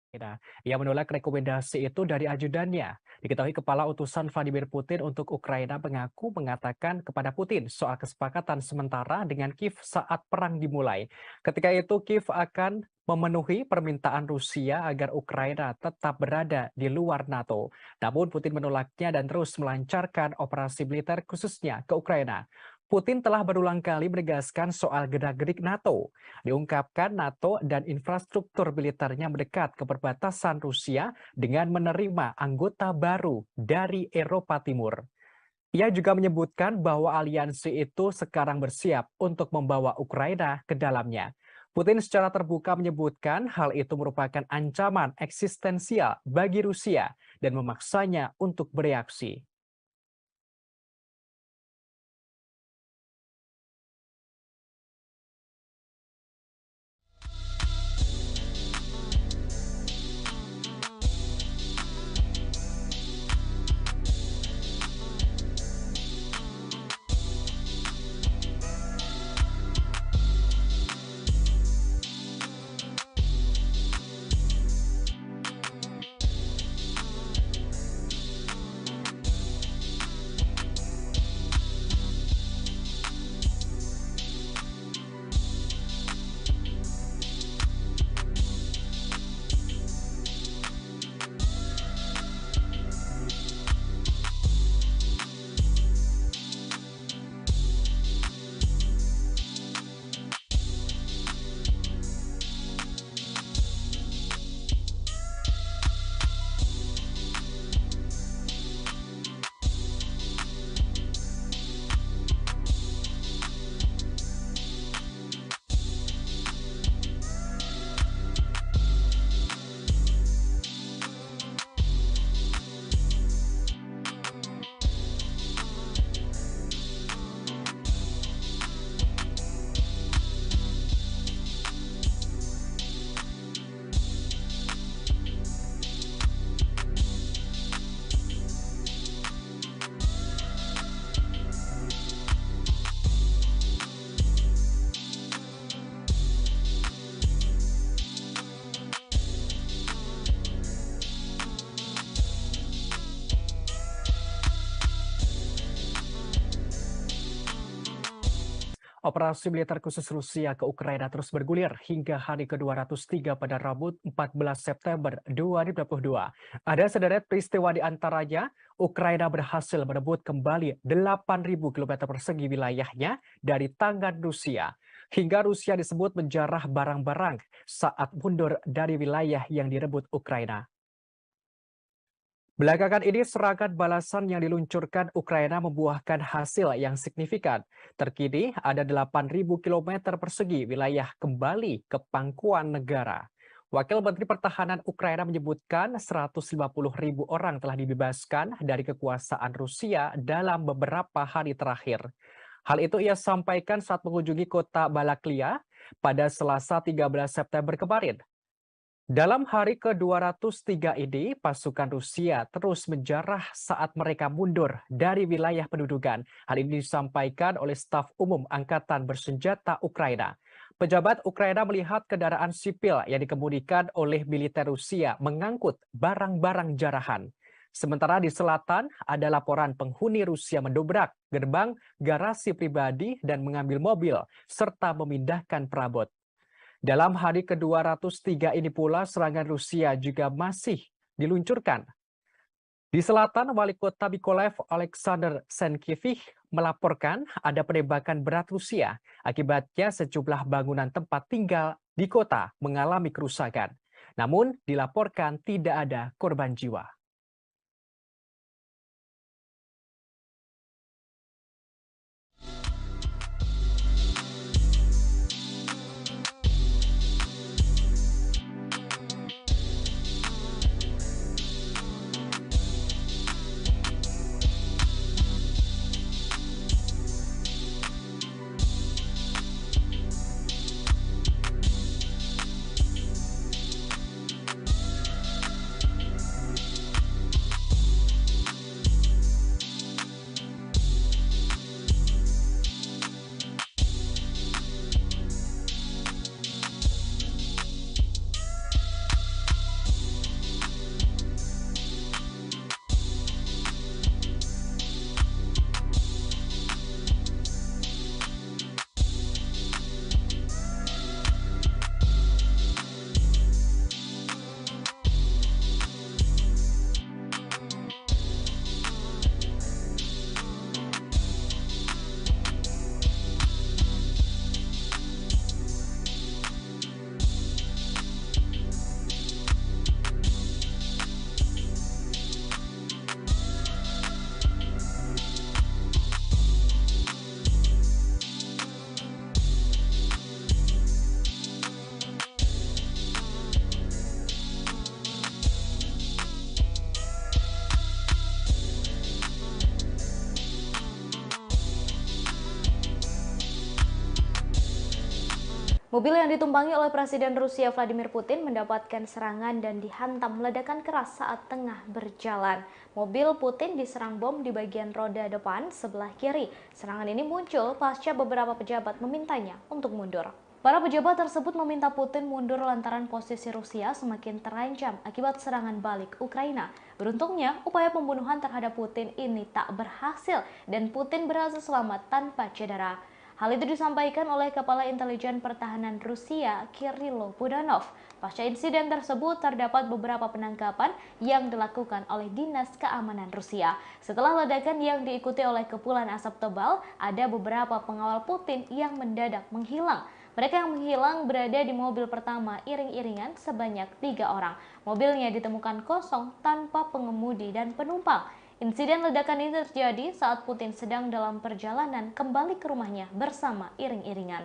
Ia menolak rekomendasi itu dari ajudannya. Diketahui kepala utusan Vladimir Putin untuk Ukraina mengaku mengatakan kepada Putin soal kesepakatan sementara dengan Kiev saat perang dimulai. Ketika itu Kiev akan memenuhi permintaan Rusia agar Ukraina tetap berada di luar NATO. Namun Putin menolaknya dan terus melancarkan operasi militer khususnya ke Ukraina. Putin telah berulang kali menegaskan soal gerak-gerik NATO. Diungkapkan NATO dan infrastruktur militernya mendekat ke perbatasan Rusia dengan menerima anggota baru dari Eropa Timur. Ia juga menyebutkan bahwa aliansi itu sekarang bersiap untuk membawa Ukraina ke dalamnya. Putin secara terbuka menyebutkan hal itu merupakan ancaman eksistensial bagi Rusia dan memaksanya untuk bereaksi. Operasi militer khusus Rusia ke Ukraina terus bergulir hingga hari ke-203 pada Rabu 14 September 2022. Ada sederet peristiwa di antaranya, Ukraina berhasil merebut kembali 8.000 km persegi wilayahnya dari tangan Rusia. Hingga Rusia disebut menjarah barang-barang saat mundur dari wilayah yang direbut Ukraina. Belakangan ini serangan balasan yang diluncurkan Ukraina membuahkan hasil yang signifikan. Terkini ada 8.000 km persegi wilayah kembali ke pangkuan negara. Wakil Menteri Pertahanan Ukraina menyebutkan 150.000 orang telah dibebaskan dari kekuasaan Rusia dalam beberapa hari terakhir. Hal itu ia sampaikan saat mengunjungi kota Balaklia pada Selasa 13 September kemarin. Dalam hari ke-203 ini, pasukan Rusia terus menjarah saat mereka mundur dari wilayah pendudukan. Hal ini disampaikan oleh staf umum Angkatan Bersenjata Ukraina. Pejabat Ukraina melihat kendaraan sipil yang dikemudikan oleh militer Rusia mengangkut barang-barang jarahan. Sementara di selatan, ada laporan penghuni Rusia mendobrak gerbang garasi pribadi dan mengambil mobil, serta memindahkan perabot. Dalam hari ke-203 ini pula serangan Rusia juga masih diluncurkan. Di selatan, Wali Kota Mykolaiv Alexander Senkevich melaporkan ada penembakan berat Rusia. Akibatnya sejumlah bangunan tempat tinggal di kota mengalami kerusakan. Namun dilaporkan tidak ada korban jiwa. Mobil yang ditumpangi oleh Presiden Rusia Vladimir Putin mendapatkan serangan dan dihantam ledakan keras saat tengah berjalan. Mobil Putin diserang bom di bagian roda depan sebelah kiri. Serangan ini muncul pasca beberapa pejabat memintanya untuk mundur. Para pejabat tersebut meminta Putin mundur lantaran posisi Rusia semakin terancam akibat serangan balik Ukraina. Beruntungnya, upaya pembunuhan terhadap Putin ini tak berhasil dan Putin berhasil selamat tanpa cedera. Hal itu disampaikan oleh Kepala Intelijen Pertahanan Rusia, Kirilo Budanov. Pasca insiden tersebut, terdapat beberapa penangkapan yang dilakukan oleh Dinas Keamanan Rusia. Setelah ledakan yang diikuti oleh kepulan asap tebal, ada beberapa pengawal Putin yang mendadak menghilang. Mereka yang menghilang berada di mobil pertama iring-iringan sebanyak 3 orang. Mobilnya ditemukan kosong tanpa pengemudi dan penumpang. Insiden ledakan ini terjadi saat Putin sedang dalam perjalanan kembali ke rumahnya bersama iring-iringan.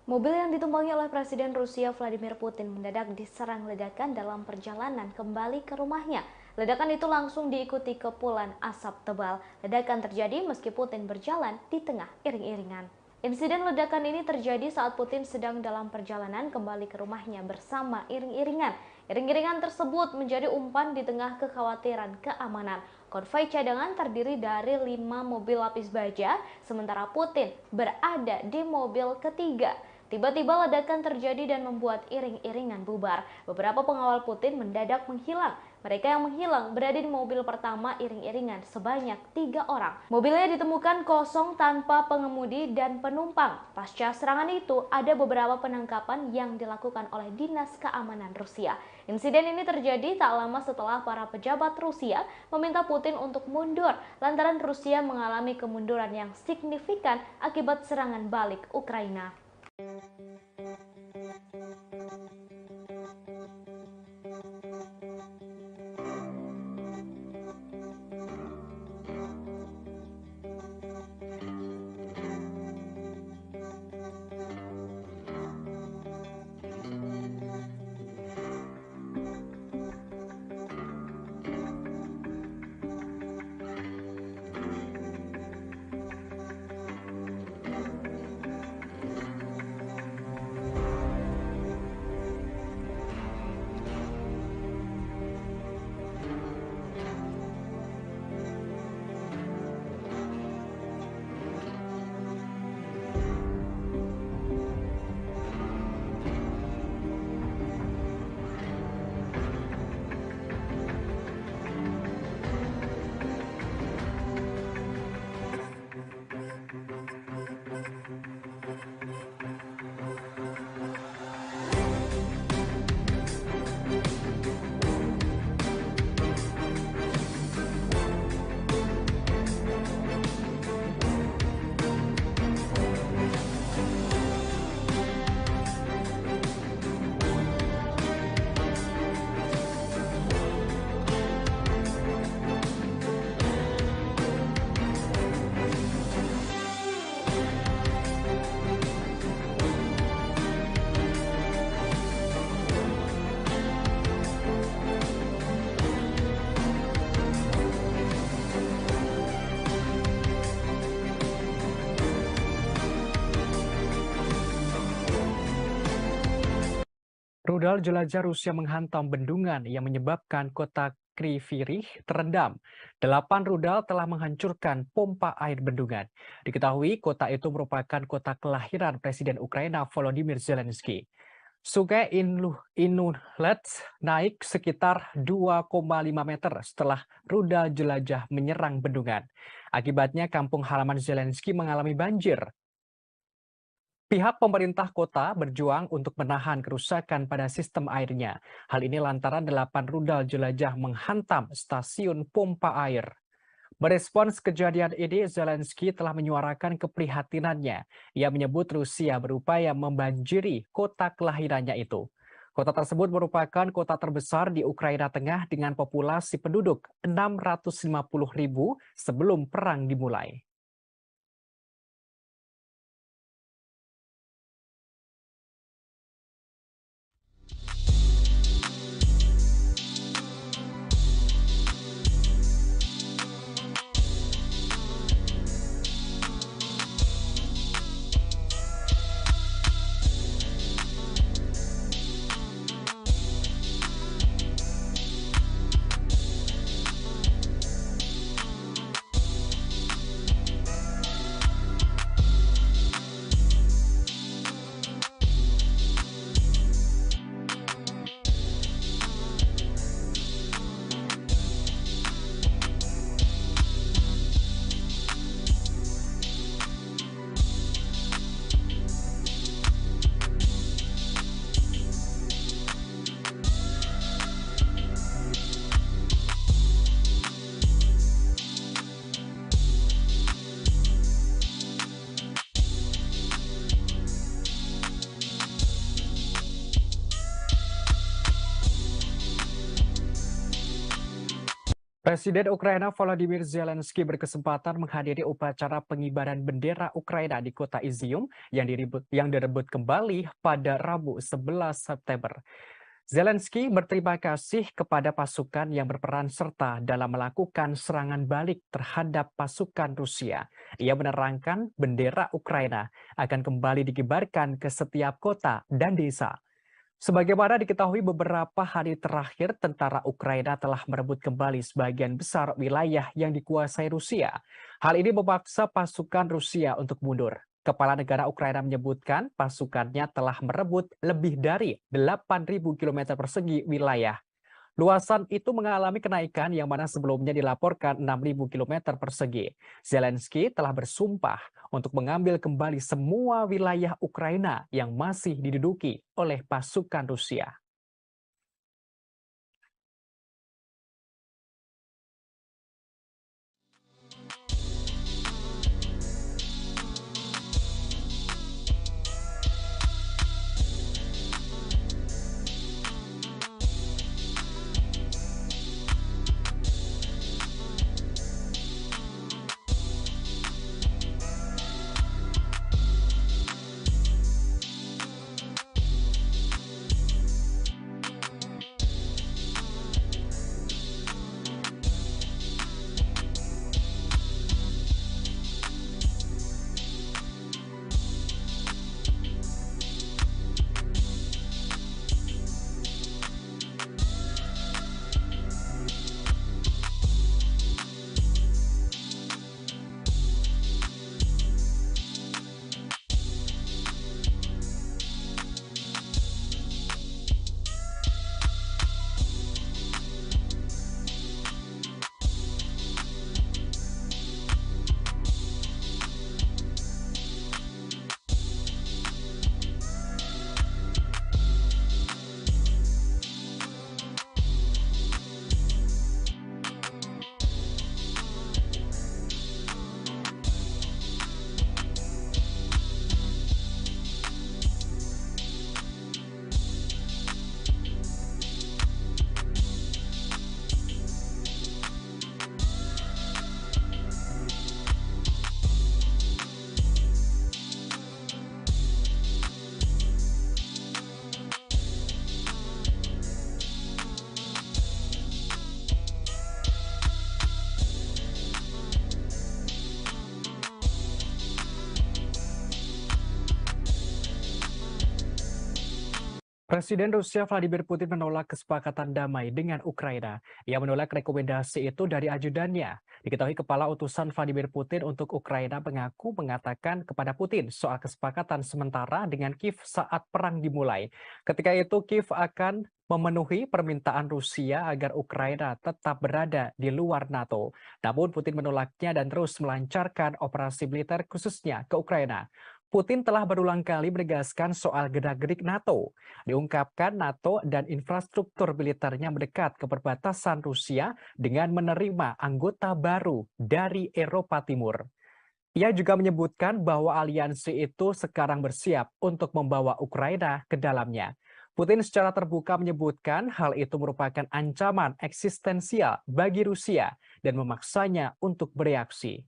Mobil yang ditumpangi oleh Presiden Rusia Vladimir Putin mendadak diserang ledakan dalam perjalanan kembali ke rumahnya. Ledakan itu langsung diikuti kepulan asap tebal. Ledakan terjadi meski Putin berjalan di tengah iring-iringan. Insiden ledakan ini terjadi saat Putin sedang dalam perjalanan kembali ke rumahnya bersama iring-iringan. Iring-iringan tersebut menjadi umpan di tengah kekhawatiran keamanan. Konvoi cadangan terdiri dari 5 mobil lapis baja, sementara Putin berada di mobil ketiga. Tiba-tiba ledakan terjadi dan membuat iring-iringan bubar. Beberapa pengawal Putin mendadak menghilang. Mereka yang menghilang berada di mobil pertama iring-iringan sebanyak 3 orang. Mobilnya ditemukan kosong tanpa pengemudi dan penumpang. Pasca serangan itu, ada beberapa penangkapan yang dilakukan oleh Dinas Keamanan Rusia. Insiden ini terjadi tak lama setelah para pejabat Rusia meminta Putin untuk mundur lantaran Rusia mengalami kemunduran yang signifikan akibat serangan balik Ukraina. Rudal jelajah Rusia menghantam bendungan yang menyebabkan kota Kryvyi terendam. 8 rudal telah menghancurkan pompa air bendungan. Diketahui kota itu merupakan kota kelahiran Presiden Ukraina Volodymyr Zelensky. Sungai Inulets naik sekitar 2,5 meter setelah rudal jelajah menyerang bendungan. Akibatnya kampung halaman Zelensky mengalami banjir. Pihak pemerintah kota berjuang untuk menahan kerusakan pada sistem airnya. Hal ini lantaran 8 rudal jelajah menghantam stasiun pompa air. Merespons kejadian ini, Zelensky telah menyuarakan keprihatinannya. Ia menyebut Rusia berupaya membanjiri kota kelahirannya itu. Kota tersebut merupakan kota terbesar di Ukraina Tengah dengan populasi penduduk 650.000 sebelum perang dimulai. Presiden Ukraina Volodymyr Zelensky berkesempatan menghadiri upacara pengibaran bendera Ukraina di kota Izium yang direbut kembali pada Rabu 11 September. Zelensky berterima kasih kepada pasukan yang berperan serta dalam melakukan serangan balik terhadap pasukan Rusia. Ia menerangkan bendera Ukraina akan kembali dikibarkan ke setiap kota dan desa. Sebagaimana diketahui beberapa hari terakhir, tentara Ukraina telah merebut kembali sebagian besar wilayah yang dikuasai Rusia. Hal ini memaksa pasukan Rusia untuk mundur. Kepala negara Ukraina menyebutkan pasukannya telah merebut lebih dari 8.000 km persegi wilayah. Luasan itu mengalami kenaikan yang mana sebelumnya dilaporkan 6.000 km persegi. Zelensky telah bersumpah untuk mengambil kembali semua wilayah Ukraina yang masih diduduki oleh pasukan Rusia. Presiden Rusia Vladimir Putin menolak kesepakatan damai dengan Ukraina. Ia menolak rekomendasi itu dari ajudannya. Diketahui kepala utusan Vladimir Putin untuk Ukraina mengaku mengatakan kepada Putin soal kesepakatan sementara dengan Kiev saat perang dimulai. Ketika itu Kiev akan memenuhi permintaan Rusia agar Ukraina tetap berada di luar NATO. Namun Putin menolaknya dan terus melancarkan operasi militer khususnya ke Ukraina. Putin telah berulang kali menegaskan soal gerak-gerik NATO. Diungkapkan NATO dan infrastruktur militernya mendekat ke perbatasan Rusia dengan menerima anggota baru dari Eropa Timur. Ia juga menyebutkan bahwa aliansi itu sekarang bersiap untuk membawa Ukraina ke dalamnya. Putin secara terbuka menyebutkan hal itu merupakan ancaman eksistensial bagi Rusia dan memaksanya untuk bereaksi.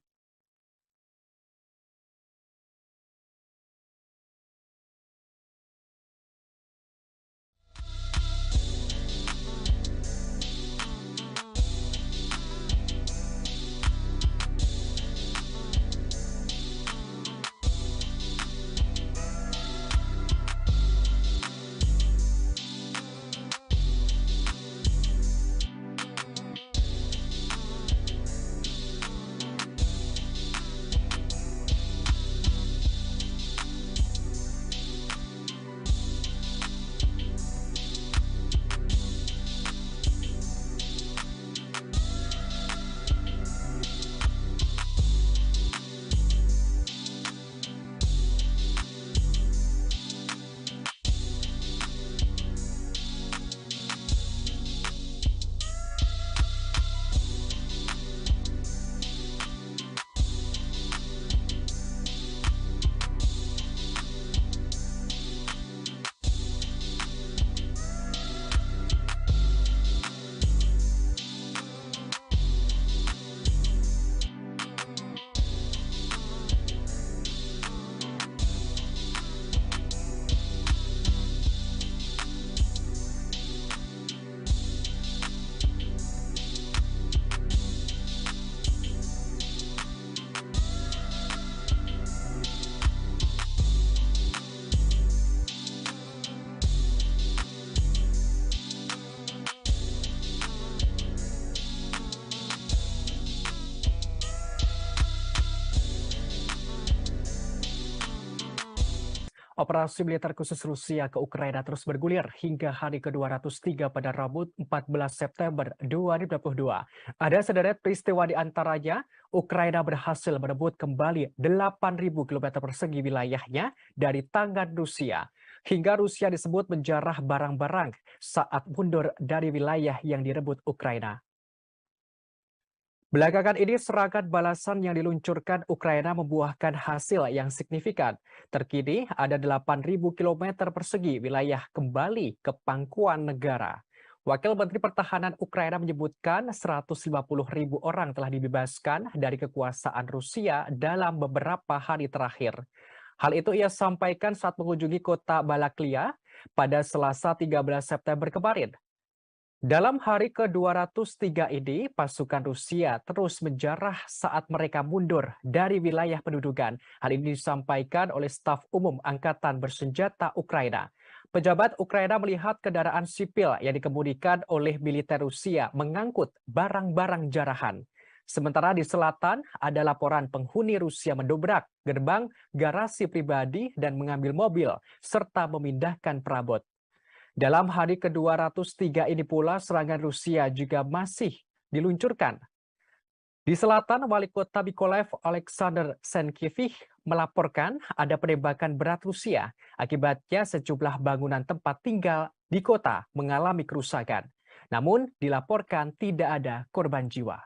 Operasi militer khusus Rusia ke Ukraina terus bergulir hingga hari ke-203 pada Rabu 14 September 2022. Ada sederet peristiwa di antaranya, Ukraina berhasil merebut kembali 8.000 km persegi wilayahnya dari tangan Rusia. Hingga Rusia disebut menjarah barang-barang saat mundur dari wilayah yang direbut Ukraina. Belakangan ini serangan balasan yang diluncurkan Ukraina membuahkan hasil yang signifikan. Terkini ada 8.000 km persegi wilayah kembali ke pangkuan negara. Wakil Menteri Pertahanan Ukraina menyebutkan 150.000 orang telah dibebaskan dari kekuasaan Rusia dalam beberapa hari terakhir. Hal itu ia sampaikan saat mengunjungi kota Balaklia pada Selasa 13 September kemarin. Dalam hari ke-203 ini, pasukan Rusia terus menjarah saat mereka mundur dari wilayah pendudukan. Hal ini disampaikan oleh staf umum Angkatan Bersenjata Ukraina. Pejabat Ukraina melihat kendaraan sipil yang dikemudikan oleh militer Rusia mengangkut barang-barang jarahan. Sementara di selatan, ada laporan penghuni Rusia mendobrak gerbang garasi pribadi dan mengambil mobil, serta memindahkan perabot. Dalam hari ke-203 ini pula serangan Rusia juga masih diluncurkan. Di selatan, Wali Kota Mykolaiv Alexander Senkevich melaporkan ada penembakan berat Rusia. Akibatnya sejumlah bangunan tempat tinggal di kota mengalami kerusakan. Namun dilaporkan tidak ada korban jiwa.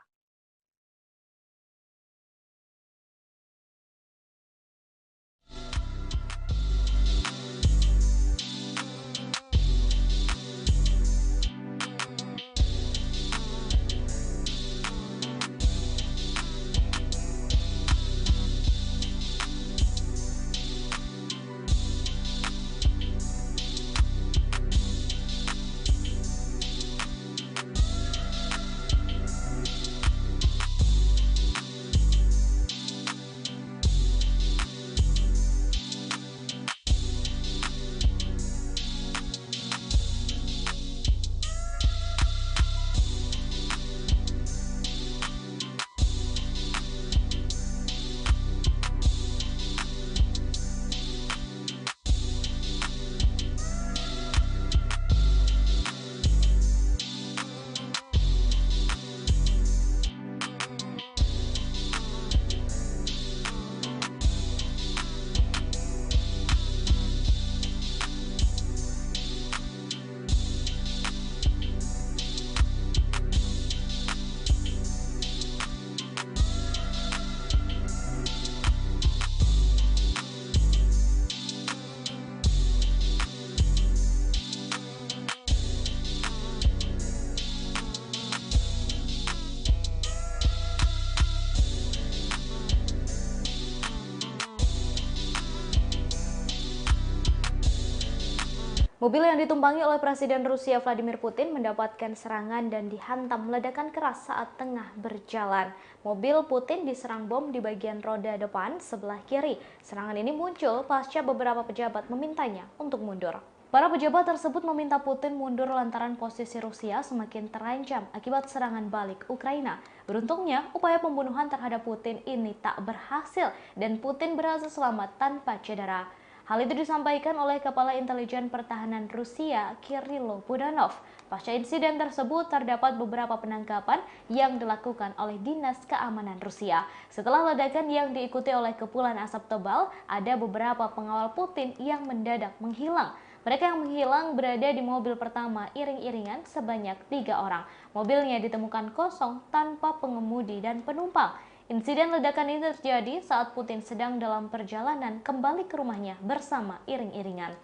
Mobil yang ditumpangi oleh Presiden Rusia Vladimir Putin mendapatkan serangan dan dihantam ledakan keras saat tengah berjalan. Mobil Putin diserang bom di bagian roda depan sebelah kiri. Serangan ini muncul pasca beberapa pejabat memintanya untuk mundur. Para pejabat tersebut meminta Putin mundur lantaran posisi Rusia semakin terancam akibat serangan balik Ukraina. Beruntungnya, upaya pembunuhan terhadap Putin ini tak berhasil dan Putin berhasil selamat tanpa cedera. Hal itu disampaikan oleh Kepala Intelijen Pertahanan Rusia, Kirilo Budanov. Pasca insiden tersebut, terdapat beberapa penangkapan yang dilakukan oleh Dinas Keamanan Rusia. Setelah ledakan yang diikuti oleh kepulan asap tebal, ada beberapa pengawal Putin yang mendadak menghilang. Mereka yang menghilang berada di mobil pertama iring-iringan sebanyak 3 orang. Mobilnya ditemukan kosong tanpa pengemudi dan penumpang. Insiden ledakan ini terjadi saat Putin sedang dalam perjalanan kembali ke rumahnya bersama iring-iringan.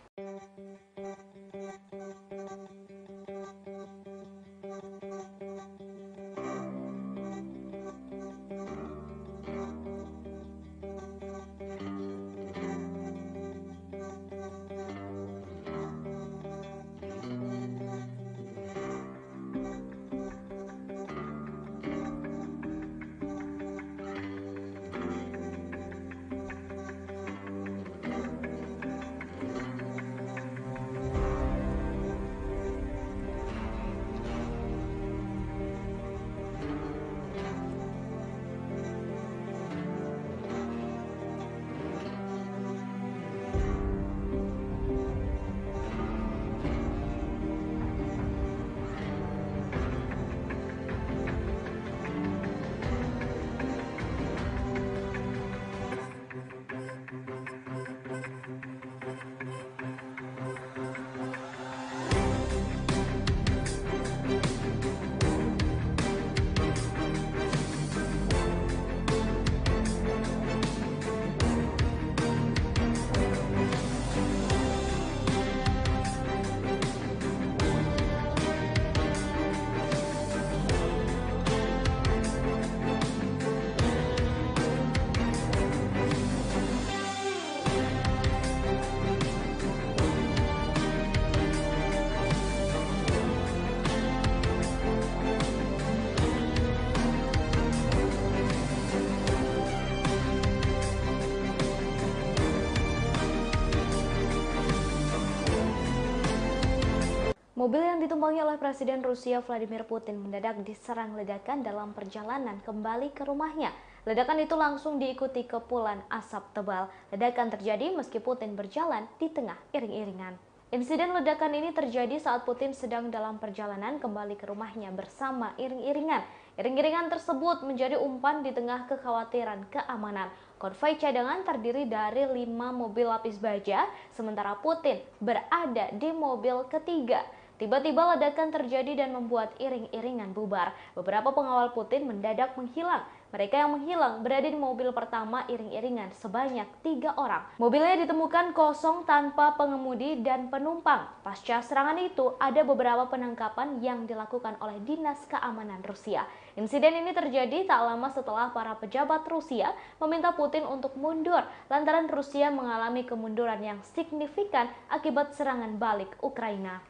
Mobil yang ditumpangi oleh Presiden Rusia Vladimir Putin mendadak diserang ledakan dalam perjalanan kembali ke rumahnya. Ledakan itu langsung diikuti kepulan asap tebal. Ledakan terjadi meski Putin berjalan di tengah iring-iringan. Insiden ledakan ini terjadi saat Putin sedang dalam perjalanan kembali ke rumahnya bersama iring-iringan. Iring-iringan tersebut menjadi umpan di tengah kekhawatiran keamanan. Konvoi cadangan terdiri dari 5 mobil lapis baja, sementara Putin berada di mobil ketiga. Tiba-tiba ledakan terjadi dan membuat iring-iringan bubar. Beberapa pengawal Putin mendadak menghilang. Mereka yang menghilang berada di mobil pertama iring-iringan sebanyak 3 orang. Mobilnya ditemukan kosong tanpa pengemudi dan penumpang. Pasca serangan itu, ada beberapa penangkapan yang dilakukan oleh Dinas Keamanan Rusia. Insiden ini terjadi tak lama setelah para pejabat Rusia meminta Putin untuk mundur lantaran Rusia mengalami kemunduran yang signifikan akibat serangan balik Ukraina.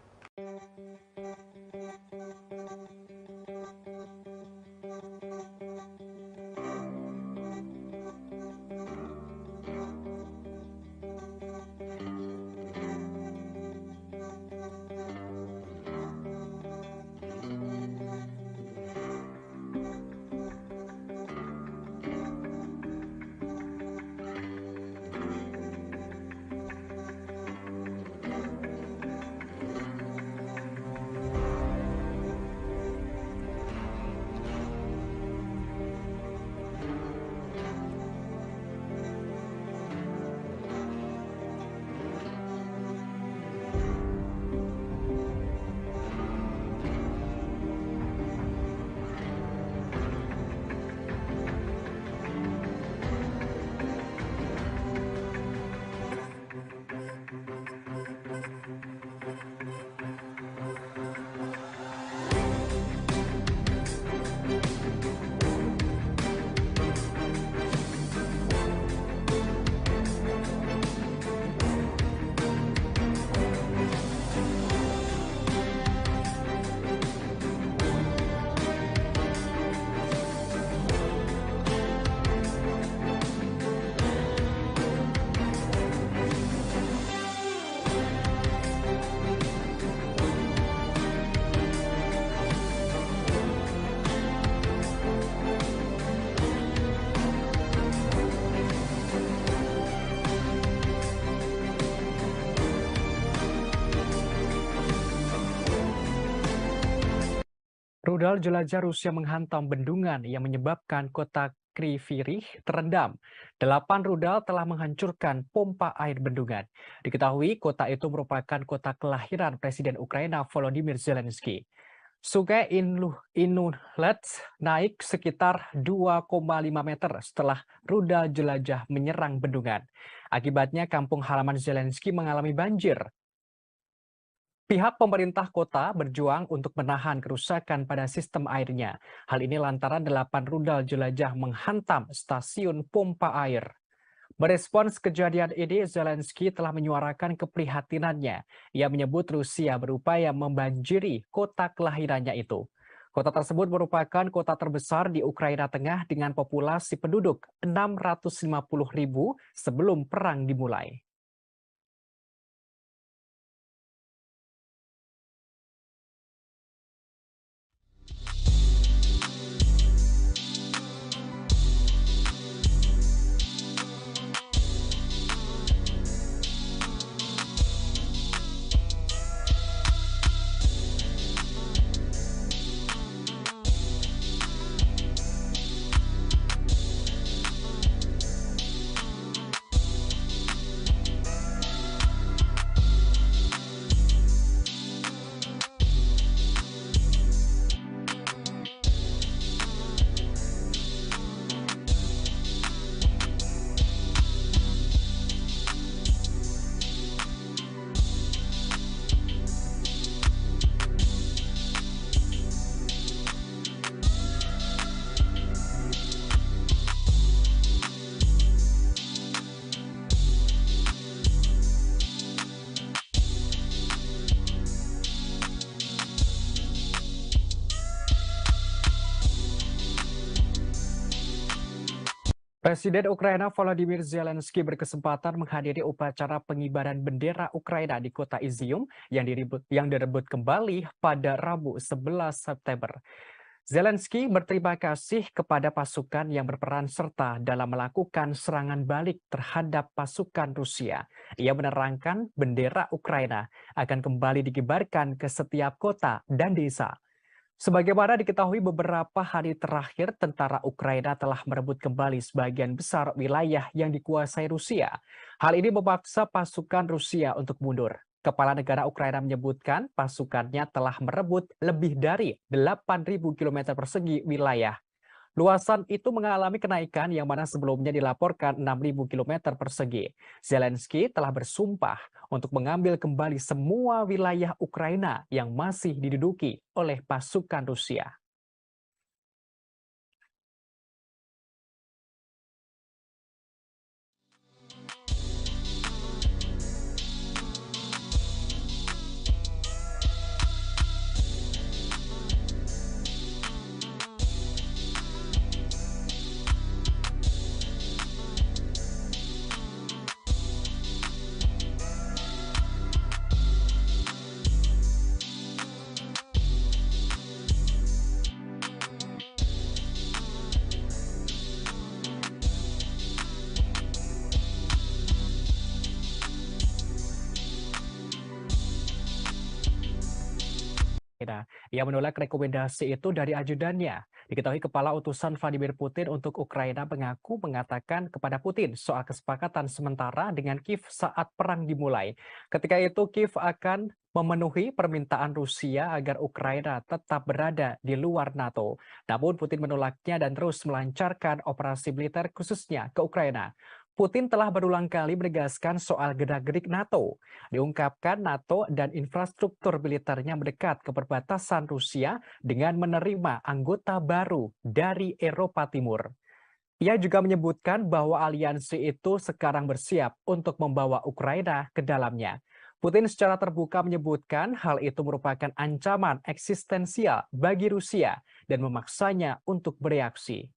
Rudal jelajah Rusia menghantam bendungan yang menyebabkan kota Kryvyi Rih terendam. 8 rudal telah menghancurkan pompa air bendungan. Diketahui kota itu merupakan kota kelahiran Presiden Ukraina Volodymyr Zelensky. Sungai Inulets naik sekitar 2,5 meter setelah rudal jelajah menyerang bendungan. Akibatnya kampung halaman Zelensky mengalami banjir. Pihak pemerintah kota berjuang untuk menahan kerusakan pada sistem airnya. Hal ini lantaran 8 rudal jelajah menghantam stasiun pompa air. Merespons kejadian ini, Zelensky telah menyuarakan keprihatinannya. Ia menyebut Rusia berupaya membanjiri kota kelahirannya itu. Kota tersebut merupakan kota terbesar di Ukraina Tengah dengan populasi penduduk 650.000 sebelum perang dimulai. Presiden Ukraina Volodymyr Zelensky berkesempatan menghadiri upacara pengibaran bendera Ukraina di kota Izium yang direbut kembali pada Rabu 11 September. Zelensky berterima kasih kepada pasukan yang berperan serta dalam melakukan serangan balik terhadap pasukan Rusia. Ia menerangkan bendera Ukraina akan kembali dikibarkan ke setiap kota dan desa. Sebagaimana diketahui beberapa hari terakhir, tentara Ukraina telah merebut kembali sebagian besar wilayah yang dikuasai Rusia. Hal ini memaksa pasukan Rusia untuk mundur. Kepala negara Ukraina menyebutkan pasukannya telah merebut lebih dari 8.000 km persegi wilayah. Luasan itu mengalami kenaikan yang mana sebelumnya dilaporkan 6.000 km persegi. Zelensky telah bersumpah untuk mengambil kembali semua wilayah Ukraina yang masih diduduki oleh pasukan Rusia. Ia menolak rekomendasi itu dari ajudannya. Diketahui kepala utusan Vladimir Putin untuk Ukraina mengaku mengatakan kepada Putin soal kesepakatan sementara dengan Kiev saat perang dimulai. Ketika itu Kiev akan memenuhi permintaan Rusia agar Ukraina tetap berada di luar NATO. Namun Putin menolaknya dan terus melancarkan operasi militer khususnya ke Ukraina. Putin telah berulang kali menegaskan soal gerak-gerik NATO. Diungkapkan NATO dan infrastruktur militernya mendekat ke perbatasan Rusia dengan menerima anggota baru dari Eropa Timur. Ia juga menyebutkan bahwa aliansi itu sekarang bersiap untuk membawa Ukraina ke dalamnya. Putin secara terbuka menyebutkan hal itu merupakan ancaman eksistensial bagi Rusia dan memaksanya untuk bereaksi.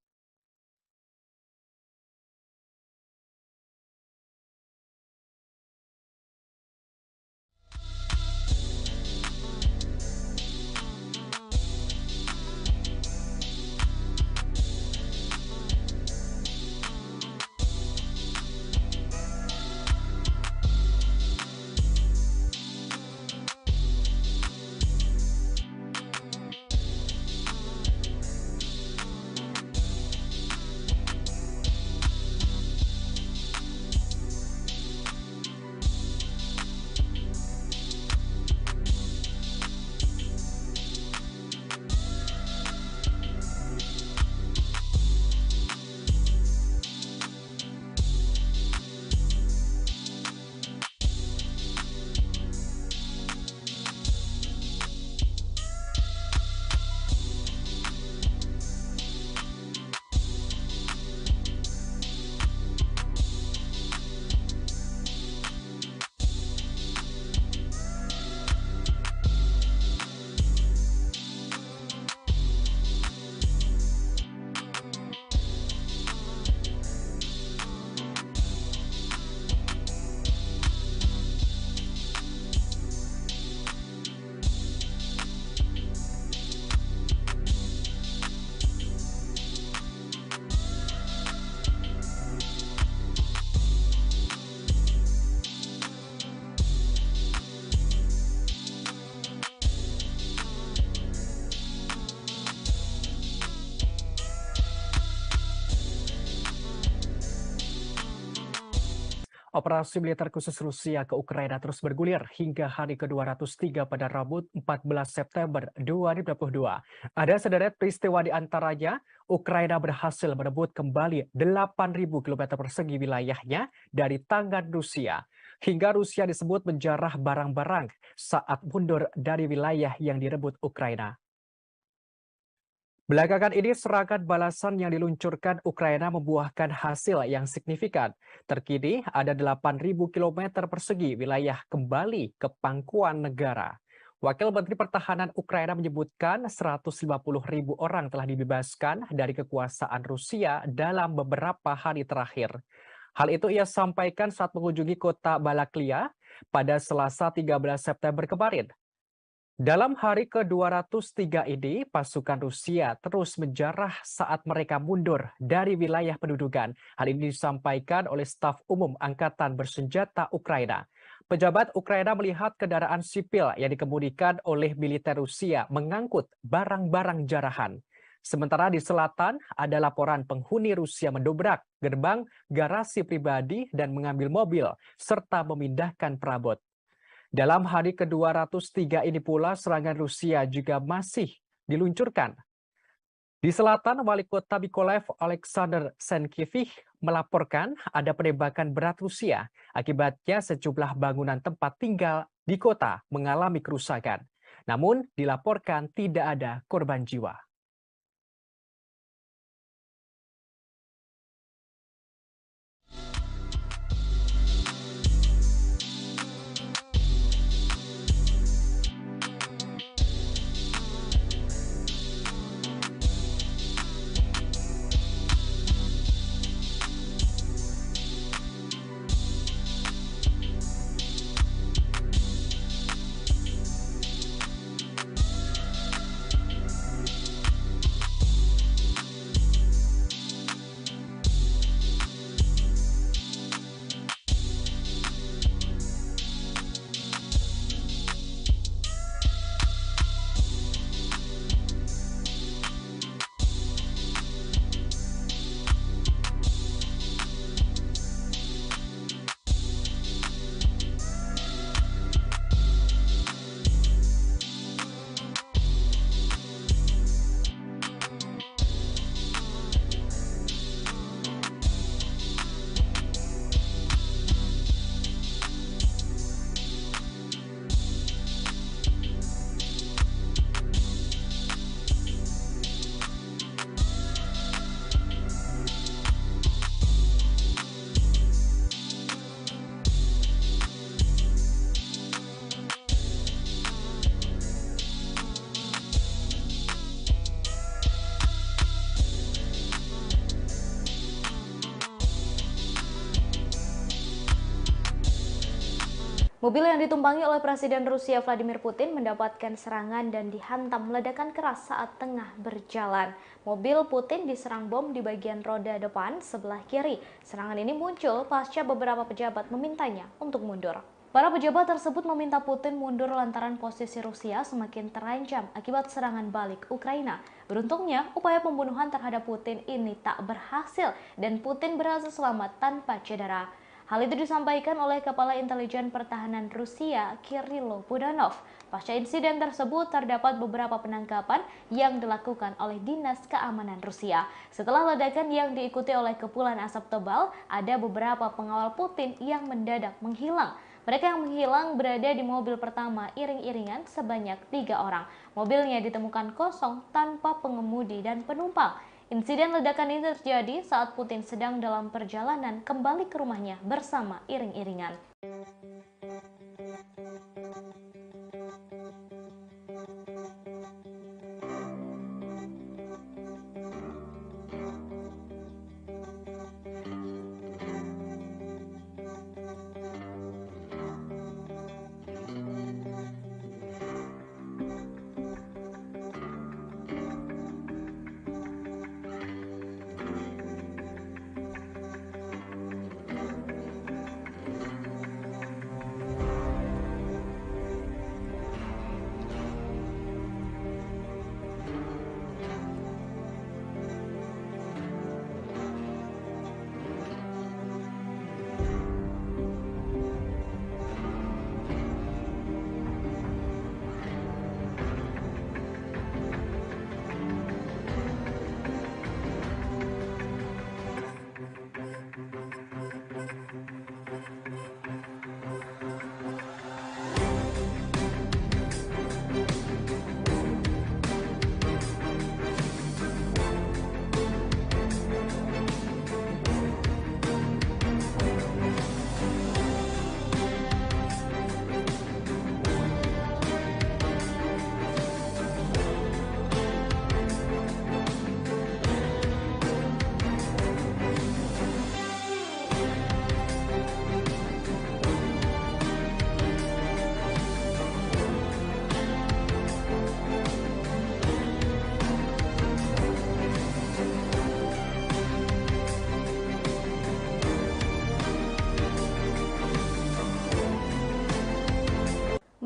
Operasi militer khusus Rusia ke Ukraina terus bergulir hingga hari ke-203 pada Rabu 14 September 2022. Ada sederet peristiwa di antaranya, Ukraina berhasil merebut kembali 8.000 km persegi wilayahnya dari tangan Rusia. Hingga Rusia disebut menjarah barang-barang saat mundur dari wilayah yang direbut Ukraina. Belakangan ini serangan balasan yang diluncurkan Ukraina membuahkan hasil yang signifikan. Terkini ada 8.000 km persegi wilayah kembali ke pangkuan negara. Wakil Menteri Pertahanan Ukraina menyebutkan 150.000 orang telah dibebaskan dari kekuasaan Rusia dalam beberapa hari terakhir. Hal itu ia sampaikan saat mengunjungi kota Balaklia pada Selasa 13 September kemarin. Dalam hari ke-203 ini, pasukan Rusia terus menjarah saat mereka mundur dari wilayah pendudukan. Hal ini disampaikan oleh staf umum Angkatan Bersenjata Ukraina. Pejabat Ukraina melihat kendaraan sipil yang dikemudikan oleh militer Rusia mengangkut barang-barang jarahan. Sementara di selatan, ada laporan penghuni Rusia mendobrak gerbang garasi pribadi dan mengambil mobil, serta memindahkan perabot. Dalam hari ke-203 ini pula serangan Rusia juga masih diluncurkan. Di selatan, Wali Kota Mykolaiv Alexander Senkevich melaporkan ada penembakan berat Rusia. Akibatnya sejumlah bangunan tempat tinggal di kota mengalami kerusakan. Namun dilaporkan tidak ada korban jiwa. Mobil yang ditumpangi oleh Presiden Rusia Vladimir Putin mendapatkan serangan dan dihantam ledakan keras saat tengah berjalan. Mobil Putin diserang bom di bagian roda depan sebelah kiri. Serangan ini muncul pasca beberapa pejabat memintanya untuk mundur. Para pejabat tersebut meminta Putin mundur lantaran posisi Rusia semakin terancam akibat serangan balik Ukraina. Beruntungnya, upaya pembunuhan terhadap Putin ini tak berhasil dan Putin berhasil selamat tanpa cedera. Hal itu disampaikan oleh Kepala Intelijen Pertahanan Rusia, Kirilo Budanov. Pasca insiden tersebut, terdapat beberapa penangkapan yang dilakukan oleh Dinas Keamanan Rusia. Setelah ledakan yang diikuti oleh kepulan asap tebal, ada beberapa pengawal Putin yang mendadak menghilang. Mereka yang menghilang berada di mobil pertama iring-iringan sebanyak 3 orang. Mobilnya ditemukan kosong tanpa pengemudi dan penumpang. Insiden ledakan ini terjadi saat Putin sedang dalam perjalanan kembali ke rumahnya bersama iring-iringan.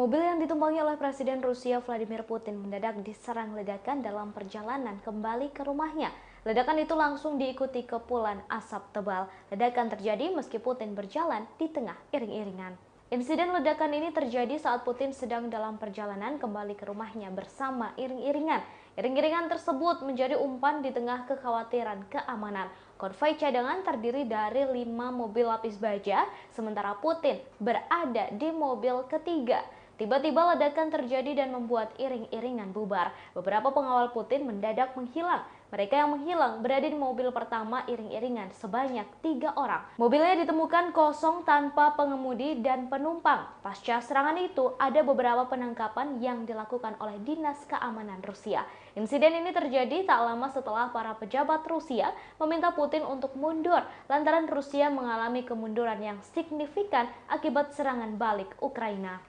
Mobil yang ditumpangi oleh Presiden Rusia Vladimir Putin mendadak diserang ledakan dalam perjalanan kembali ke rumahnya. Ledakan itu langsung diikuti kepulan asap tebal. Ledakan terjadi meski Putin berjalan di tengah iring-iringan. Insiden ledakan ini terjadi saat Putin sedang dalam perjalanan kembali ke rumahnya bersama iring-iringan. Iring-iringan tersebut menjadi umpan di tengah kekhawatiran keamanan. Konvoi cadangan terdiri dari 5 mobil lapis baja, sementara Putin berada di mobil ketiga. Tiba-tiba ledakan terjadi dan membuat iring-iringan bubar. Beberapa pengawal Putin mendadak menghilang. Mereka yang menghilang berada di mobil pertama iring-iringan sebanyak 3 orang. Mobilnya ditemukan kosong tanpa pengemudi dan penumpang. Pasca serangan itu, ada beberapa penangkapan yang dilakukan oleh Dinas Keamanan Rusia. Insiden ini terjadi tak lama setelah para pejabat Rusia meminta Putin untuk mundur lantaran Rusia mengalami kemunduran yang signifikan akibat serangan balik Ukraina.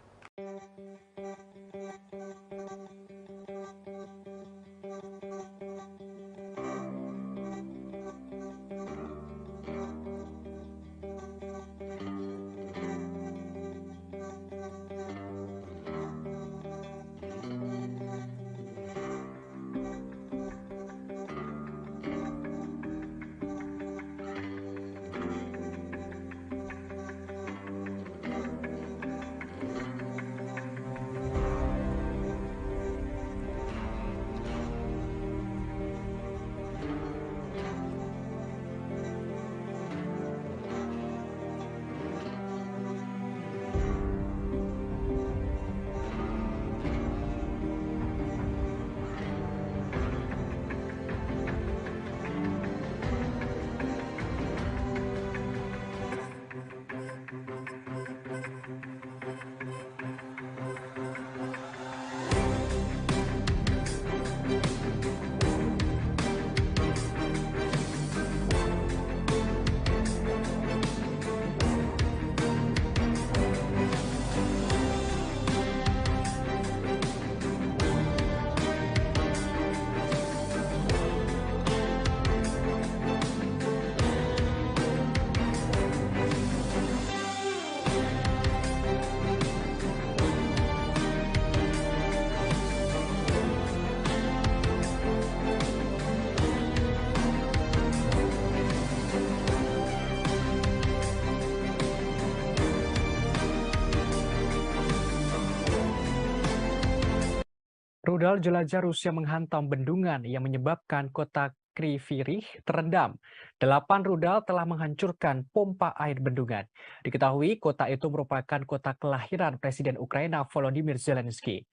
Rudal jelajah Rusia menghantam bendungan yang menyebabkan kota Kryvyi Rih terendam. 8 rudal telah menghancurkan pompa air bendungan. Diketahui kota itu merupakan kota kelahiran Presiden Ukraina Volodymyr Zelensky.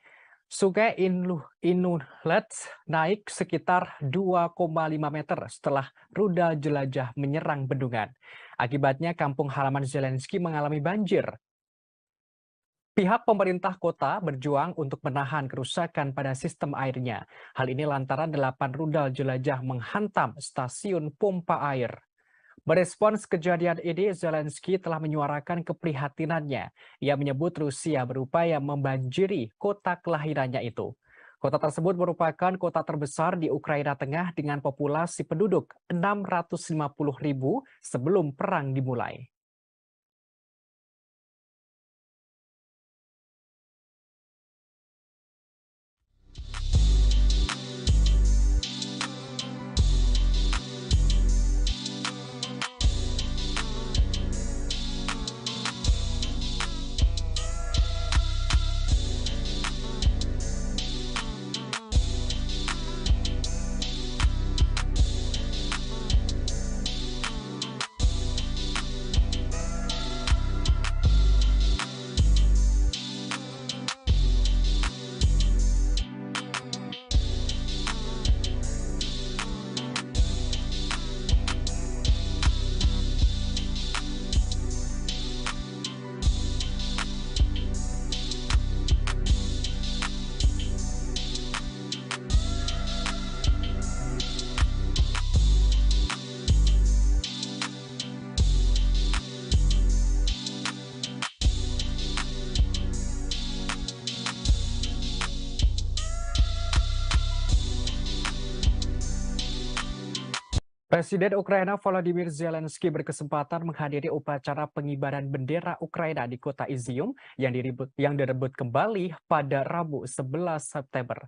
Sungai Inulet naik sekitar 2,5 meter setelah rudal jelajah menyerang bendungan. Akibatnya kampung halaman Zelensky mengalami banjir. Pihak pemerintah kota berjuang untuk menahan kerusakan pada sistem airnya. Hal ini lantaran 8 rudal jelajah menghantam stasiun pompa air. Merespons kejadian ini, Zelensky telah menyuarakan keprihatinannya. Ia menyebut Rusia berupaya membanjiri kota kelahirannya itu. Kota tersebut merupakan kota terbesar di Ukraina Tengah dengan populasi penduduk 650.000 sebelum perang dimulai. Presiden Ukraina Volodymyr Zelensky berkesempatan menghadiri upacara pengibaran bendera Ukraina di kota Izium yang direbut kembali pada Rabu 11 September.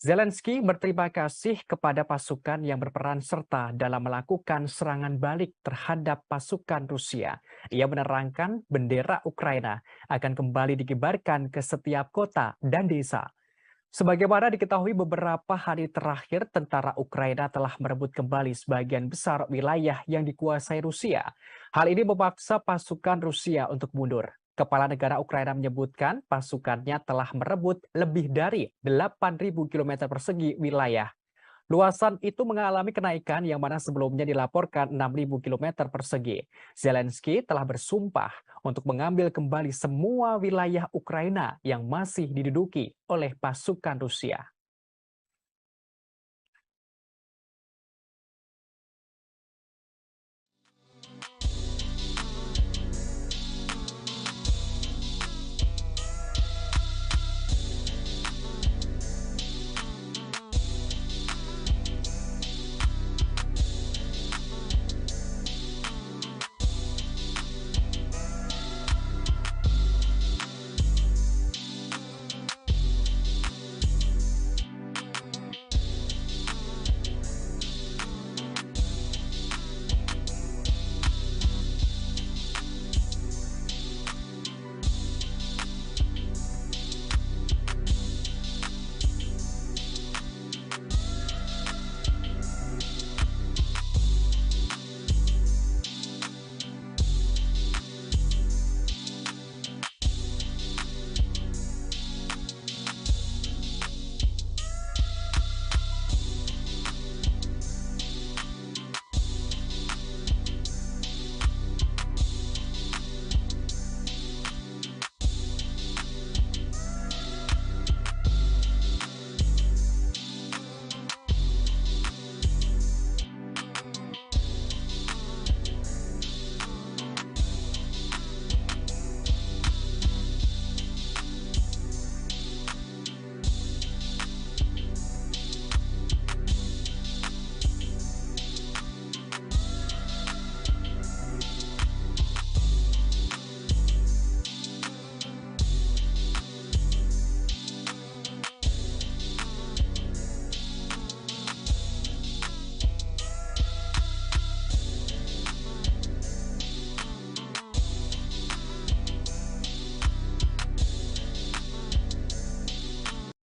Zelensky berterima kasih kepada pasukan yang berperan serta dalam melakukan serangan balik terhadap pasukan Rusia. Ia menerangkan bendera Ukraina akan kembali dikibarkan ke setiap kota dan desa. Sebagaimana diketahui beberapa hari terakhir, tentara Ukraina telah merebut kembali sebagian besar wilayah yang dikuasai Rusia. Hal ini memaksa pasukan Rusia untuk mundur. Kepala negara Ukraina menyebutkan pasukannya telah merebut lebih dari 8.000 km persegi wilayah. Luasan itu mengalami kenaikan yang mana sebelumnya dilaporkan 6.000 km persegi. Zelensky telah bersumpah untuk mengambil kembali semua wilayah Ukraina yang masih diduduki oleh pasukan Rusia.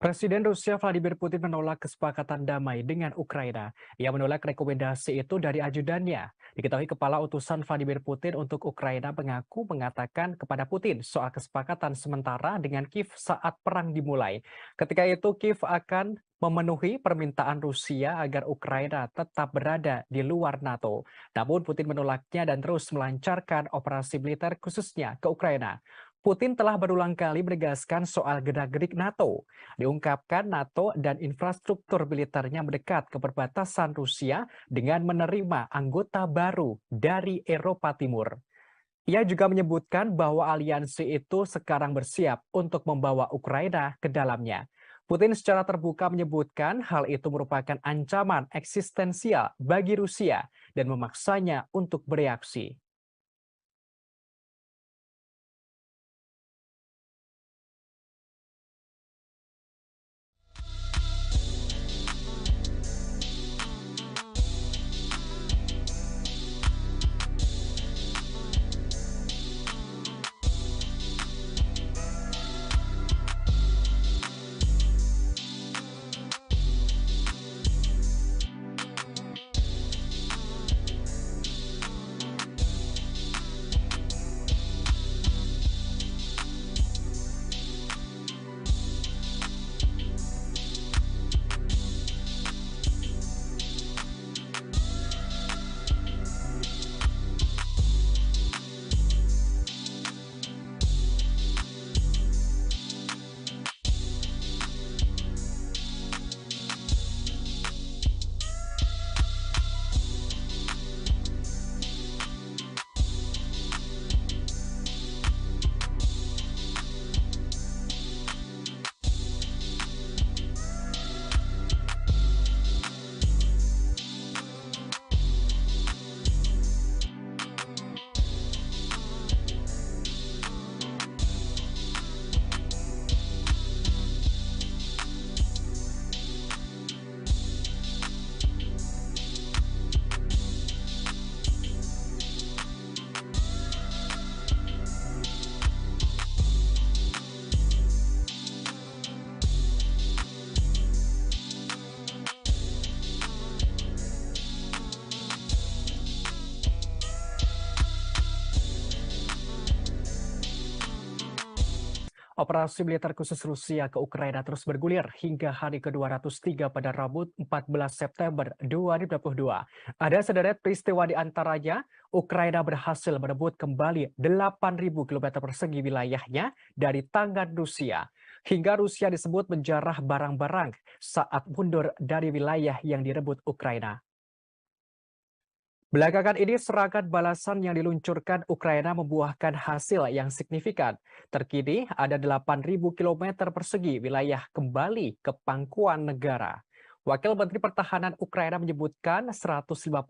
Presiden Rusia Vladimir Putin menolak kesepakatan damai dengan Ukraina. Ia menolak rekomendasi itu dari ajudannya. Diketahui kepala utusan Vladimir Putin untuk Ukraina mengatakan kepada Putin soal kesepakatan sementara dengan Kiev saat perang dimulai. Ketika itu Kiev akan memenuhi permintaan Rusia agar Ukraina tetap berada di luar NATO. Namun Putin menolaknya dan terus melancarkan operasi militer khususnya ke Ukraina. Putin telah berulang kali menegaskan soal gerak-gerik NATO. Diungkapkan NATO dan infrastruktur militernya mendekat ke perbatasan Rusia dengan menerima anggota baru dari Eropa Timur. Ia juga menyebutkan bahwa aliansi itu sekarang bersiap untuk membawa Ukraina ke dalamnya. Putin secara terbuka menyebutkan hal itu merupakan ancaman eksistensial bagi Rusia dan memaksanya untuk bereaksi. Operasi militer khusus Rusia ke Ukraina terus bergulir hingga hari ke-203 pada Rabu 14 September 2022. Ada sederet peristiwa di antaranya, Ukraina berhasil merebut kembali 8.000 km persegi wilayahnya dari tangan Rusia. Hingga Rusia disebut menjarah barang-barang saat mundur dari wilayah yang direbut Ukraina. Belakangan ini serangan balasan yang diluncurkan Ukraina membuahkan hasil yang signifikan. Terkini ada 8.000 km persegi wilayah kembali ke pangkuan negara. Wakil Menteri Pertahanan Ukraina menyebutkan 150.000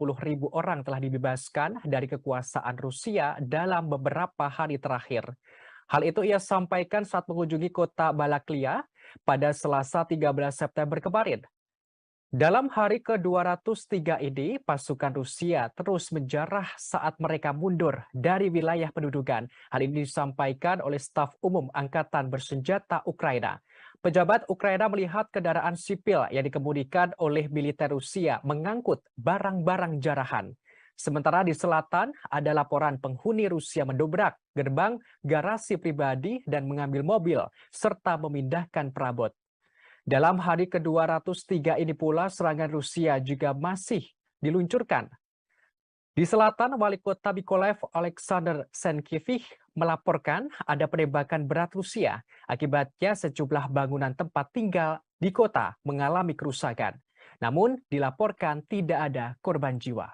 orang telah dibebaskan dari kekuasaan Rusia dalam beberapa hari terakhir. Hal itu ia sampaikan saat mengunjungi kota Balaklia pada Selasa 13 September kemarin. Dalam hari ke-203 ini, pasukan Rusia terus menjarah saat mereka mundur dari wilayah pendudukan. Hal ini disampaikan oleh staf umum Angkatan Bersenjata Ukraina. Pejabat Ukraina melihat kendaraan sipil yang dikemudikan oleh militer Rusia mengangkut barang-barang jarahan. Sementara di selatan, ada laporan penghuni Rusia mendobrak gerbang garasi pribadi dan mengambil mobil, serta memindahkan perabot. Dalam hari ke-203 ini pula serangan Rusia juga masih diluncurkan. Di selatan, Wali Kota Mykolaiv Alexander Senkevich melaporkan ada penembakan berat Rusia. Akibatnya sejumlah bangunan tempat tinggal di kota mengalami kerusakan. Namun dilaporkan tidak ada korban jiwa.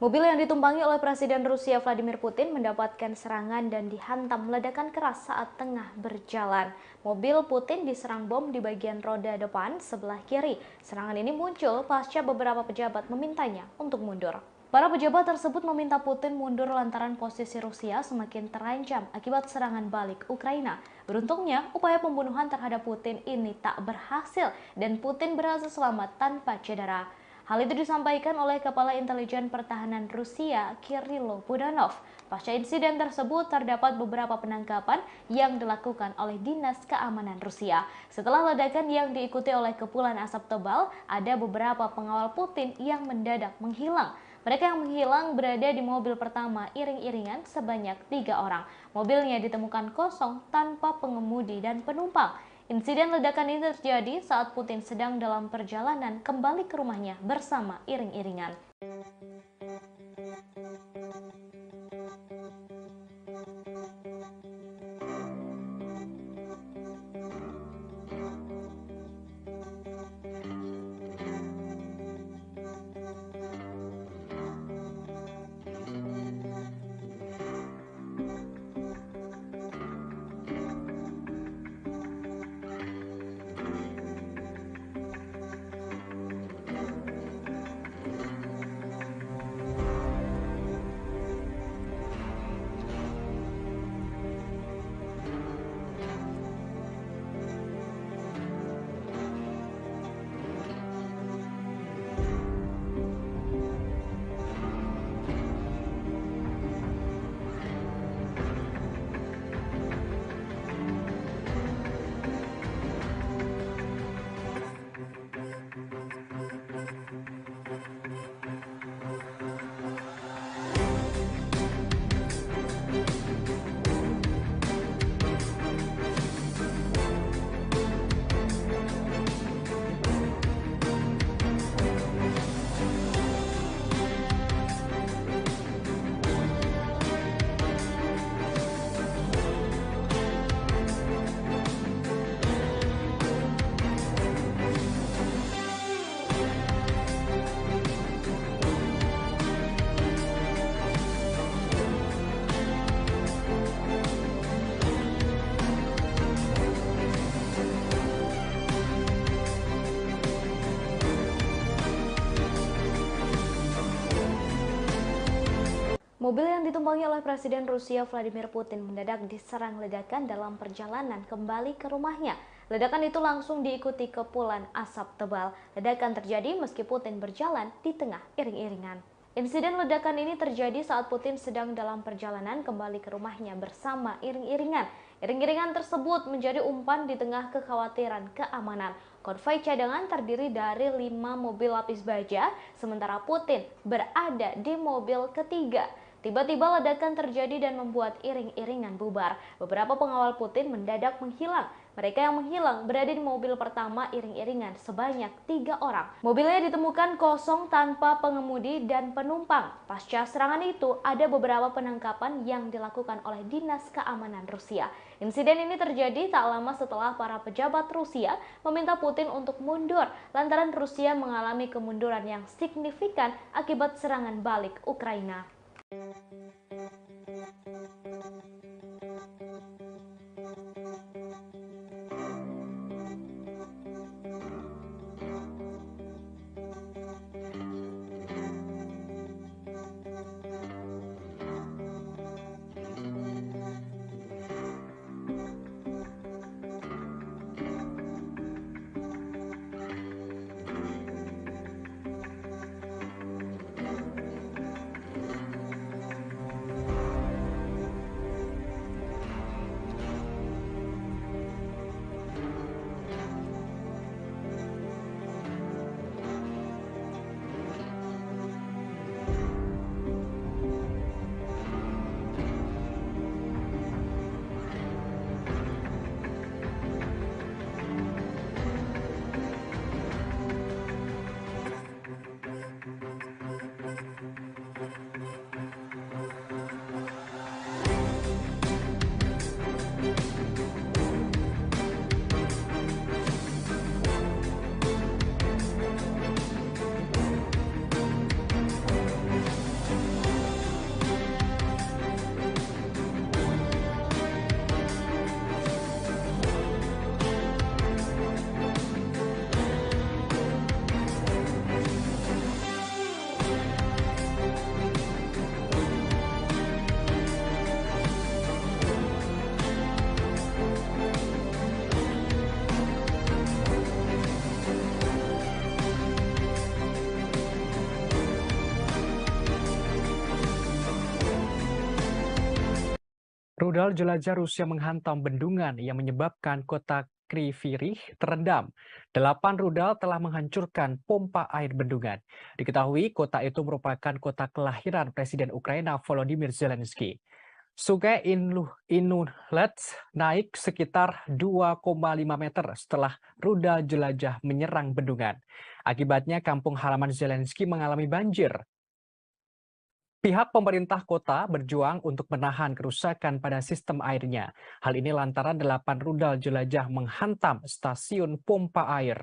Mobil yang ditumpangi oleh Presiden Rusia Vladimir Putin mendapatkan serangan dan dihantam ledakan keras saat tengah berjalan. Mobil Putin diserang bom di bagian roda depan sebelah kiri. Serangan ini muncul pasca beberapa pejabat memintanya untuk mundur. Para pejabat tersebut meminta Putin mundur lantaran posisi Rusia semakin terancam akibat serangan balik Ukraina. Beruntungnya, upaya pembunuhan terhadap Putin ini tak berhasil dan Putin berhasil selamat tanpa cedera. Hal itu disampaikan oleh Kepala Intelijen Pertahanan Rusia, Kirilo Budanov. Pasca insiden tersebut, terdapat beberapa penangkapan yang dilakukan oleh Dinas Keamanan Rusia. Setelah ledakan yang diikuti oleh kepulan asap tebal, ada beberapa pengawal Putin yang mendadak menghilang. Mereka yang menghilang berada di mobil pertama iring-iringan sebanyak 3 orang. Mobilnya ditemukan kosong tanpa pengemudi dan penumpang. Insiden ledakan ini terjadi saat Putin sedang dalam perjalanan kembali ke rumahnya bersama iring-iringan. Mobil yang ditumpangi oleh Presiden Rusia Vladimir Putin mendadak diserang ledakan dalam perjalanan kembali ke rumahnya. Ledakan itu langsung diikuti kepulan asap tebal. Ledakan terjadi meski Putin berjalan di tengah iring-iringan. Insiden ledakan ini terjadi saat Putin sedang dalam perjalanan kembali ke rumahnya bersama iring-iringan. Iring-iringan tersebut menjadi umpan di tengah kekhawatiran keamanan. Konvoi cadangan terdiri dari 5 mobil lapis baja, sementara Putin berada di mobil ketiga. Tiba-tiba ledakan terjadi dan membuat iring-iringan bubar. Beberapa pengawal Putin mendadak menghilang. Mereka yang menghilang berada di mobil pertama iring-iringan sebanyak 3 orang. Mobilnya ditemukan kosong tanpa pengemudi dan penumpang. Pasca serangan itu, ada beberapa penangkapan yang dilakukan oleh Dinas Keamanan Rusia. Insiden ini terjadi tak lama setelah para pejabat Rusia meminta Putin untuk mundur lantaran Rusia mengalami kemunduran yang signifikan akibat serangan balik Ukraina. Rudal jelajah Rusia menghantam bendungan yang menyebabkan kota Kryvyi Rih terendam. 8 rudal telah menghancurkan pompa air bendungan. Diketahui kota itu merupakan kota kelahiran Presiden Ukraina Volodymyr Zelensky. Sungai Inulet naik sekitar 2,5 meter setelah rudal jelajah menyerang bendungan. Akibatnya kampung halaman Zelensky mengalami banjir. Pihak pemerintah kota berjuang untuk menahan kerusakan pada sistem airnya. Hal ini lantaran 8 rudal jelajah menghantam stasiun pompa air.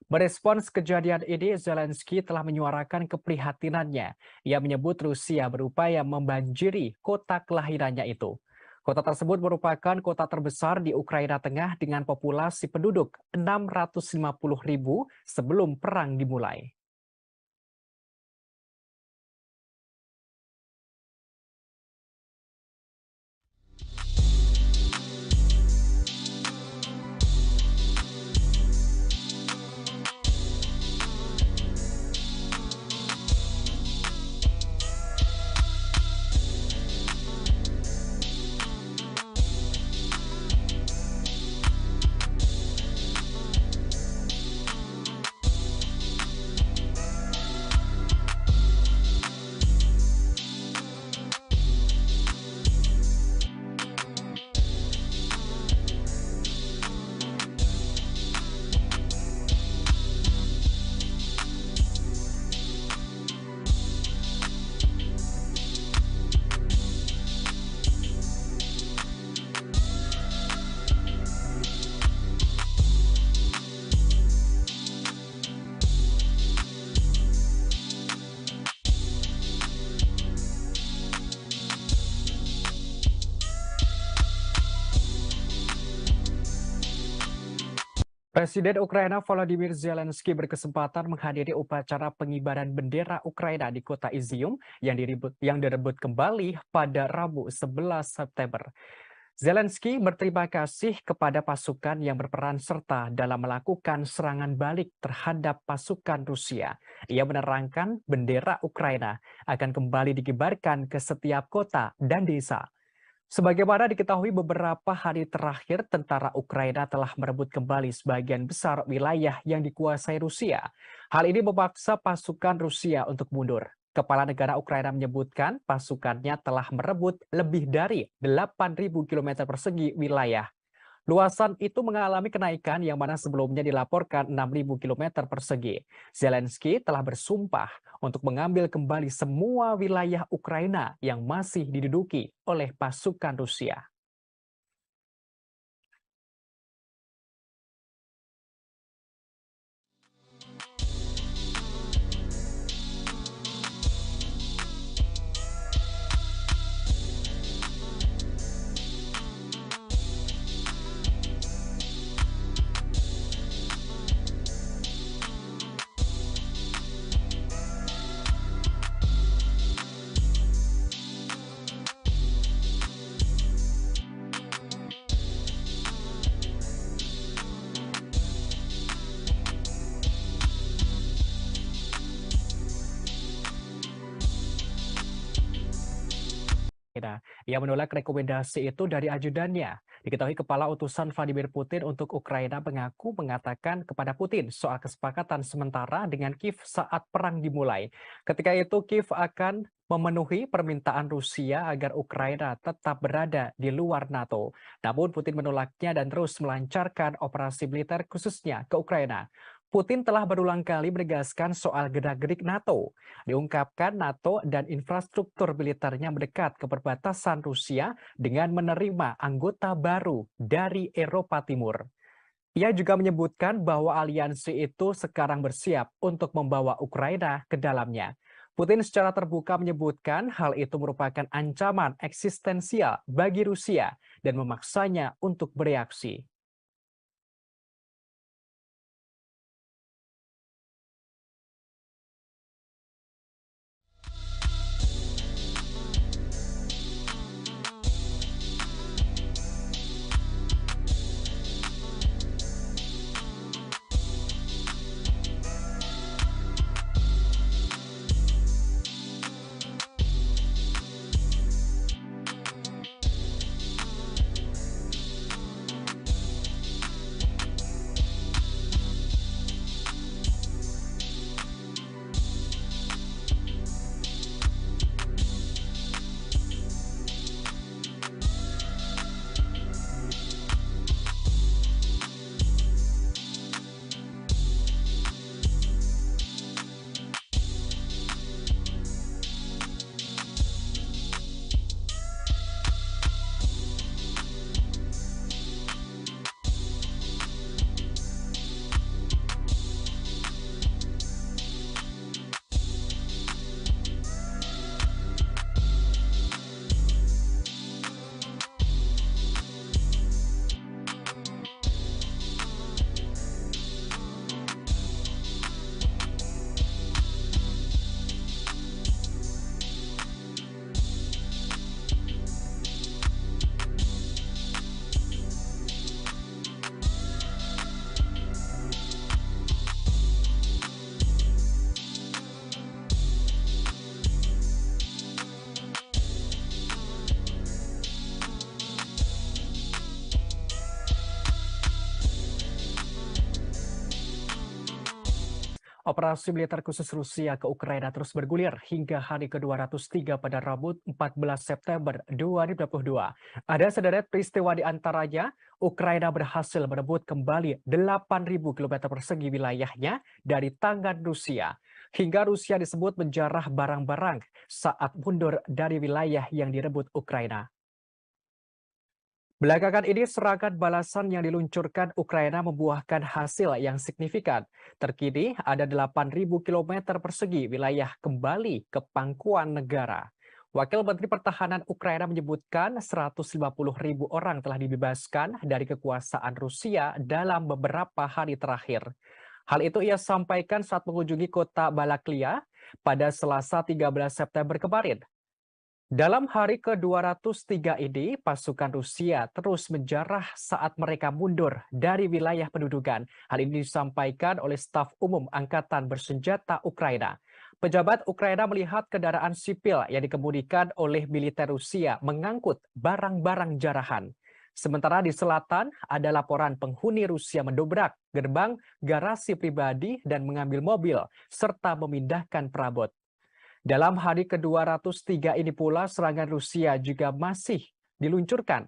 Merespons kejadian ini, Zelensky telah menyuarakan keprihatinannya. Ia menyebut Rusia berupaya membanjiri kota kelahirannya itu. Kota tersebut merupakan kota terbesar di Ukraina Tengah dengan populasi penduduk 650.000 sebelum perang dimulai. Presiden Ukraina Volodymyr Zelensky berkesempatan menghadiri upacara pengibaran bendera Ukraina di kota Izium yang direbut kembali pada Rabu 11 September. Zelensky berterima kasih kepada pasukan yang berperan serta dalam melakukan serangan balik terhadap pasukan Rusia. Ia menerangkan bendera Ukraina akan kembali dikibarkan ke setiap kota dan desa. Sebagaimana diketahui beberapa hari terakhir, tentara Ukraina telah merebut kembali sebagian besar wilayah yang dikuasai Rusia. Hal ini memaksa pasukan Rusia untuk mundur. Kepala negara Ukraina menyebutkan pasukannya telah merebut lebih dari 8.000 km persegi wilayah. Luasan itu mengalami kenaikan yang mana sebelumnya dilaporkan 6.000 km persegi. Zelensky telah bersumpah untuk mengambil kembali semua wilayah Ukraina yang masih diduduki oleh pasukan Rusia. Ia menolak rekomendasi itu dari ajudannya. Diketahui kepala utusan Vladimir Putin untuk Ukraina mengatakan kepada Putin soal kesepakatan sementara dengan Kiev saat perang dimulai. Ketika itu Kiev akan memenuhi permintaan Rusia agar Ukraina tetap berada di luar NATO. Namun Putin menolaknya dan terus melancarkan operasi militer khususnya ke Ukraina. Putin telah berulang kali menegaskan soal gerak-gerik NATO. Diungkapkan NATO dan infrastruktur militernya mendekat ke perbatasan Rusia dengan menerima anggota baru dari Eropa Timur. Ia juga menyebutkan bahwa aliansi itu sekarang bersiap untuk membawa Ukraina ke dalamnya. Putin secara terbuka menyebutkan hal itu merupakan ancaman eksistensial bagi Rusia dan memaksanya untuk bereaksi. Operasi militer khusus Rusia ke Ukraina terus bergulir hingga hari ke-203 pada Rabu 14 September 2022. Ada sederet peristiwa di antaranya, Ukraina berhasil merebut kembali 8.000 km persegi wilayahnya dari tangan Rusia. Hingga Rusia disebut menjarah barang-barang saat mundur dari wilayah yang direbut Ukraina. Belakangan ini serangan balasan yang diluncurkan Ukraina membuahkan hasil yang signifikan. Terkini ada 8.000 km persegi wilayah kembali ke pangkuan negara. Wakil Menteri Pertahanan Ukraina menyebutkan 150.000 orang telah dibebaskan dari kekuasaan Rusia dalam beberapa hari terakhir. Hal itu ia sampaikan saat mengunjungi kota Balaklia pada Selasa 13 September kemarin. Dalam hari ke-203 ini, pasukan Rusia terus menjarah saat mereka mundur dari wilayah pendudukan. Hal ini disampaikan oleh staf umum Angkatan Bersenjata Ukraina. Pejabat Ukraina melihat kendaraan sipil yang dikemudikan oleh militer Rusia mengangkut barang-barang jarahan. Sementara di selatan, ada laporan penghuni Rusia mendobrak gerbang garasi pribadi dan mengambil mobil, serta memindahkan perabot. Dalam hari ke-203 ini pula serangan Rusia juga masih diluncurkan.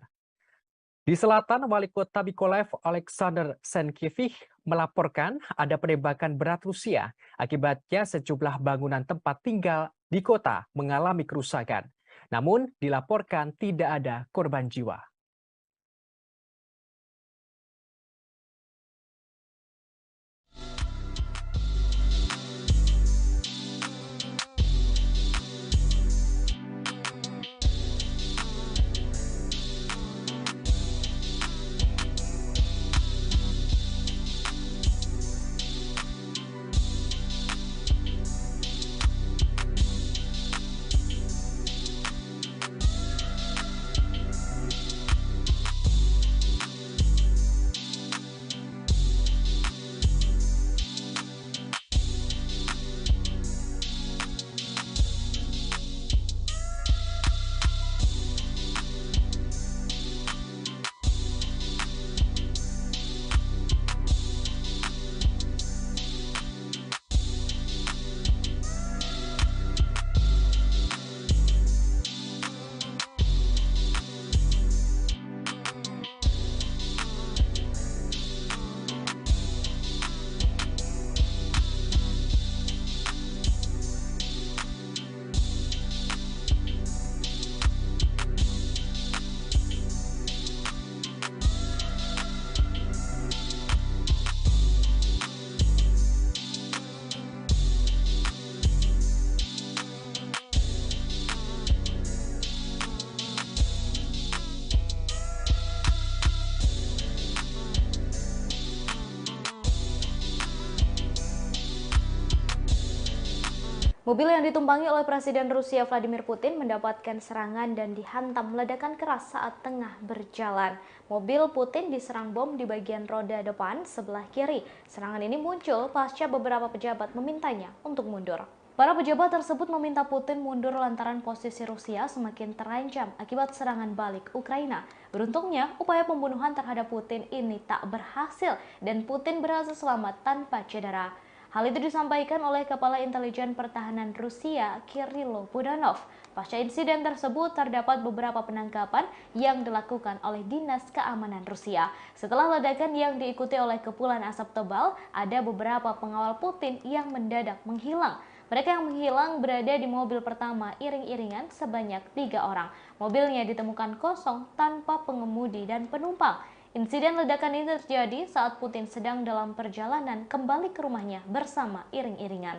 Di selatan, Wali Kota Mykolaiv Alexander Senkevich melaporkan ada penembakan berat Rusia. Akibatnya sejumlah bangunan tempat tinggal di kota mengalami kerusakan. Namun dilaporkan tidak ada korban jiwa. Mobil yang ditumpangi oleh Presiden Rusia Vladimir Putin mendapatkan serangan dan dihantam ledakan keras saat tengah berjalan. Mobil Putin diserang bom di bagian roda depan sebelah kiri. Serangan ini muncul pasca beberapa pejabat memintanya untuk mundur. Para pejabat tersebut meminta Putin mundur lantaran posisi Rusia semakin terancam akibat serangan balik Ukraina. Beruntungnya, upaya pembunuhan terhadap Putin ini tak berhasil dan Putin berhasil selamat tanpa cedera. Hal itu disampaikan oleh Kepala Intelijen Pertahanan Rusia, Kirilo Budanov. Pasca insiden tersebut, terdapat beberapa penangkapan yang dilakukan oleh Dinas Keamanan Rusia. Setelah ledakan yang diikuti oleh kepulan asap tebal, ada beberapa pengawal Putin yang mendadak menghilang. Mereka yang menghilang berada di mobil pertama iring-iringan sebanyak 3 orang. Mobilnya ditemukan kosong tanpa pengemudi dan penumpang. Insiden ledakan ini terjadi saat Putin sedang dalam perjalanan kembali ke rumahnya bersama iring-iringan.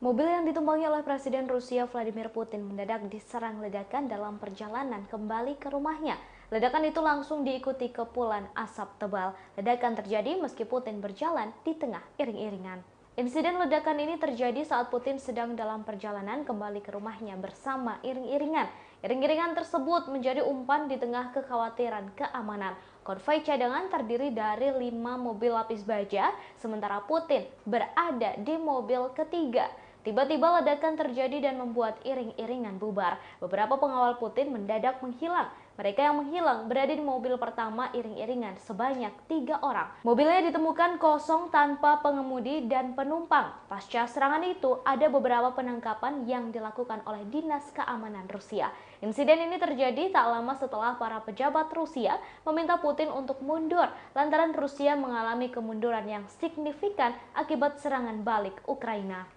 Mobil yang ditumpangi oleh Presiden Rusia Vladimir Putin mendadak diserang ledakan dalam perjalanan kembali ke rumahnya. Ledakan itu langsung diikuti kepulan asap tebal. Ledakan terjadi meski Putin berjalan di tengah iring-iringan. Insiden ledakan ini terjadi saat Putin sedang dalam perjalanan kembali ke rumahnya bersama iring-iringan. Iring-iringan tersebut menjadi umpan di tengah kekhawatiran keamanan. Konvoi cadangan terdiri dari 5 mobil lapis baja, sementara Putin berada di mobil ketiga. Tiba-tiba ledakan terjadi dan membuat iring-iringan bubar. Beberapa pengawal Putin mendadak menghilang. Mereka yang menghilang berada di mobil pertama iring-iringan sebanyak 3 orang. Mobilnya ditemukan kosong tanpa pengemudi dan penumpang. Pasca serangan itu, ada beberapa penangkapan yang dilakukan oleh Dinas Keamanan Rusia. Insiden ini terjadi tak lama setelah para pejabat Rusia meminta Putin untuk mundur lantaran Rusia mengalami kemunduran yang signifikan akibat serangan balik Ukraina.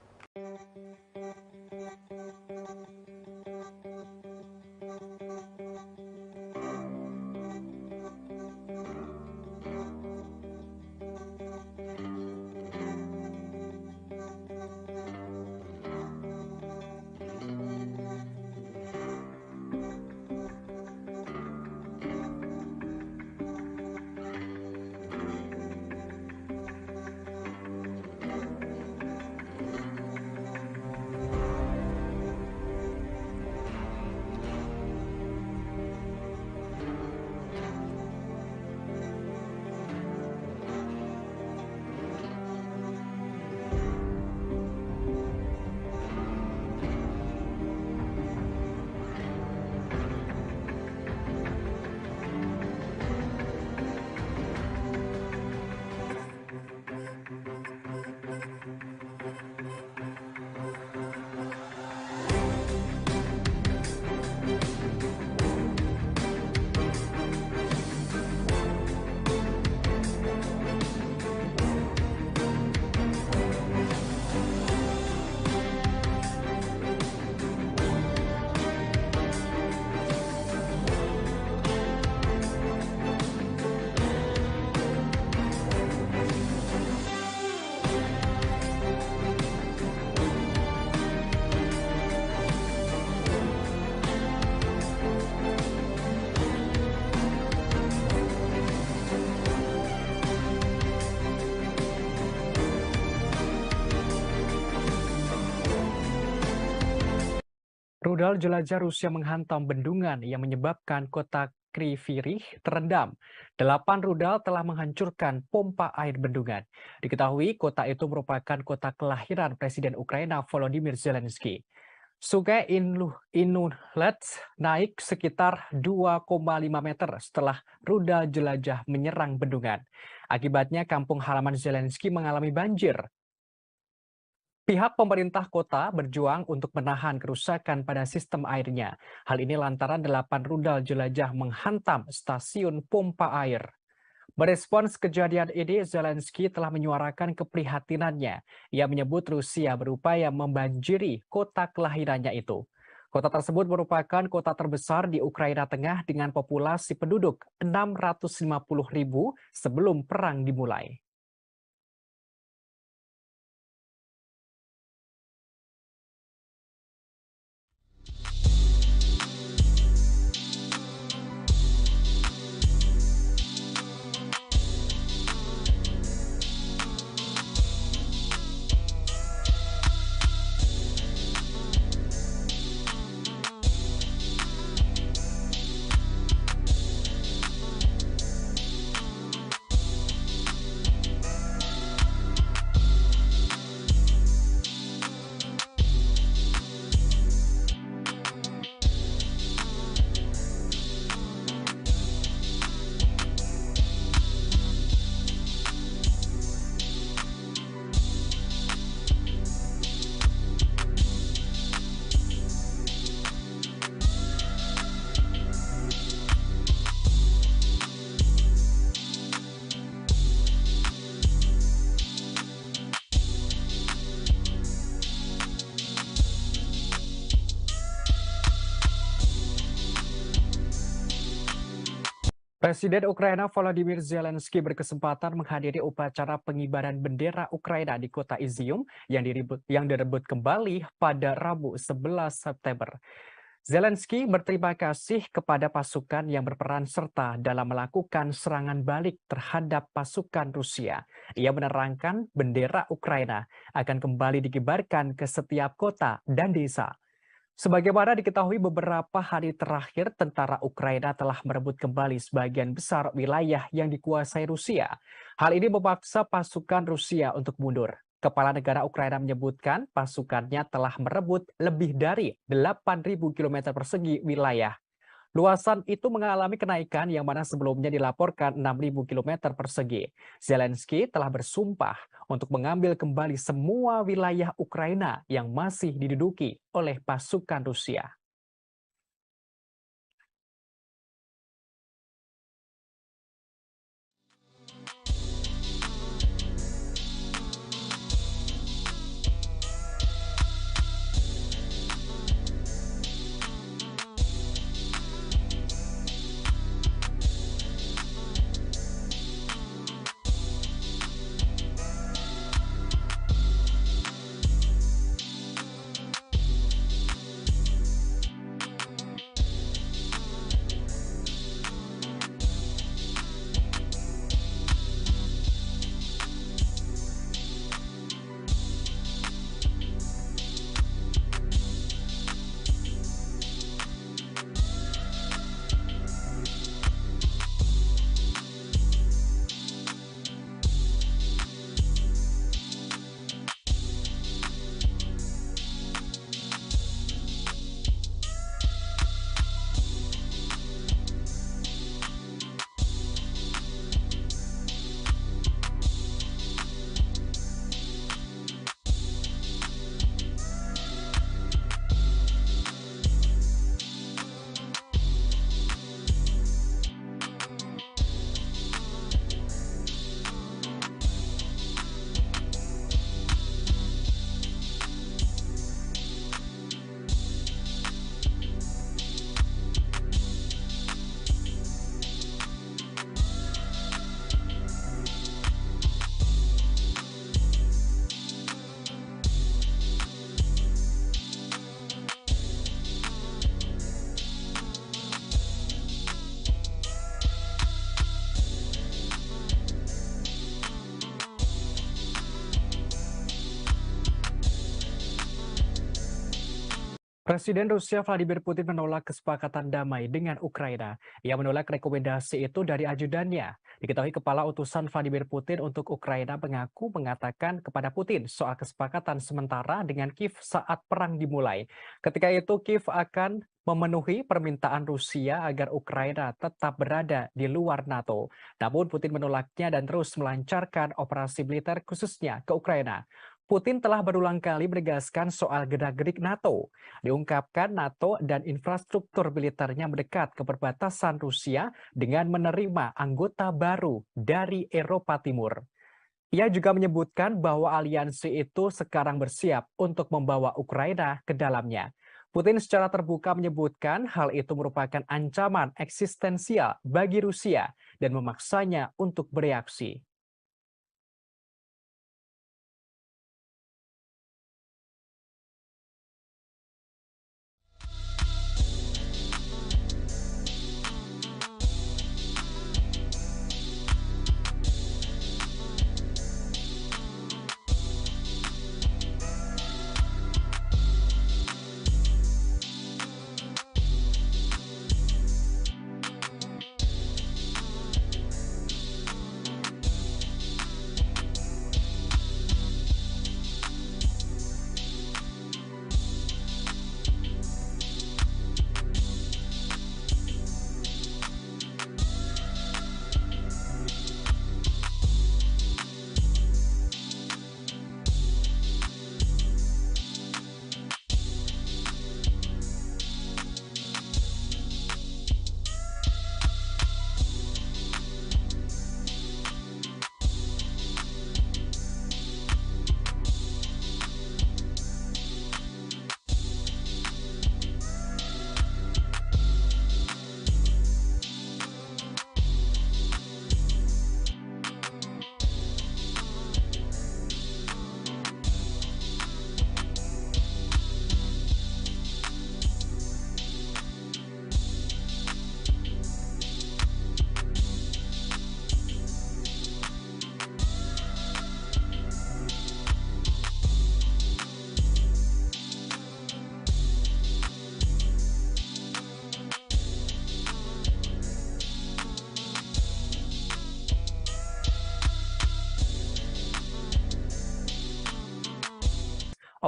Rudal jelajah Rusia menghantam bendungan yang menyebabkan kota Kryvyi Rih terendam. 8 rudal telah menghancurkan pompa air bendungan. Diketahui kota itu merupakan kota kelahiran Presiden Ukraina Volodymyr Zelensky. Sungai Inulet naik sekitar 2,5 meter setelah rudal jelajah menyerang bendungan. Akibatnya kampung halaman Zelensky mengalami banjir. Pihak pemerintah kota berjuang untuk menahan kerusakan pada sistem airnya. Hal ini lantaran 8 rudal jelajah menghantam stasiun pompa air. Merespons kejadian ini, Zelensky telah menyuarakan keprihatinannya. Ia menyebut Rusia berupaya membanjiri kota kelahirannya itu. Kota tersebut merupakan kota terbesar di Ukraina Tengah dengan populasi penduduk 650.000 sebelum perang dimulai. Presiden Ukraina Volodymyr Zelensky berkesempatan menghadiri upacara pengibaran bendera Ukraina di kota Izium yang direbut kembali pada Rabu 11 September. Zelensky berterima kasih kepada pasukan yang berperan serta dalam melakukan serangan balik terhadap pasukan Rusia. Ia menerangkan bendera Ukraina akan kembali dikibarkan ke setiap kota dan desa. Sebagaimana diketahui beberapa hari terakhir, tentara Ukraina telah merebut kembali sebagian besar wilayah yang dikuasai Rusia. Hal ini memaksa pasukan Rusia untuk mundur. Kepala negara Ukraina menyebutkan pasukannya telah merebut lebih dari 8.000 km persegi wilayah. Luasan itu mengalami kenaikan yang mana sebelumnya dilaporkan 6.000 km persegi. Zelensky telah bersumpah untuk mengambil kembali semua wilayah Ukraina yang masih diduduki oleh pasukan Rusia. Presiden Rusia Vladimir Putin menolak kesepakatan damai dengan Ukraina. Ia menolak rekomendasi itu dari ajudannya. Diketahui kepala utusan Vladimir Putin untuk Ukraina mengatakan kepada Putin soal kesepakatan sementara dengan Kiev saat perang dimulai. Ketika itu Kiev akan memenuhi permintaan Rusia agar Ukraina tetap berada di luar NATO. Namun Putin menolaknya dan terus melancarkan operasi militer khususnya ke Ukraina. Putin telah berulang kali menegaskan soal gerak-gerik NATO. Diungkapkan NATO dan infrastruktur militernya mendekat ke perbatasan Rusia dengan menerima anggota baru dari Eropa Timur. Ia juga menyebutkan bahwa aliansi itu sekarang bersiap untuk membawa Ukraina ke dalamnya. Putin secara terbuka menyebutkan hal itu merupakan ancaman eksistensial bagi Rusia dan memaksanya untuk bereaksi.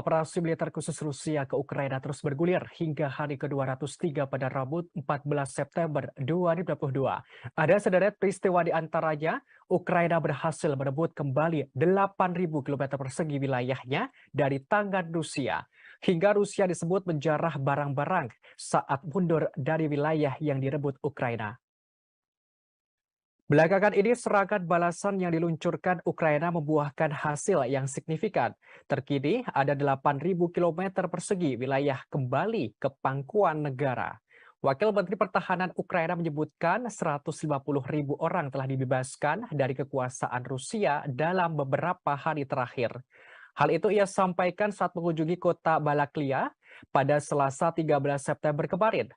Operasi militer khusus Rusia ke Ukraina terus bergulir hingga hari ke-203 pada Rabu 14 September 2022. Ada sederet peristiwa di antaranya, Ukraina berhasil merebut kembali 8.000 km persegi wilayahnya dari tangan Rusia. Hingga Rusia disebut menjarah barang-barang saat mundur dari wilayah yang direbut Ukraina. Belakangan ini serangan balasan yang diluncurkan Ukraina membuahkan hasil yang signifikan. Terkini ada 8.000 km persegi wilayah kembali ke pangkuan negara. Wakil Menteri Pertahanan Ukraina menyebutkan 150.000 orang telah dibebaskan dari kekuasaan Rusia dalam beberapa hari terakhir. Hal itu ia sampaikan saat mengunjungi kota Balaklia pada Selasa 13 September kemarin.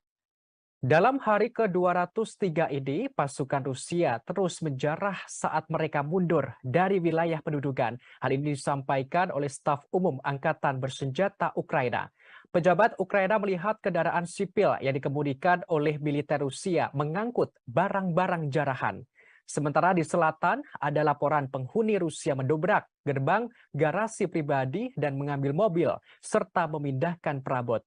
Dalam hari ke-203 ini, pasukan Rusia terus menjarah saat mereka mundur dari wilayah pendudukan. Hal ini disampaikan oleh staf umum Angkatan Bersenjata Ukraina. Pejabat Ukraina melihat kendaraan sipil yang dikemudikan oleh militer Rusia mengangkut barang-barang jarahan. Sementara di selatan, ada laporan penghuni Rusia mendobrak gerbang garasi pribadi dan mengambil mobil, serta memindahkan perabot.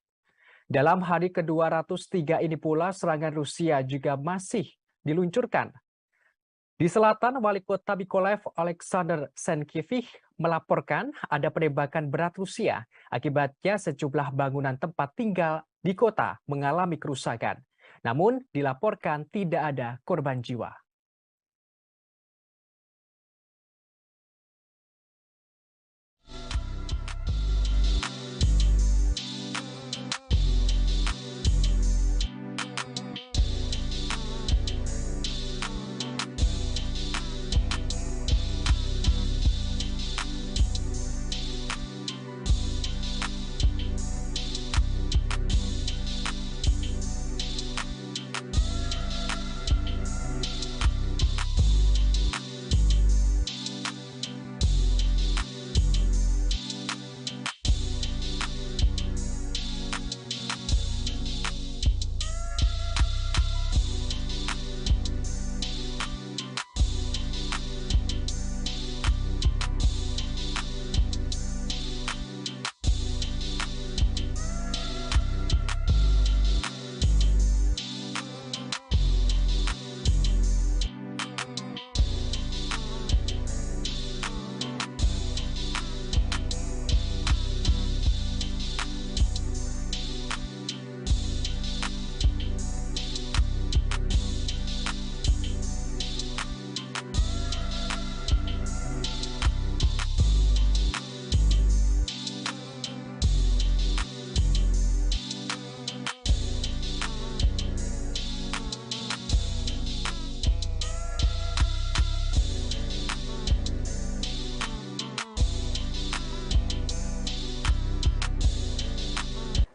Dalam hari ke-203 ini pula serangan Rusia juga masih diluncurkan. Di selatan, Wali Kota Mykolaiv Alexander Senkivich melaporkan ada penembakan berat Rusia. Akibatnya sejumlah bangunan tempat tinggal di kota mengalami kerusakan. Namun dilaporkan tidak ada korban jiwa.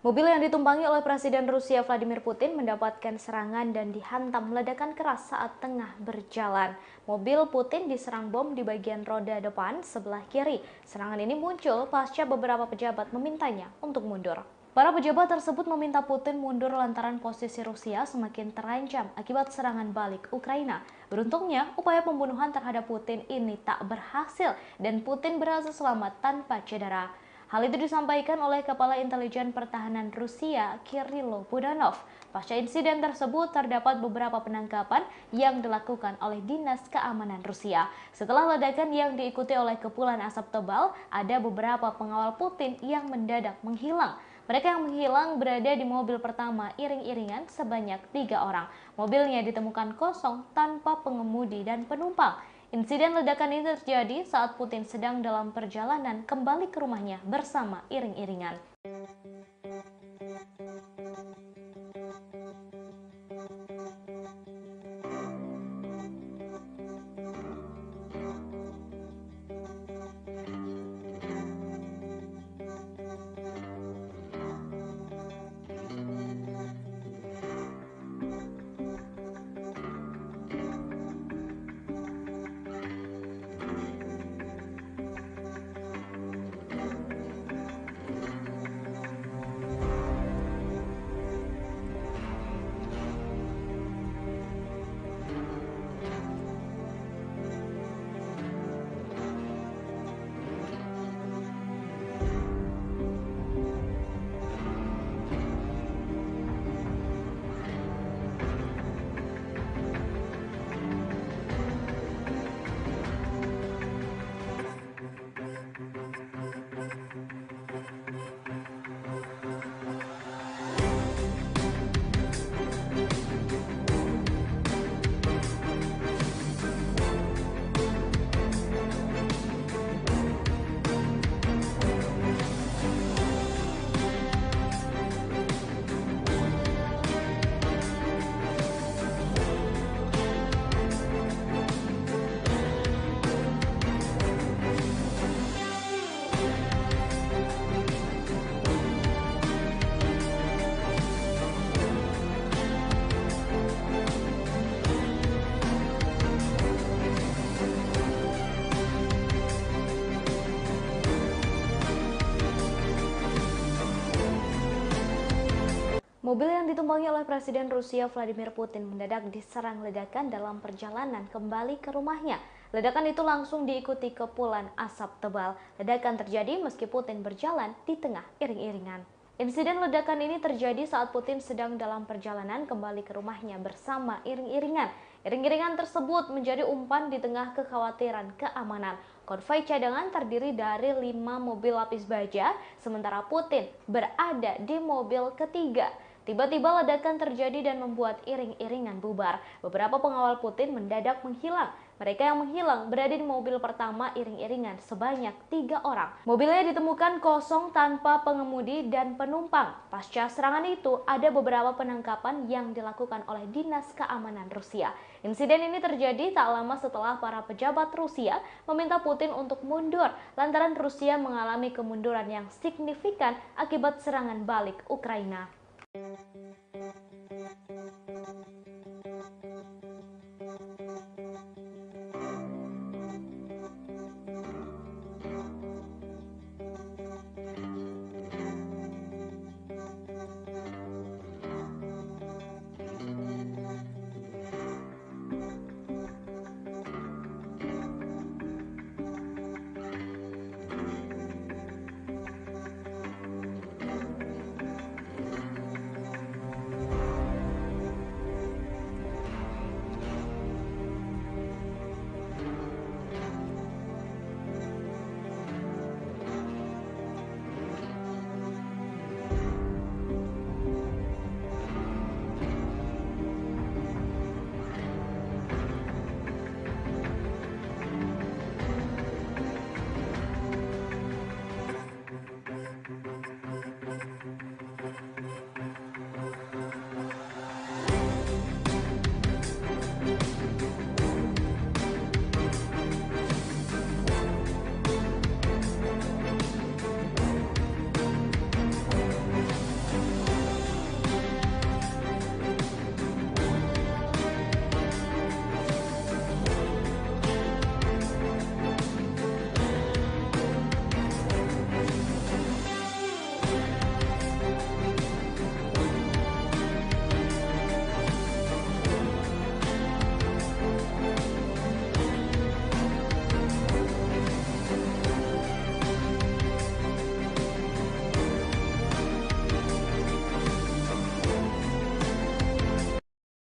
Mobil yang ditumpangi oleh Presiden Rusia Vladimir Putin mendapatkan serangan dan dihantam ledakan keras saat tengah berjalan. Mobil Putin diserang bom di bagian roda depan sebelah kiri. Serangan ini muncul pasca beberapa pejabat memintanya untuk mundur. Para pejabat tersebut meminta Putin mundur lantaran posisi Rusia semakin terancam akibat serangan balik Ukraina. Beruntungnya, upaya pembunuhan terhadap Putin ini tak berhasil dan Putin berhasil selamat tanpa cedera. Hal itu disampaikan oleh Kepala Intelijen Pertahanan Rusia, Kirilo Budanov. Pasca insiden tersebut, terdapat beberapa penangkapan yang dilakukan oleh Dinas Keamanan Rusia. Setelah ledakan yang diikuti oleh kepulan asap tebal, ada beberapa pengawal Putin yang mendadak menghilang. Mereka yang menghilang berada di mobil pertama iring-iringan sebanyak 3 orang. Mobilnya ditemukan kosong tanpa pengemudi dan penumpang. Insiden ledakan ini terjadi saat Putin sedang dalam perjalanan kembali ke rumahnya bersama iring-iringan. Mobil yang ditumpangi oleh Presiden Rusia Vladimir Putin mendadak diserang ledakan dalam perjalanan kembali ke rumahnya. Ledakan itu langsung diikuti kepulan asap tebal. Ledakan terjadi meski Putin berjalan di tengah iring-iringan. Insiden ledakan ini terjadi saat Putin sedang dalam perjalanan kembali ke rumahnya bersama iring-iringan. Iring-iringan tersebut menjadi umpan di tengah kekhawatiran keamanan. Konvoi cadangan terdiri dari 5 mobil lapis baja, sementara Putin berada di mobil ketiga. Tiba-tiba ledakan terjadi dan membuat iring-iringan bubar. Beberapa pengawal Putin mendadak menghilang. Mereka yang menghilang berada di mobil pertama iring-iringan sebanyak 3 orang. Mobilnya ditemukan kosong tanpa pengemudi dan penumpang. Pasca serangan itu, ada beberapa penangkapan yang dilakukan oleh Dinas Keamanan Rusia. Insiden ini terjadi tak lama setelah para pejabat Rusia meminta Putin untuk mundur lantaran Rusia mengalami kemunduran yang signifikan akibat serangan balik Ukraina.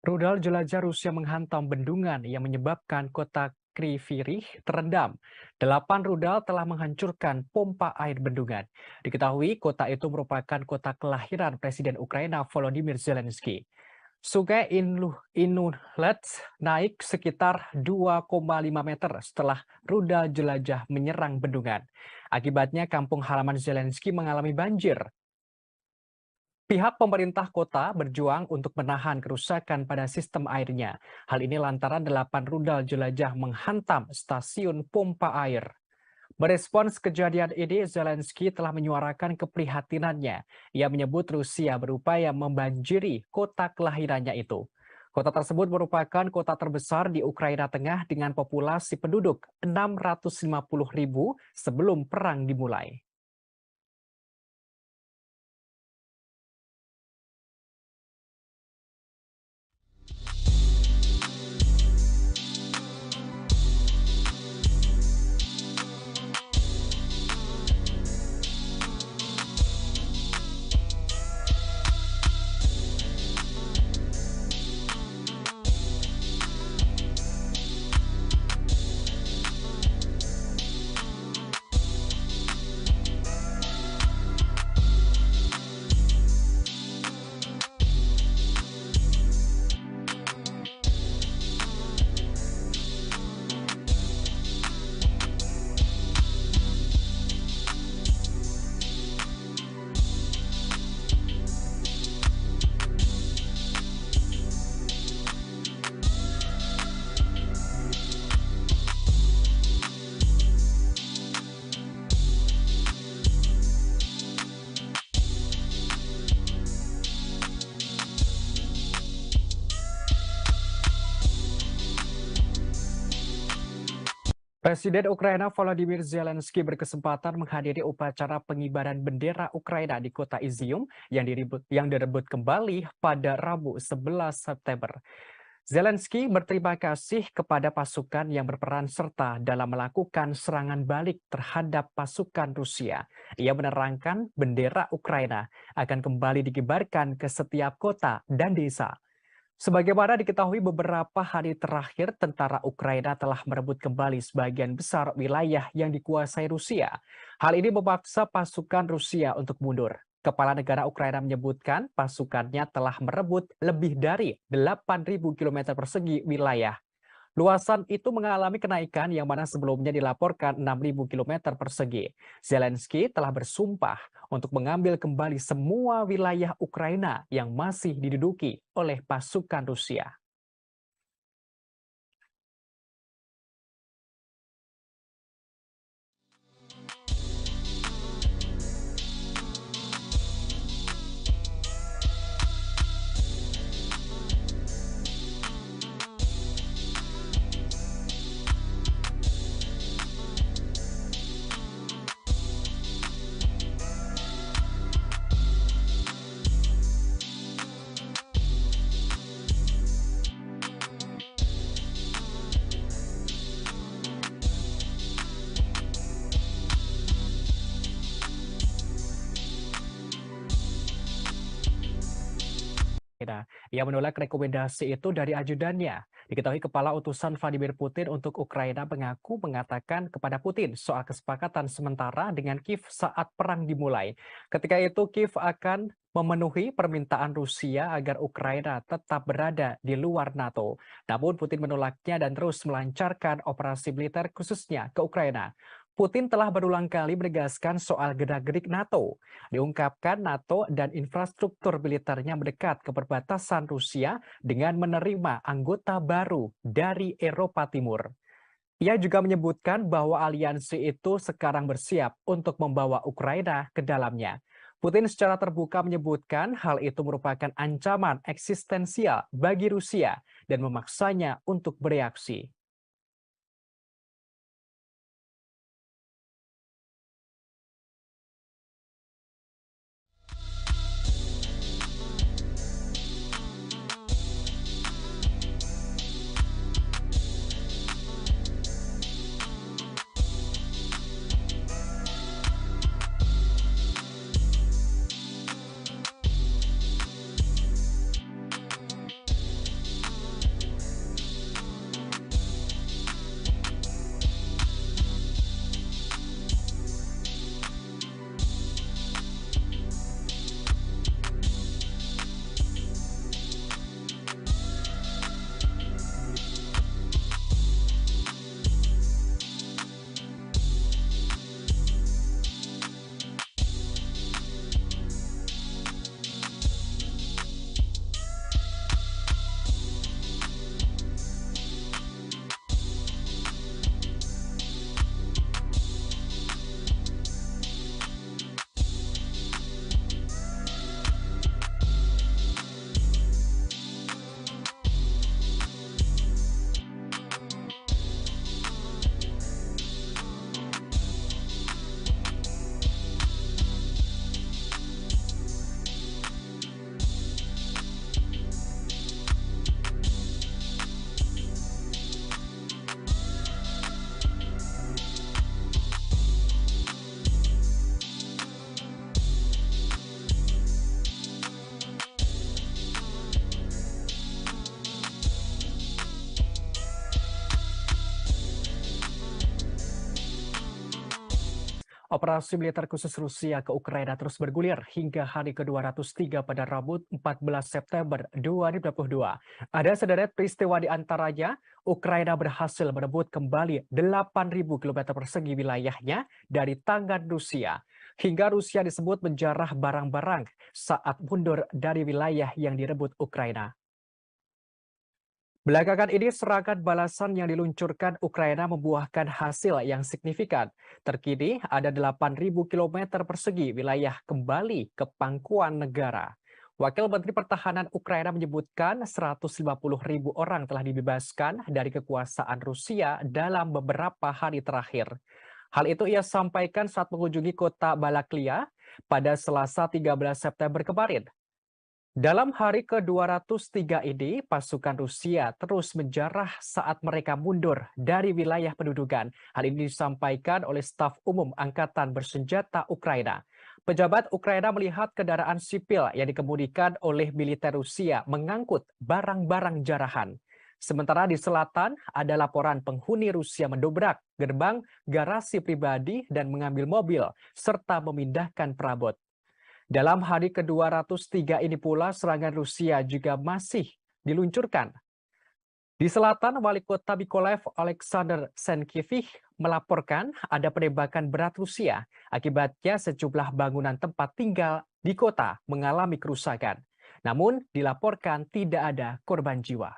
Rudal jelajah Rusia menghantam bendungan yang menyebabkan kota Kryvyi Rih terendam. 8 rudal telah menghancurkan pompa air bendungan. Diketahui kota itu merupakan kota kelahiran Presiden Ukraina Volodymyr Zelensky. Sungai Inulet naik sekitar 2,5 meter setelah rudal jelajah menyerang bendungan. Akibatnya kampung halaman Zelensky mengalami banjir. Pihak pemerintah kota berjuang untuk menahan kerusakan pada sistem airnya. Hal ini lantaran 8 rudal jelajah menghantam stasiun pompa air. Merespons kejadian ini, Zelensky telah menyuarakan keprihatinannya. Ia menyebut Rusia berupaya membanjiri kota kelahirannya itu. Kota tersebut merupakan kota terbesar di Ukraina Tengah dengan populasi penduduk 650.000 sebelum perang dimulai. Presiden Ukraina Volodymyr Zelensky berkesempatan menghadiri upacara pengibaran bendera Ukraina di kota Izium yang direbut kembali pada Rabu 11 September. Zelensky berterima kasih kepada pasukan yang berperan serta dalam melakukan serangan balik terhadap pasukan Rusia. Ia menerangkan bendera Ukraina akan kembali dikibarkan ke setiap kota dan desa. Sebagaimana diketahui beberapa hari terakhir, tentara Ukraina telah merebut kembali sebagian besar wilayah yang dikuasai Rusia. Hal ini memaksa pasukan Rusia untuk mundur. Kepala negara Ukraina menyebutkan pasukannya telah merebut lebih dari 8.000 km persegi wilayah. Luasan itu mengalami kenaikan yang mana sebelumnya dilaporkan 6.000 km persegi. Zelensky telah bersumpah untuk mengambil kembali semua wilayah Ukraina yang masih diduduki oleh pasukan Rusia. Ia menolak rekomendasi itu dari ajudannya. Diketahui kepala utusan Vladimir Putin untuk Ukraina mengaku mengatakan kepada Putin soal kesepakatan sementara dengan Kiev saat perang dimulai. Ketika itu Kiev akan memenuhi permintaan Rusia agar Ukraina tetap berada di luar NATO. Namun Putin menolaknya dan terus melancarkan operasi militer khususnya ke Ukraina. Putin telah berulang kali menegaskan soal gerak-gerik NATO. Diungkapkan NATO dan infrastruktur militernya mendekat ke perbatasan Rusia dengan menerima anggota baru dari Eropa Timur. Ia juga menyebutkan bahwa aliansi itu sekarang bersiap untuk membawa Ukraina ke dalamnya. Putin secara terbuka menyebutkan hal itu merupakan ancaman eksistensial bagi Rusia dan memaksanya untuk bereaksi. Operasi militer khusus Rusia ke Ukraina terus bergulir hingga hari ke-203 pada Rabu 14 September 2022. Ada sederet peristiwa di antaranya, Ukraina berhasil merebut kembali 8.000 km persegi wilayahnya dari tangan Rusia. Hingga Rusia disebut menjarah barang-barang saat mundur dari wilayah yang direbut Ukraina. Belakangan ini serangan balasan yang diluncurkan Ukraina membuahkan hasil yang signifikan. Terkini ada 8.000 km persegi wilayah kembali ke pangkuan negara. Wakil Menteri Pertahanan Ukraina menyebutkan 150.000 orang telah dibebaskan dari kekuasaan Rusia dalam beberapa hari terakhir. Hal itu ia sampaikan saat mengunjungi kota Balaklia pada Selasa 13 September kemarin. Dalam hari ke-203 ini, pasukan Rusia terus menjarah saat mereka mundur dari wilayah pendudukan. Hal ini disampaikan oleh staf umum Angkatan Bersenjata Ukraina. Pejabat Ukraina melihat kendaraan sipil yang dikemudikan oleh militer Rusia mengangkut barang-barang jarahan. Sementara di selatan, ada laporan penghuni Rusia mendobrak gerbang garasi pribadi dan mengambil mobil, serta memindahkan perabot. Dalam hari ke-203 ini pula serangan Rusia juga masih diluncurkan. Di selatan, Wali Kota Mykolaiv Alexander Senkivich melaporkan ada penembakan berat Rusia. Akibatnya sejumlah bangunan tempat tinggal di kota mengalami kerusakan. Namun dilaporkan tidak ada korban jiwa.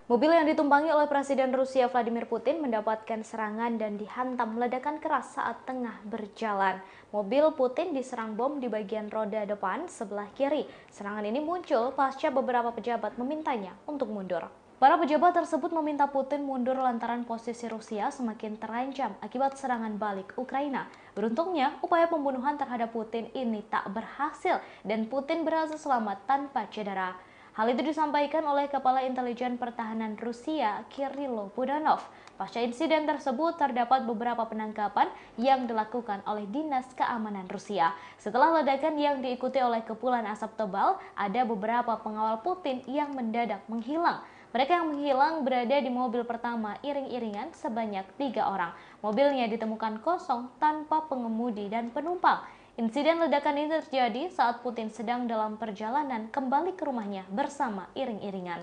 Mobil yang ditumpangi oleh Presiden Rusia Vladimir Putin mendapatkan serangan dan dihantam ledakan keras saat tengah berjalan. Mobil Putin diserang bom di bagian roda depan sebelah kiri. Serangan ini muncul pasca beberapa pejabat memintanya untuk mundur. Para pejabat tersebut meminta Putin mundur lantaran posisi Rusia semakin terancam akibat serangan balik Ukraina. Beruntungnya, upaya pembunuhan terhadap Putin ini tak berhasil dan Putin berhasil selamat tanpa cedera. Hal itu disampaikan oleh Kepala Intelijen Pertahanan Rusia, Kirilo Budanov. Pasca insiden tersebut, terdapat beberapa penangkapan yang dilakukan oleh Dinas Keamanan Rusia. Setelah ledakan yang diikuti oleh kepulan asap tebal, ada beberapa pengawal Putin yang mendadak menghilang. Mereka yang menghilang berada di mobil pertama iring-iringan sebanyak 3 orang. Mobilnya ditemukan kosong tanpa pengemudi dan penumpang. Insiden ledakan ini terjadi saat Putin sedang dalam perjalanan kembali ke rumahnya bersama iring-iringan.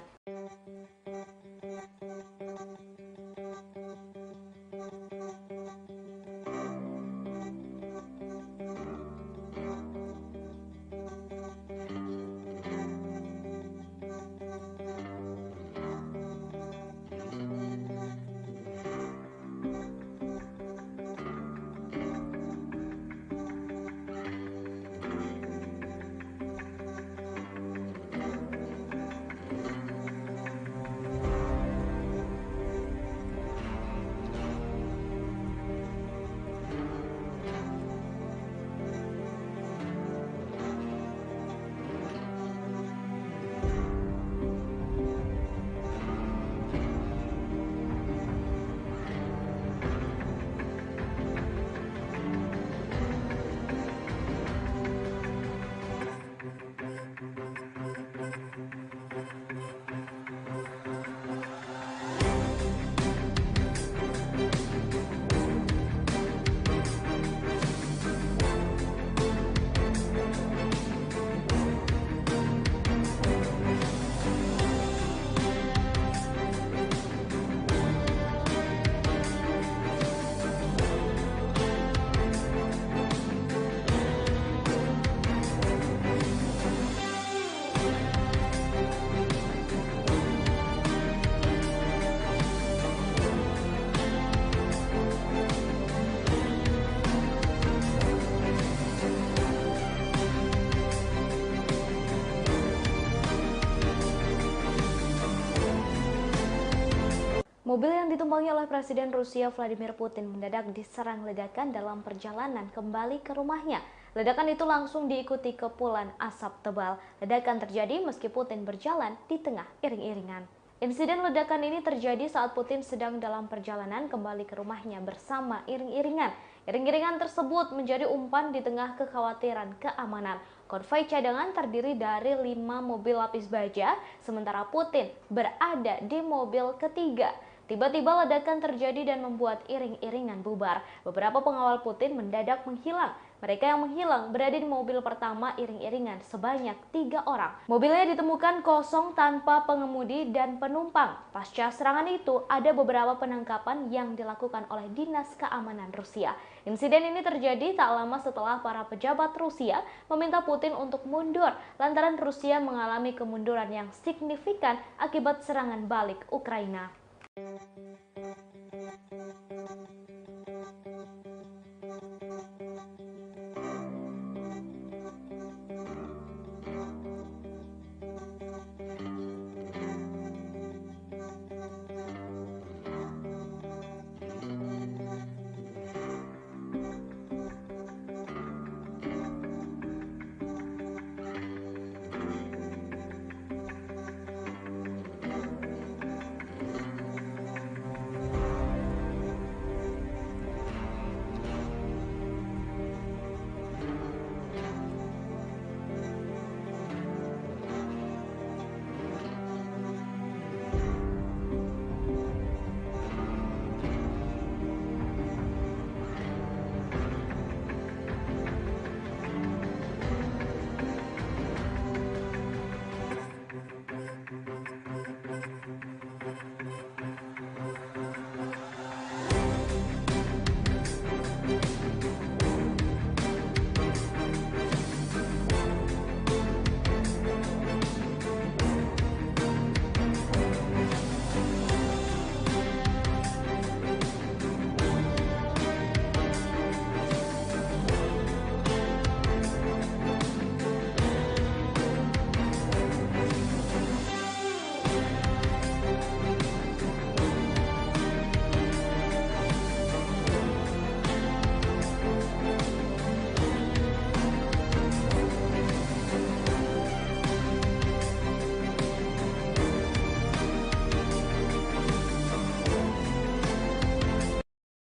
Mobil yang ditumpangi oleh Presiden Rusia Vladimir Putin mendadak diserang ledakan dalam perjalanan kembali ke rumahnya. Ledakan itu langsung diikuti kepulan asap tebal. Ledakan terjadi meski Putin berjalan di tengah iring-iringan. Insiden ledakan ini terjadi saat Putin sedang dalam perjalanan kembali ke rumahnya bersama iring-iringan. Iring-iringan tersebut menjadi umpan di tengah kekhawatiran keamanan. Konvoi cadangan terdiri dari 5 mobil lapis baja, sementara Putin berada di mobil ketiga. Tiba-tiba ledakan terjadi dan membuat iring-iringan bubar. Beberapa pengawal Putin mendadak menghilang. Mereka yang menghilang berada di mobil pertama iring-iringan sebanyak 3 orang. Mobilnya ditemukan kosong tanpa pengemudi dan penumpang. Pasca serangan itu, ada beberapa penangkapan yang dilakukan oleh Dinas Keamanan Rusia. Insiden ini terjadi tak lama setelah para pejabat Rusia meminta Putin untuk mundur lantaran Rusia mengalami kemunduran yang signifikan akibat serangan balik Ukraina.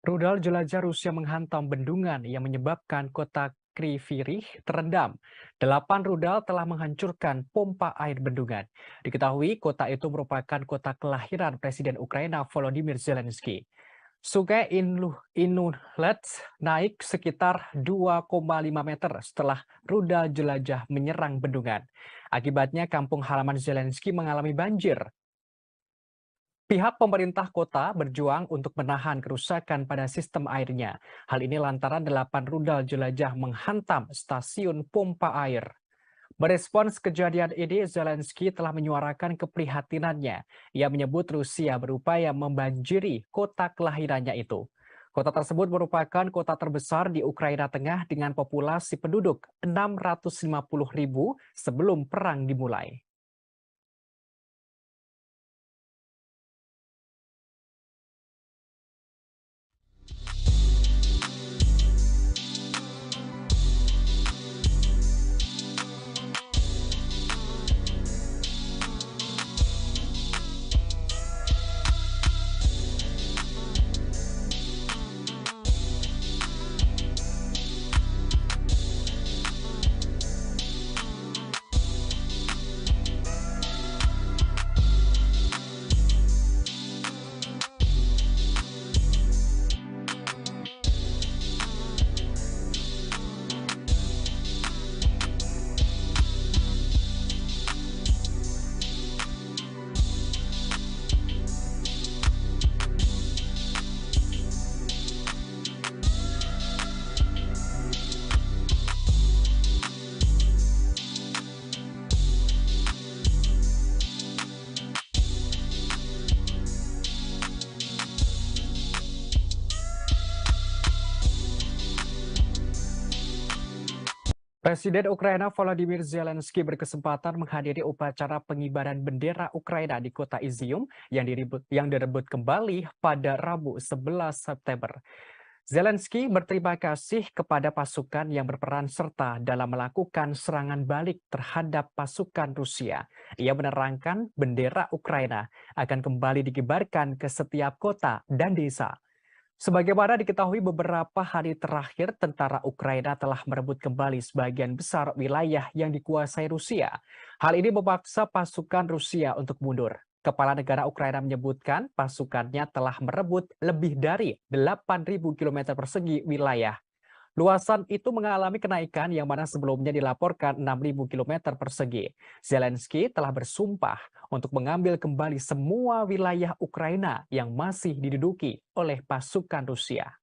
Rudal jelajah Rusia menghantam bendungan yang menyebabkan kota Kryvyi terendam. 8 rudal telah menghancurkan pompa air bendungan. Diketahui kota itu merupakan kota kelahiran Presiden Ukraina Volodymyr Zelensky. Sungai Inulet naik sekitar 2,5 meter setelah rudal jelajah menyerang bendungan. Akibatnya kampung halaman Zelensky mengalami banjir. Pihak pemerintah kota berjuang untuk menahan kerusakan pada sistem airnya. Hal ini lantaran 8 rudal jelajah menghantam stasiun pompa air. Merespons kejadian ini, Zelensky telah menyuarakan keprihatinannya. Ia menyebut Rusia berupaya membanjiri kota kelahirannya itu. Kota tersebut merupakan kota terbesar di Ukraina Tengah dengan populasi penduduk 650.000 sebelum perang dimulai. Presiden Ukraina Volodymyr Zelensky berkesempatan menghadiri upacara pengibaran bendera Ukraina di kota Izium yang direbut kembali pada Rabu 11 September. Zelensky berterima kasih kepada pasukan yang berperan serta dalam melakukan serangan balik terhadap pasukan Rusia. Ia menerangkan bendera Ukraina akan kembali dikibarkan ke setiap kota dan desa. Sebagaimana diketahui beberapa hari terakhir, tentara Ukraina telah merebut kembali sebagian besar wilayah yang dikuasai Rusia. Hal ini memaksa pasukan Rusia untuk mundur. Kepala negara Ukraina menyebutkan pasukannya telah merebut lebih dari 8.000 km persegi wilayah. Luasan itu mengalami kenaikan yang mana sebelumnya dilaporkan 6.000 km persegi. Zelensky telah bersumpah untuk mengambil kembali semua wilayah Ukraina yang masih diduduki oleh pasukan Rusia.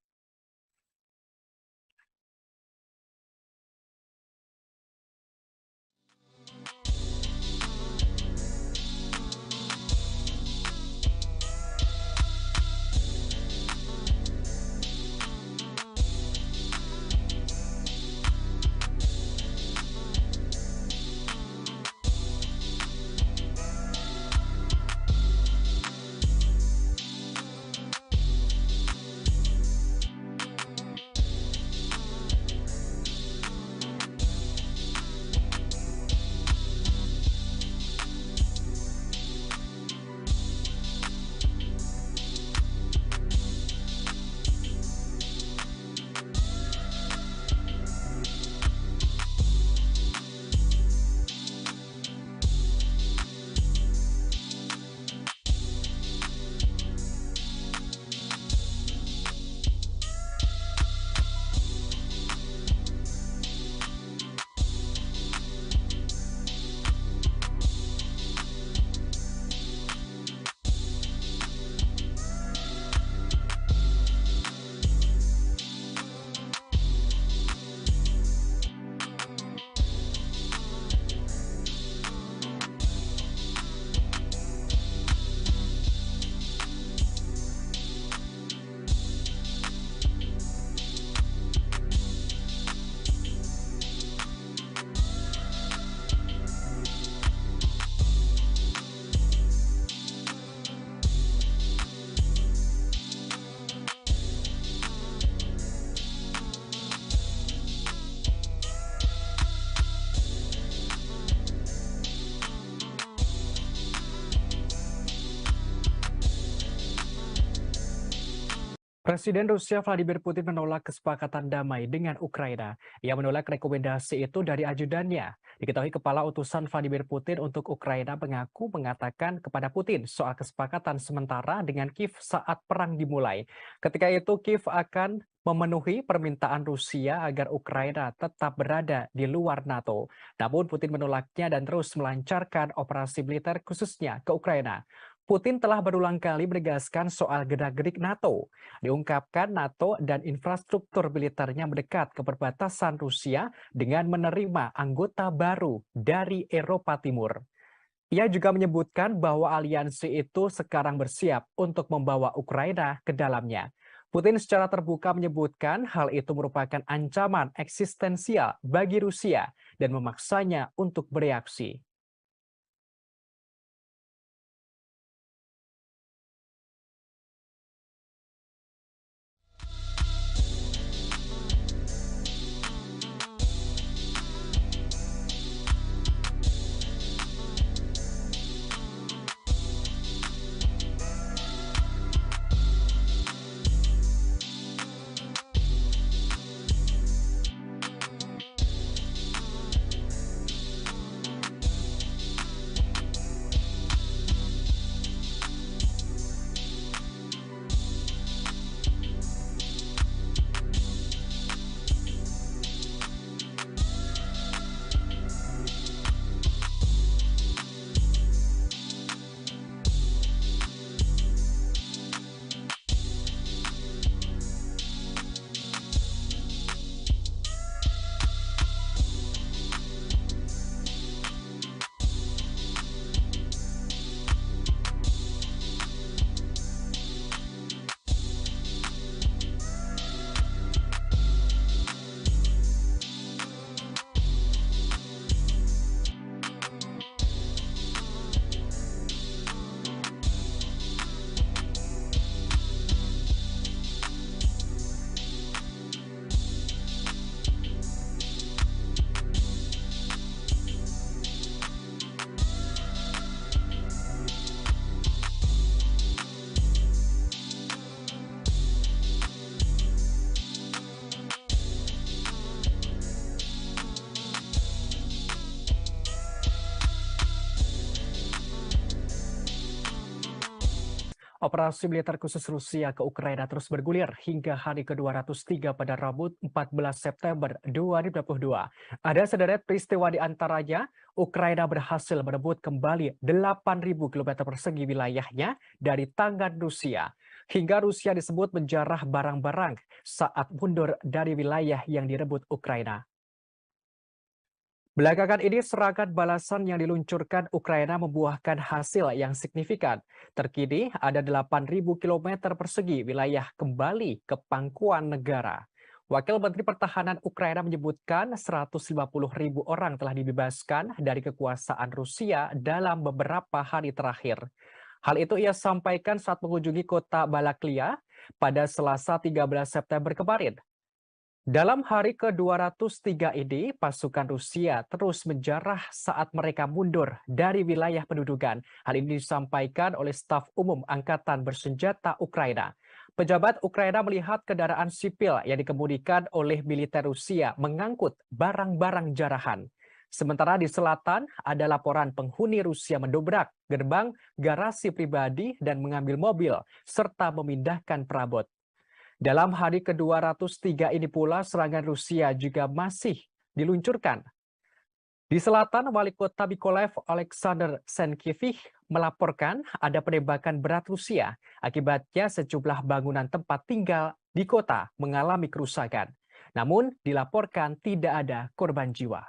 Presiden Rusia Vladimir Putin menolak kesepakatan damai dengan Ukraina. Ia menolak rekomendasi itu dari ajudannya. Diketahui kepala utusan Vladimir Putin untuk Ukraina mengatakan kepada Putin soal kesepakatan sementara dengan Kiev saat perang dimulai. Ketika itu Kiev akan memenuhi permintaan Rusia agar Ukraina tetap berada di luar NATO. Namun Putin menolaknya dan terus melancarkan operasi militer khususnya ke Ukraina. Putin telah berulang kali menegaskan soal gerak-gerik NATO. Diungkapkan NATO dan infrastruktur militernya mendekat ke perbatasan Rusia dengan menerima anggota baru dari Eropa Timur. Ia juga menyebutkan bahwa aliansi itu sekarang bersiap untuk membawa Ukraina ke dalamnya. Putin secara terbuka menyebutkan hal itu merupakan ancaman eksistensial bagi Rusia dan memaksanya untuk bereaksi. Operasi militer khusus Rusia ke Ukraina terus bergulir hingga hari ke-203 pada Rabu 14 September 2022. Ada sederet peristiwa di antaranya, Ukraina berhasil merebut kembali 8.000 km persegi wilayahnya dari tangan Rusia. Hingga Rusia disebut menjarah barang-barang saat mundur dari wilayah yang direbut Ukraina. Belakangan ini serangan balasan yang diluncurkan Ukraina membuahkan hasil yang signifikan. Terkini ada 8.000 km persegi wilayah kembali ke pangkuan negara. Wakil Menteri Pertahanan Ukraina menyebutkan 150.000 orang telah dibebaskan dari kekuasaan Rusia dalam beberapa hari terakhir. Hal itu ia sampaikan saat mengunjungi kota Balaklia pada Selasa 13 September kemarin. Dalam hari ke-203 ini, pasukan Rusia terus menjarah saat mereka mundur dari wilayah pendudukan. Hal ini disampaikan oleh staf umum Angkatan Bersenjata Ukraina. Pejabat Ukraina melihat kendaraan sipil yang dikemudikan oleh militer Rusia mengangkut barang-barang jarahan. Sementara di selatan, ada laporan penghuni Rusia mendobrak gerbang garasi pribadi dan mengambil mobil, serta memindahkan perabot. Dalam hari ke-203 ini pula serangan Rusia juga masih diluncurkan. Di selatan, Wali Kota Mykolaiv Alexander Senkevich melaporkan ada penembakan berat Rusia. Akibatnya sejumlah bangunan tempat tinggal di kota mengalami kerusakan. Namun dilaporkan tidak ada korban jiwa.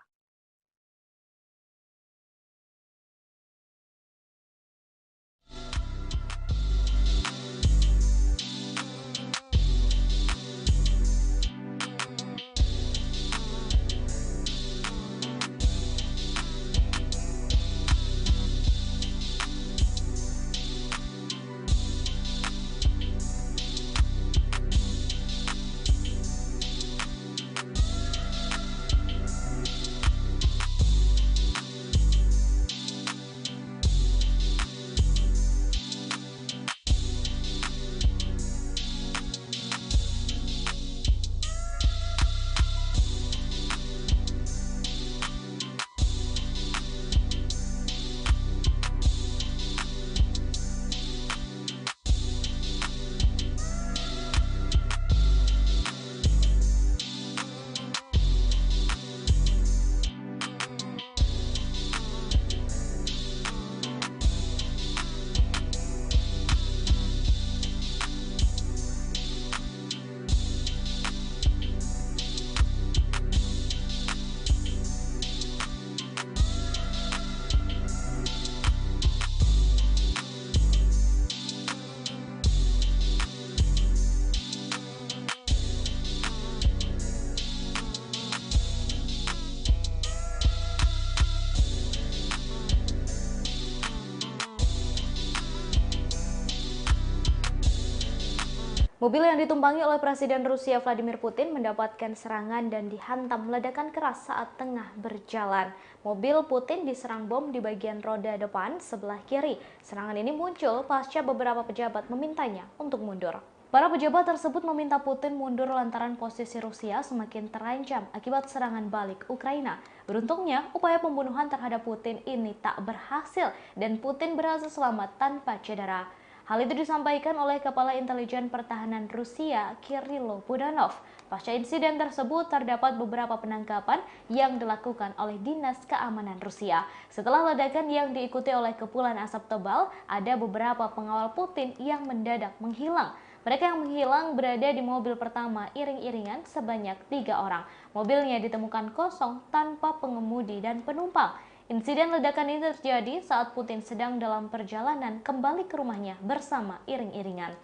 Mobil yang ditumpangi oleh Presiden Rusia Vladimir Putin mendapatkan serangan dan dihantam ledakan keras saat tengah berjalan. Mobil Putin diserang bom di bagian roda depan sebelah kiri. Serangan ini muncul pasca beberapa pejabat memintanya untuk mundur. Para pejabat tersebut meminta Putin mundur lantaran posisi Rusia semakin terancam akibat serangan balik Ukraina. Beruntungnya, upaya pembunuhan terhadap Putin ini tak berhasil dan Putin berhasil selamat tanpa cedera. Hal itu disampaikan oleh Kepala Intelijen Pertahanan Rusia, Kirilo Budanov. Pasca insiden tersebut, terdapat beberapa penangkapan yang dilakukan oleh Dinas Keamanan Rusia. Setelah ledakan yang diikuti oleh kepulan asap tebal, ada beberapa pengawal Putin yang mendadak menghilang. Mereka yang menghilang berada di mobil pertama iring-iringan sebanyak 3 orang. Mobilnya ditemukan kosong tanpa pengemudi dan penumpang. Insiden ledakan ini terjadi saat Putin sedang dalam perjalanan kembali ke rumahnya bersama iring-iringan.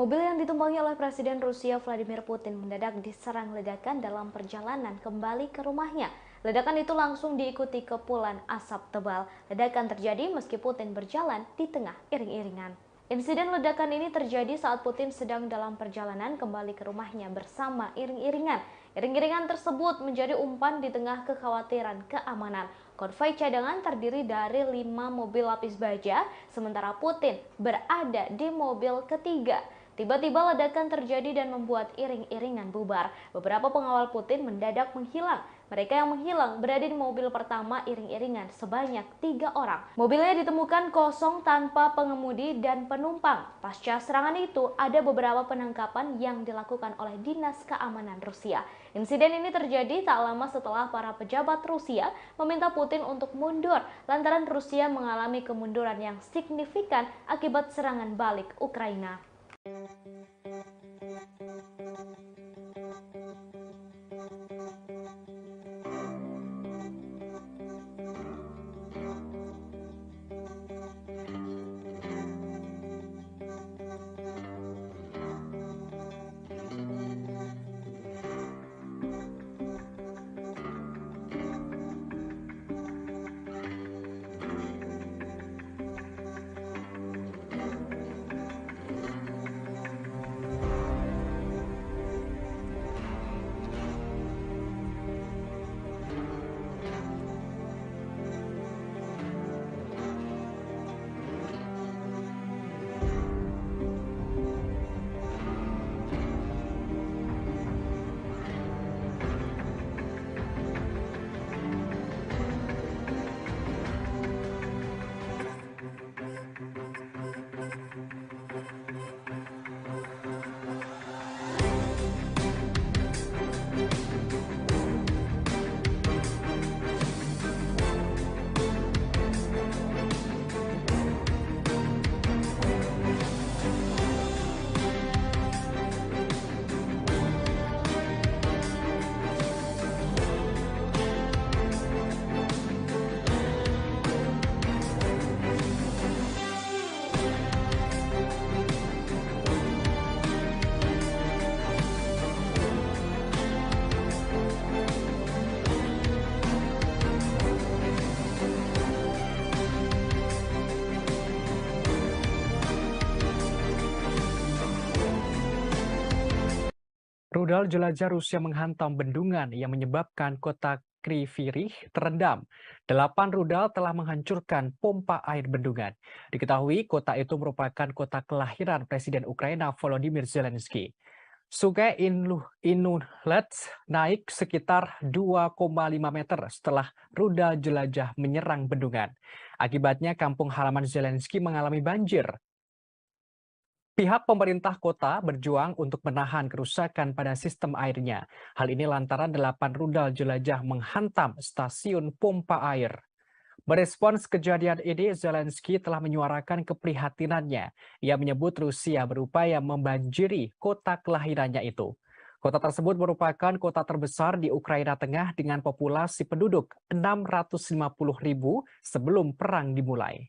Mobil yang ditumpangi oleh Presiden Rusia Vladimir Putin mendadak diserang ledakan dalam perjalanan kembali ke rumahnya. Ledakan itu langsung diikuti kepulan asap tebal. Ledakan terjadi meski Putin berjalan di tengah iring-iringan. Insiden ledakan ini terjadi saat Putin sedang dalam perjalanan kembali ke rumahnya bersama iring-iringan. Iring-iringan tersebut menjadi umpan di tengah kekhawatiran keamanan. Konvoi cadangan terdiri dari 5 mobil lapis baja, sementara Putin berada di mobil ketiga. Tiba-tiba ledakan terjadi dan membuat iring-iringan bubar. Beberapa pengawal Putin mendadak menghilang. Mereka yang menghilang berada di mobil pertama iring-iringan sebanyak 3 orang. Mobilnya ditemukan kosong tanpa pengemudi dan penumpang. Pasca serangan itu, ada beberapa penangkapan yang dilakukan oleh Dinas Keamanan Rusia. Insiden ini terjadi tak lama setelah para pejabat Rusia meminta Putin untuk mundur lantaran Rusia mengalami kemunduran yang signifikan akibat serangan balik Ukraina. Rudal jelajah Rusia menghantam bendungan yang menyebabkan kota Kryvyi Rih terendam. 8 rudal telah menghancurkan pompa air bendungan. Diketahui kota itu merupakan kota kelahiran Presiden Ukraina Volodymyr Zelensky. Sungai Inulet naik sekitar 2,5 meter setelah rudal jelajah menyerang bendungan. Akibatnya kampung halaman Zelensky mengalami banjir. Pihak pemerintah kota berjuang untuk menahan kerusakan pada sistem airnya. Hal ini lantaran 8 rudal jelajah menghantam stasiun pompa air. Merespons kejadian ini, Zelensky telah menyuarakan keprihatinannya. Ia menyebut Rusia berupaya membanjiri kota kelahirannya itu. Kota tersebut merupakan kota terbesar di Ukraina Tengah dengan populasi penduduk 650.000 sebelum perang dimulai.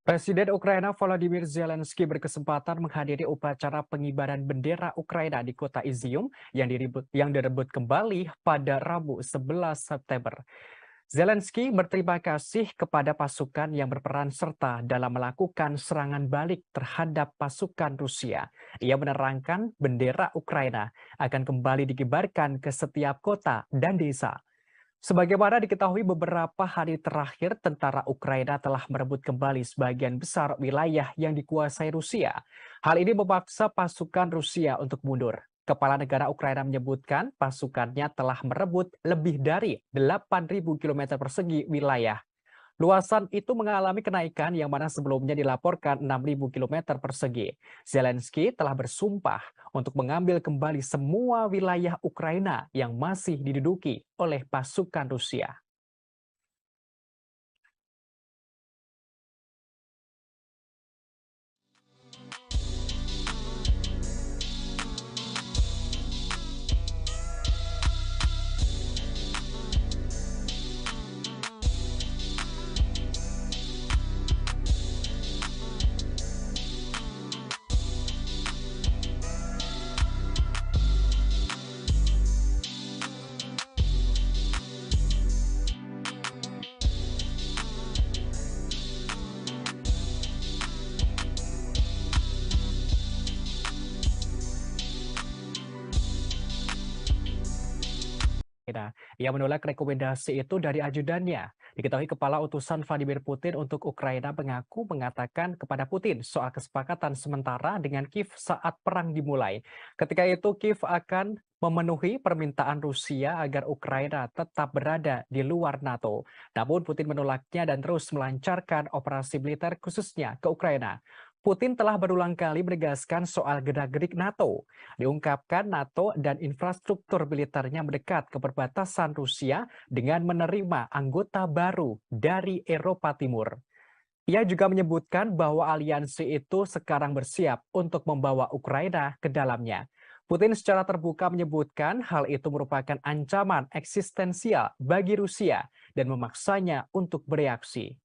Presiden Ukraina Volodymyr Zelensky berkesempatan menghadiri upacara pengibaran bendera Ukraina di kota Izium yang direbut kembali pada Rabu 11 September. Zelensky berterima kasih kepada pasukan yang berperan serta dalam melakukan serangan balik terhadap pasukan Rusia. Ia menerangkan bendera Ukraina akan kembali dikibarkan ke setiap kota dan desa. Sebagaimana diketahui beberapa hari terakhir, tentara Ukraina telah merebut kembali sebagian besar wilayah yang dikuasai Rusia. Hal ini memaksa pasukan Rusia untuk mundur. Kepala negara Ukraina menyebutkan pasukannya telah merebut lebih dari 8.000 km persegi wilayah. Luasan itu mengalami kenaikan yang mana sebelumnya dilaporkan 6.000 km persegi. Zelensky telah bersumpah untuk mengambil kembali semua wilayah Ukraina yang masih diduduki oleh pasukan Rusia. Ia menolak rekomendasi itu dari ajudannya. Diketahui kepala utusan Vladimir Putin untuk Ukraina mengaku mengatakan kepada Putin soal kesepakatan sementara dengan Kiev saat perang dimulai. Ketika itu Kiev akan memenuhi permintaan Rusia agar Ukraina tetap berada di luar NATO. Namun Putin menolaknya dan terus melancarkan operasi militer khususnya ke Ukraina. Putin telah berulang kali menegaskan soal gerak-gerik NATO. Diungkapkan NATO dan infrastruktur militernya mendekat ke perbatasan Rusia dengan menerima anggota baru dari Eropa Timur. Ia juga menyebutkan bahwa aliansi itu sekarang bersiap untuk membawa Ukraina ke dalamnya. Putin secara terbuka menyebutkan hal itu merupakan ancaman eksistensial bagi Rusia dan memaksanya untuk bereaksi.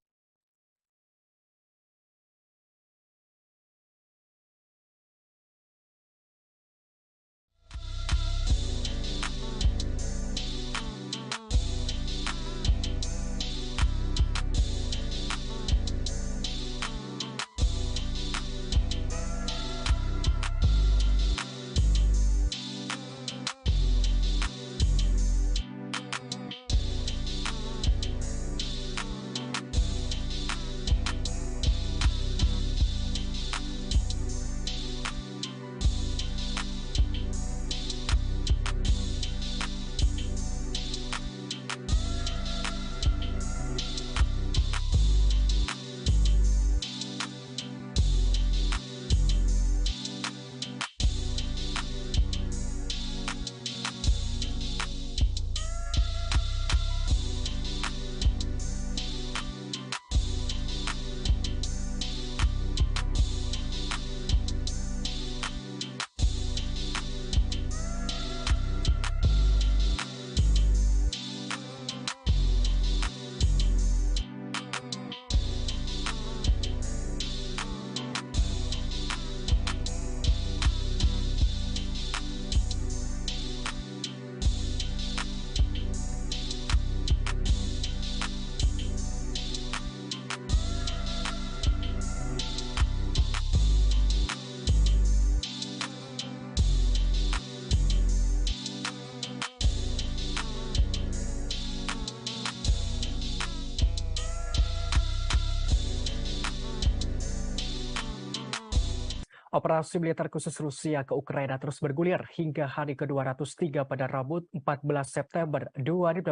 Operasi militer khusus Rusia ke Ukraina terus bergulir hingga hari ke-203 pada Rabu 14 September 2022.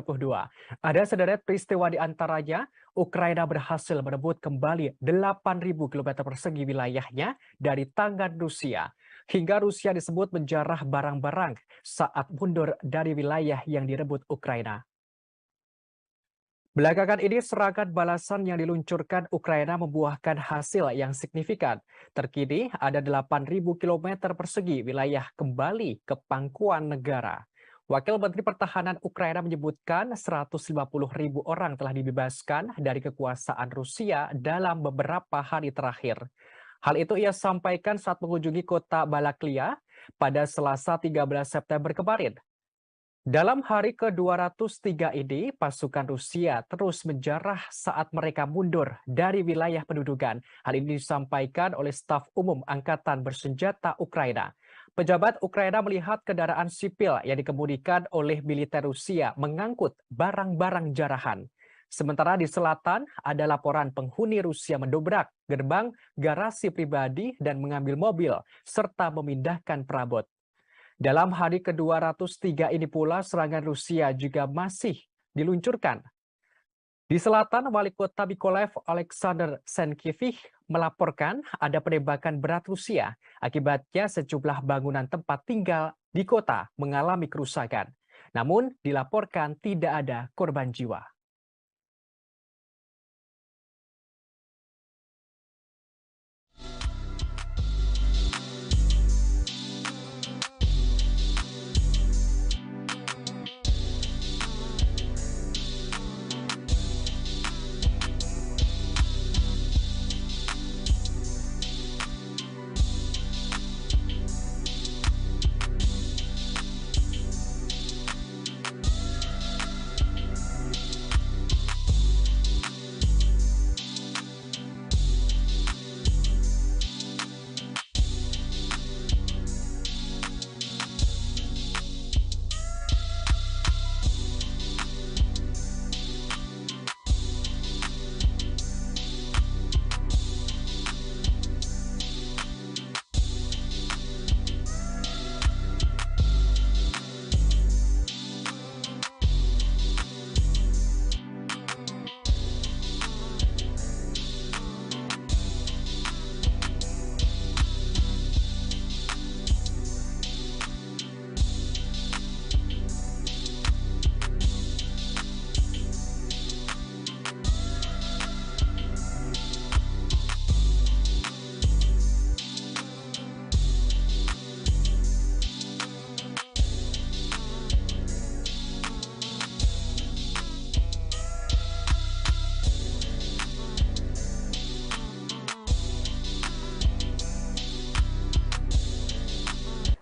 Ada sederet peristiwa di antaranya, Ukraina berhasil merebut kembali 8.000 km persegi wilayahnya dari tangan Rusia. Hingga Rusia disebut menjarah barang-barang saat mundur dari wilayah yang direbut Ukraina. Belakangan ini serangan balasan yang diluncurkan Ukraina membuahkan hasil yang signifikan. Terkini ada 8.000 km persegi wilayah kembali ke pangkuan negara. Wakil Menteri Pertahanan Ukraina menyebutkan 150.000 orang telah dibebaskan dari kekuasaan Rusia dalam beberapa hari terakhir. Hal itu ia sampaikan saat mengunjungi kota Balaklia pada Selasa 13 September kemarin. Dalam hari ke-203 ini, pasukan Rusia terus menjarah saat mereka mundur dari wilayah pendudukan. Hal ini disampaikan oleh staf umum Angkatan Bersenjata Ukraina. Pejabat Ukraina melihat kendaraan sipil yang dikemudikan oleh militer Rusia mengangkut barang-barang jarahan. Sementara di selatan, ada laporan penghuni Rusia mendobrak gerbang garasi pribadi dan mengambil mobil, serta memindahkan perabot. Dalam hari ke-203 ini pula serangan Rusia juga masih diluncurkan. Di selatan, Wali Kota Mykolaiv Alexander Senkevich melaporkan ada penembakan berat Rusia. Akibatnya sejumlah bangunan tempat tinggal di kota mengalami kerusakan. Namun dilaporkan tidak ada korban jiwa.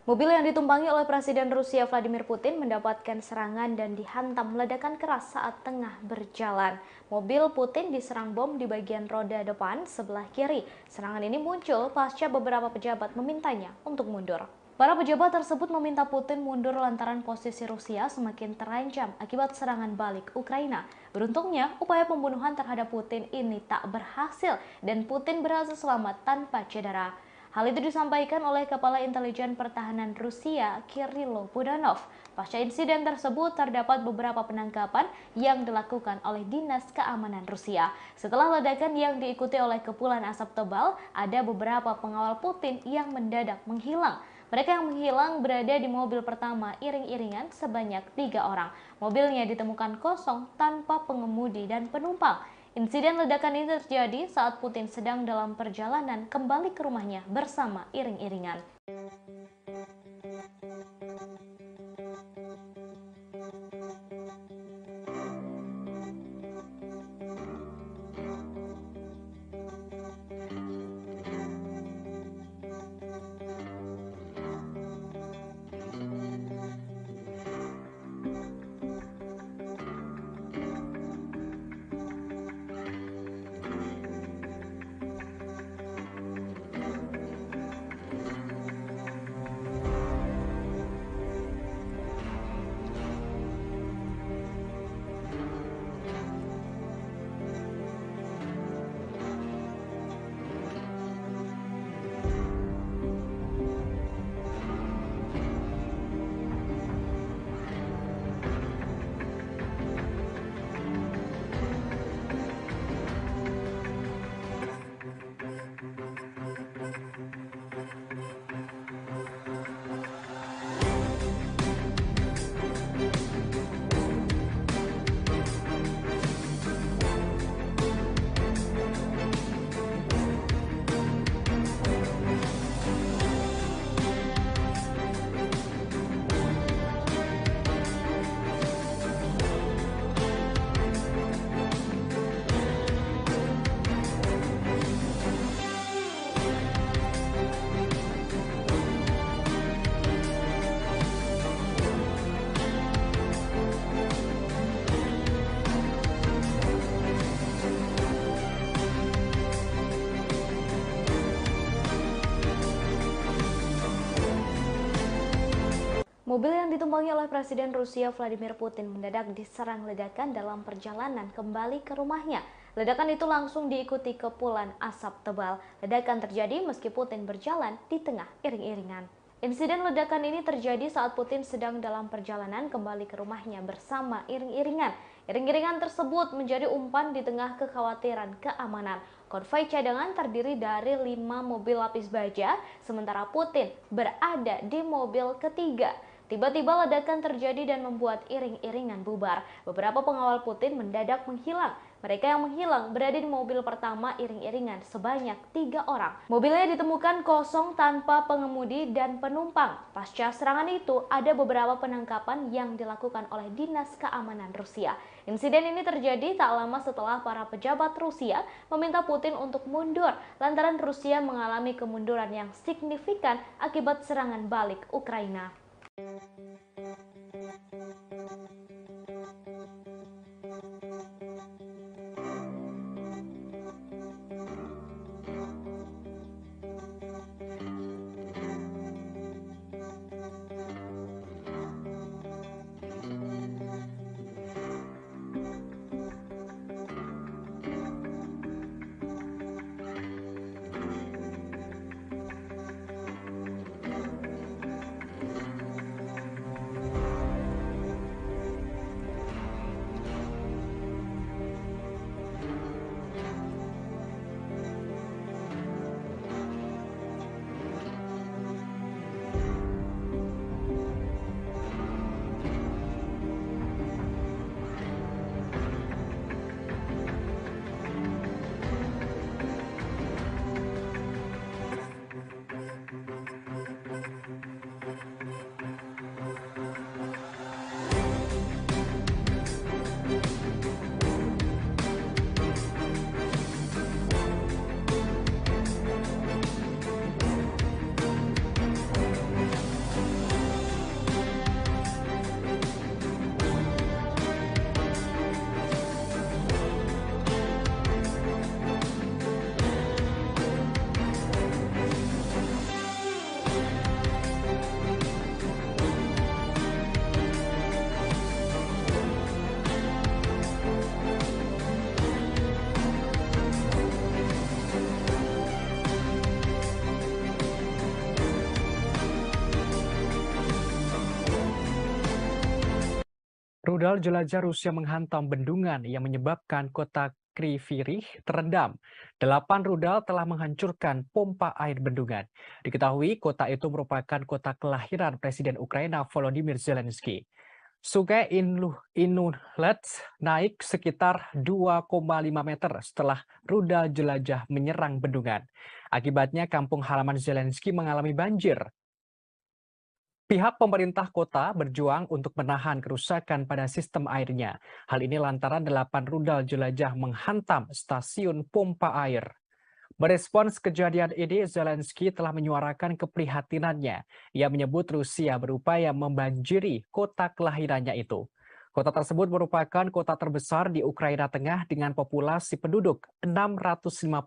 Mobil yang ditumpangi oleh Presiden Rusia Vladimir Putin mendapatkan serangan dan dihantam ledakan keras saat tengah berjalan. Mobil Putin diserang bom di bagian roda depan sebelah kiri. Serangan ini muncul pasca beberapa pejabat memintanya untuk mundur. Para pejabat tersebut meminta Putin mundur lantaran posisi Rusia semakin terancam akibat serangan balik Ukraina. Beruntungnya, upaya pembunuhan terhadap Putin ini tak berhasil dan Putin berhasil selamat tanpa cedera. Hal itu disampaikan oleh Kepala Intelijen Pertahanan Rusia, Kirilo Budanov. Pasca insiden tersebut terdapat beberapa penangkapan yang dilakukan oleh Dinas Keamanan Rusia. Setelah ledakan yang diikuti oleh kepulan asap tebal, ada beberapa pengawal Putin yang mendadak menghilang. Mereka yang menghilang berada di mobil pertama iring-iringan sebanyak 3 orang. Mobilnya ditemukan kosong tanpa pengemudi dan penumpang. Insiden ledakan ini terjadi saat Putin sedang dalam perjalanan kembali ke rumahnya bersama iring-iringan. Mobil yang ditumpangi oleh Presiden Rusia Vladimir Putin mendadak diserang ledakan dalam perjalanan kembali ke rumahnya. Ledakan itu langsung diikuti kepulan asap tebal. Ledakan terjadi meski Putin berjalan di tengah iring-iringan. Insiden ledakan ini terjadi saat Putin sedang dalam perjalanan kembali ke rumahnya bersama iring-iringan. Iring-iringan tersebut menjadi umpan di tengah kekhawatiran keamanan. Konvoi cadangan terdiri dari 5 mobil lapis baja, sementara Putin berada di mobil ketiga. Tiba-tiba ledakan terjadi dan membuat iring-iringan bubar. Beberapa pengawal Putin mendadak menghilang. Mereka yang menghilang berada di mobil pertama iring-iringan sebanyak 3 orang. Mobilnya ditemukan kosong tanpa pengemudi dan penumpang. Pasca serangan itu, ada beberapa penangkapan yang dilakukan oleh Dinas Keamanan Rusia. Insiden ini terjadi tak lama setelah para pejabat Rusia meminta Putin untuk mundur lantaran Rusia mengalami kemunduran yang signifikan akibat serangan balik Ukraina. Rudal jelajah Rusia menghantam bendungan yang menyebabkan kota Kryvyi Rih terendam. 8 rudal telah menghancurkan pompa air bendungan. Diketahui kota itu merupakan kota kelahiran Presiden Ukraina Volodymyr Zelensky. Sungai Inulet naik sekitar 2,5 meter setelah rudal jelajah menyerang bendungan. Akibatnya kampung halaman Zelensky mengalami banjir. Pihak pemerintah kota berjuang untuk menahan kerusakan pada sistem airnya. Hal ini lantaran 8 rudal jelajah menghantam stasiun pompa air. Merespons kejadian ini, Zelensky telah menyuarakan keprihatinannya. Ia menyebut Rusia berupaya membanjiri kota kelahirannya itu. Kota tersebut merupakan kota terbesar di Ukraina Tengah dengan populasi penduduk 650.000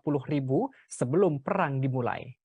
sebelum perang dimulai.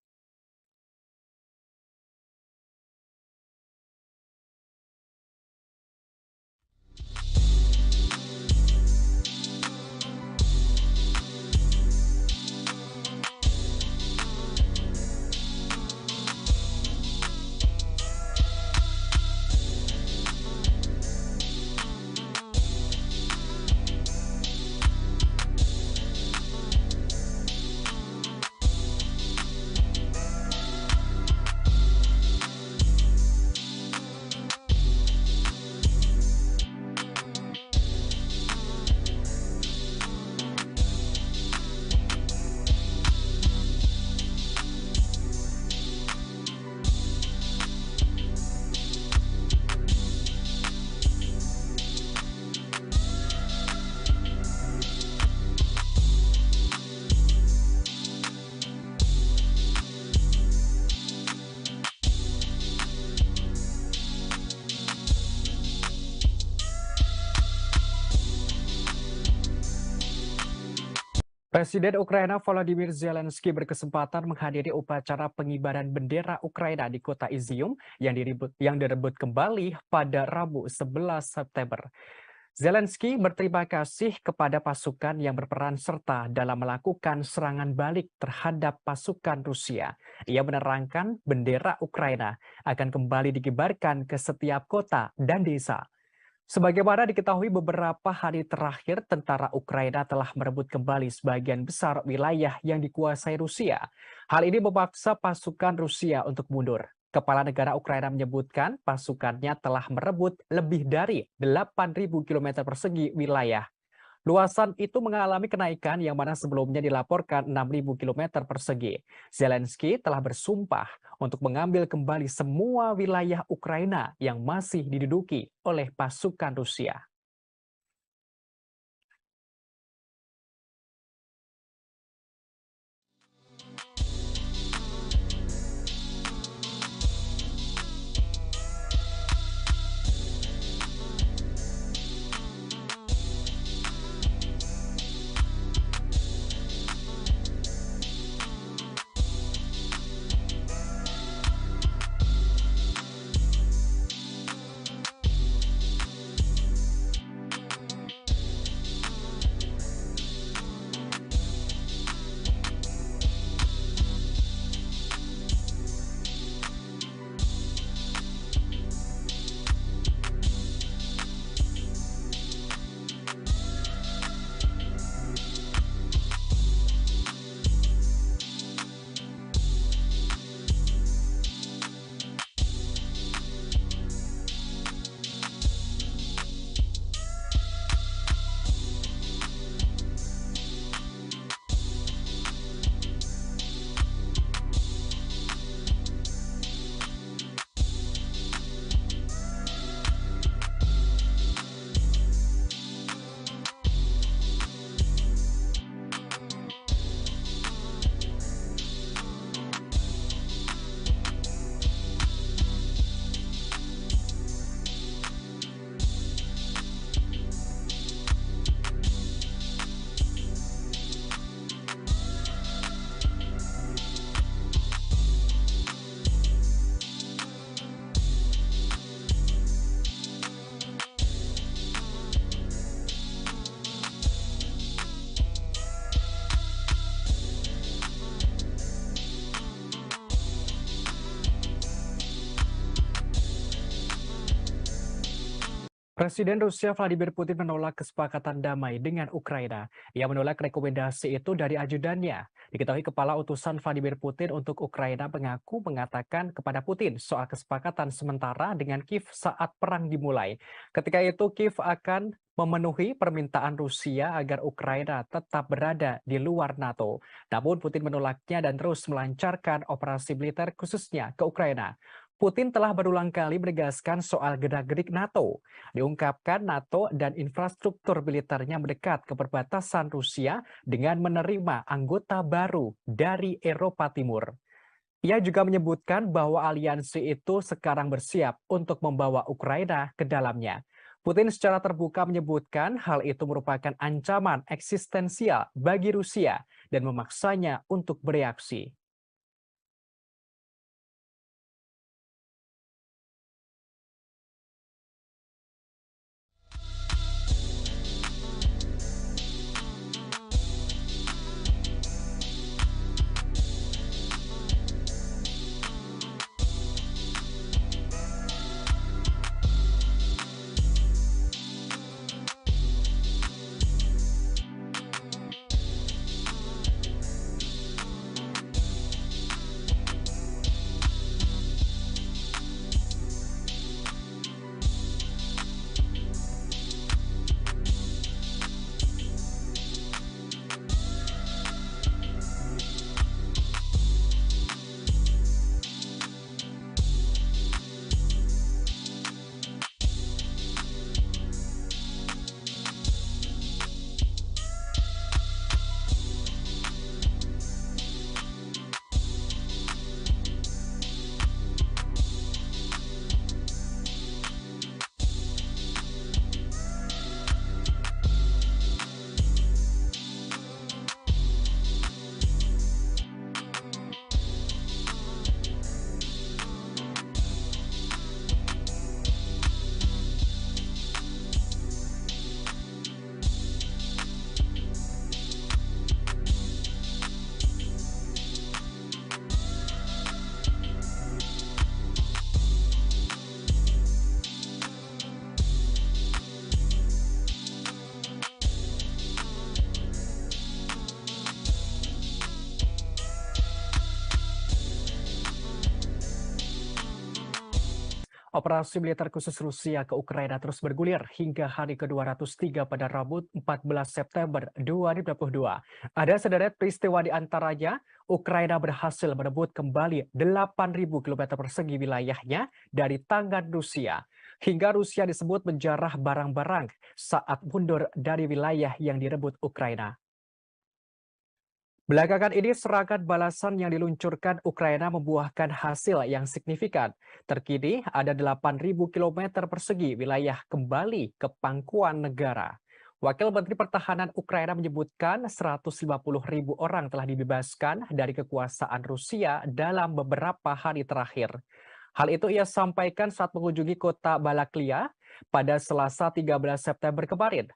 Presiden Ukraina Volodymyr Zelensky berkesempatan menghadiri upacara pengibaran bendera Ukraina di kota Izium yang direbut kembali pada Rabu 11 September. Zelensky berterima kasih kepada pasukan yang berperan serta dalam melakukan serangan balik terhadap pasukan Rusia. Ia menerangkan bendera Ukraina akan kembali dikibarkan ke setiap kota dan desa. Sebagaimana diketahui beberapa hari terakhir, tentara Ukraina telah merebut kembali sebagian besar wilayah yang dikuasai Rusia. Hal ini memaksa pasukan Rusia untuk mundur. Kepala negara Ukraina menyebutkan pasukannya telah merebut lebih dari 8.000 km persegi wilayah. Luasan itu mengalami kenaikan yang mana sebelumnya dilaporkan 6.000 km persegi. Zelensky telah bersumpah untuk mengambil kembali semua wilayah Ukraina yang masih diduduki oleh pasukan Rusia. Presiden Rusia Vladimir Putin menolak kesepakatan damai dengan Ukraina. Ia menolak rekomendasi itu dari ajudannya. Diketahui kepala utusan Vladimir Putin untuk Ukraina mengatakan kepada Putin soal kesepakatan sementara dengan Kiev saat perang dimulai. Ketika itu Kiev akan memenuhi permintaan Rusia agar Ukraina tetap berada di luar NATO. Namun Putin menolaknya dan terus melancarkan operasi militer khususnya ke Ukraina. Putin telah berulang kali menegaskan soal gerak-gerik NATO. Diungkapkan NATO dan infrastruktur militernya mendekat ke perbatasan Rusia dengan menerima anggota baru dari Eropa Timur. Ia juga menyebutkan bahwa aliansi itu sekarang bersiap untuk membawa Ukraina ke dalamnya. Putin secara terbuka menyebutkan hal itu merupakan ancaman eksistensial bagi Rusia dan memaksanya untuk bereaksi. Operasi militer khusus Rusia ke Ukraina terus bergulir hingga hari ke-203 pada Rabu 14 September 2022. Ada sederet peristiwa di antaranya, Ukraina berhasil merebut kembali 8.000 km persegi wilayahnya dari tangan Rusia. Hingga Rusia disebut menjarah barang-barang saat mundur dari wilayah yang direbut Ukraina. Belakangan ini serangan balasan yang diluncurkan Ukraina membuahkan hasil yang signifikan. Terkini ada 8.000 km persegi wilayah kembali ke pangkuan negara. Wakil Menteri Pertahanan Ukraina menyebutkan 150.000 orang telah dibebaskan dari kekuasaan Rusia dalam beberapa hari terakhir. Hal itu ia sampaikan saat mengunjungi kota Balaklia pada Selasa 13 September kemarin.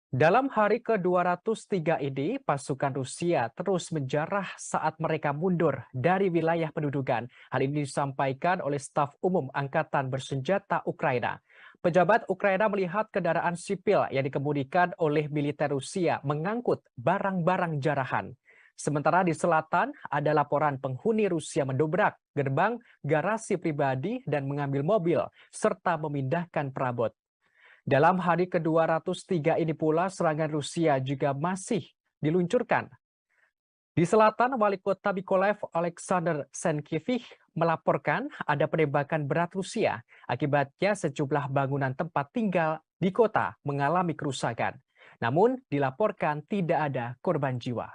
Dalam hari ke-203 ini, pasukan Rusia terus menjarah saat mereka mundur dari wilayah pendudukan. Hal ini disampaikan oleh staf umum Angkatan Bersenjata Ukraina. Pejabat Ukraina melihat kendaraan sipil yang dikemudikan oleh militer Rusia mengangkut barang-barang jarahan. Sementara di selatan, ada laporan penghuni Rusia mendobrak gerbang garasi pribadi dan mengambil mobil, serta memindahkan perabot. Dalam hari ke-203 ini pula serangan Rusia juga masih diluncurkan. Di selatan, Wali Kota Mykolaiv Alexander Senkevich melaporkan ada penembakan berat Rusia. Akibatnya sejumlah bangunan tempat tinggal di kota mengalami kerusakan. Namun dilaporkan tidak ada korban jiwa.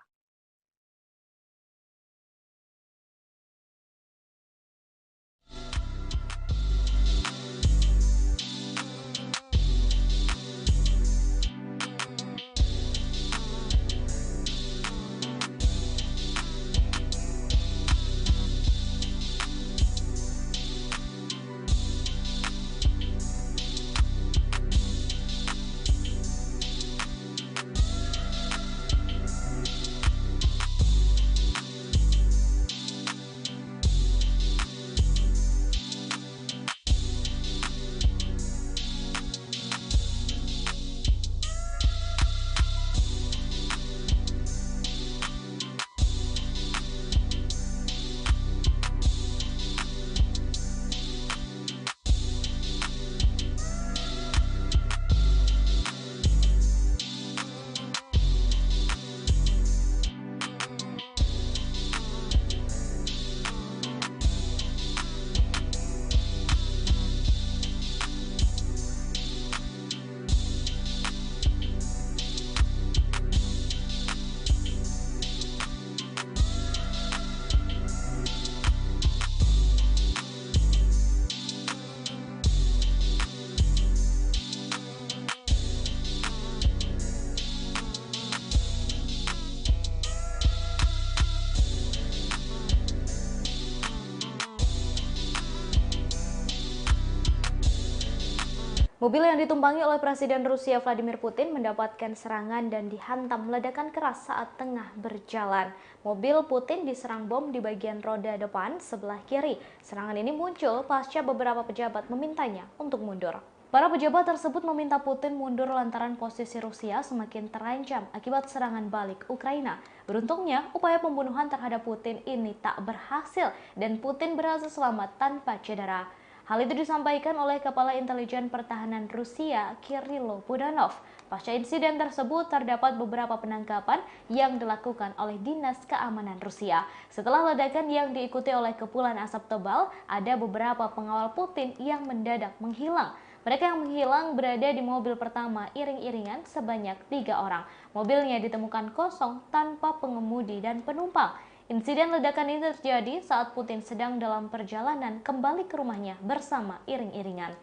Mobil yang ditumpangi oleh Presiden Rusia Vladimir Putin mendapatkan serangan dan dihantam ledakan keras saat tengah berjalan. Mobil Putin diserang bom di bagian roda depan sebelah kiri. Serangan ini muncul pasca beberapa pejabat memintanya untuk mundur. Para pejabat tersebut meminta Putin mundur lantaran posisi Rusia semakin terancam akibat serangan balik Ukraina. Beruntungnya, upaya pembunuhan terhadap Putin ini tak berhasil dan Putin berhasil selamat tanpa cedera. Hal itu disampaikan oleh Kepala Intelijen Pertahanan Rusia, Kirilo Budanov. Pasca insiden tersebut, terdapat beberapa penangkapan yang dilakukan oleh Dinas Keamanan Rusia. Setelah ledakan yang diikuti oleh kepulan asap tebal, ada beberapa pengawal Putin yang mendadak menghilang. Mereka yang menghilang berada di mobil pertama iring-iringan sebanyak 3 orang. Mobilnya ditemukan kosong tanpa pengemudi dan penumpang. Insiden ledakan ini terjadi saat Putin sedang dalam perjalanan kembali ke rumahnya bersama iring-iringan.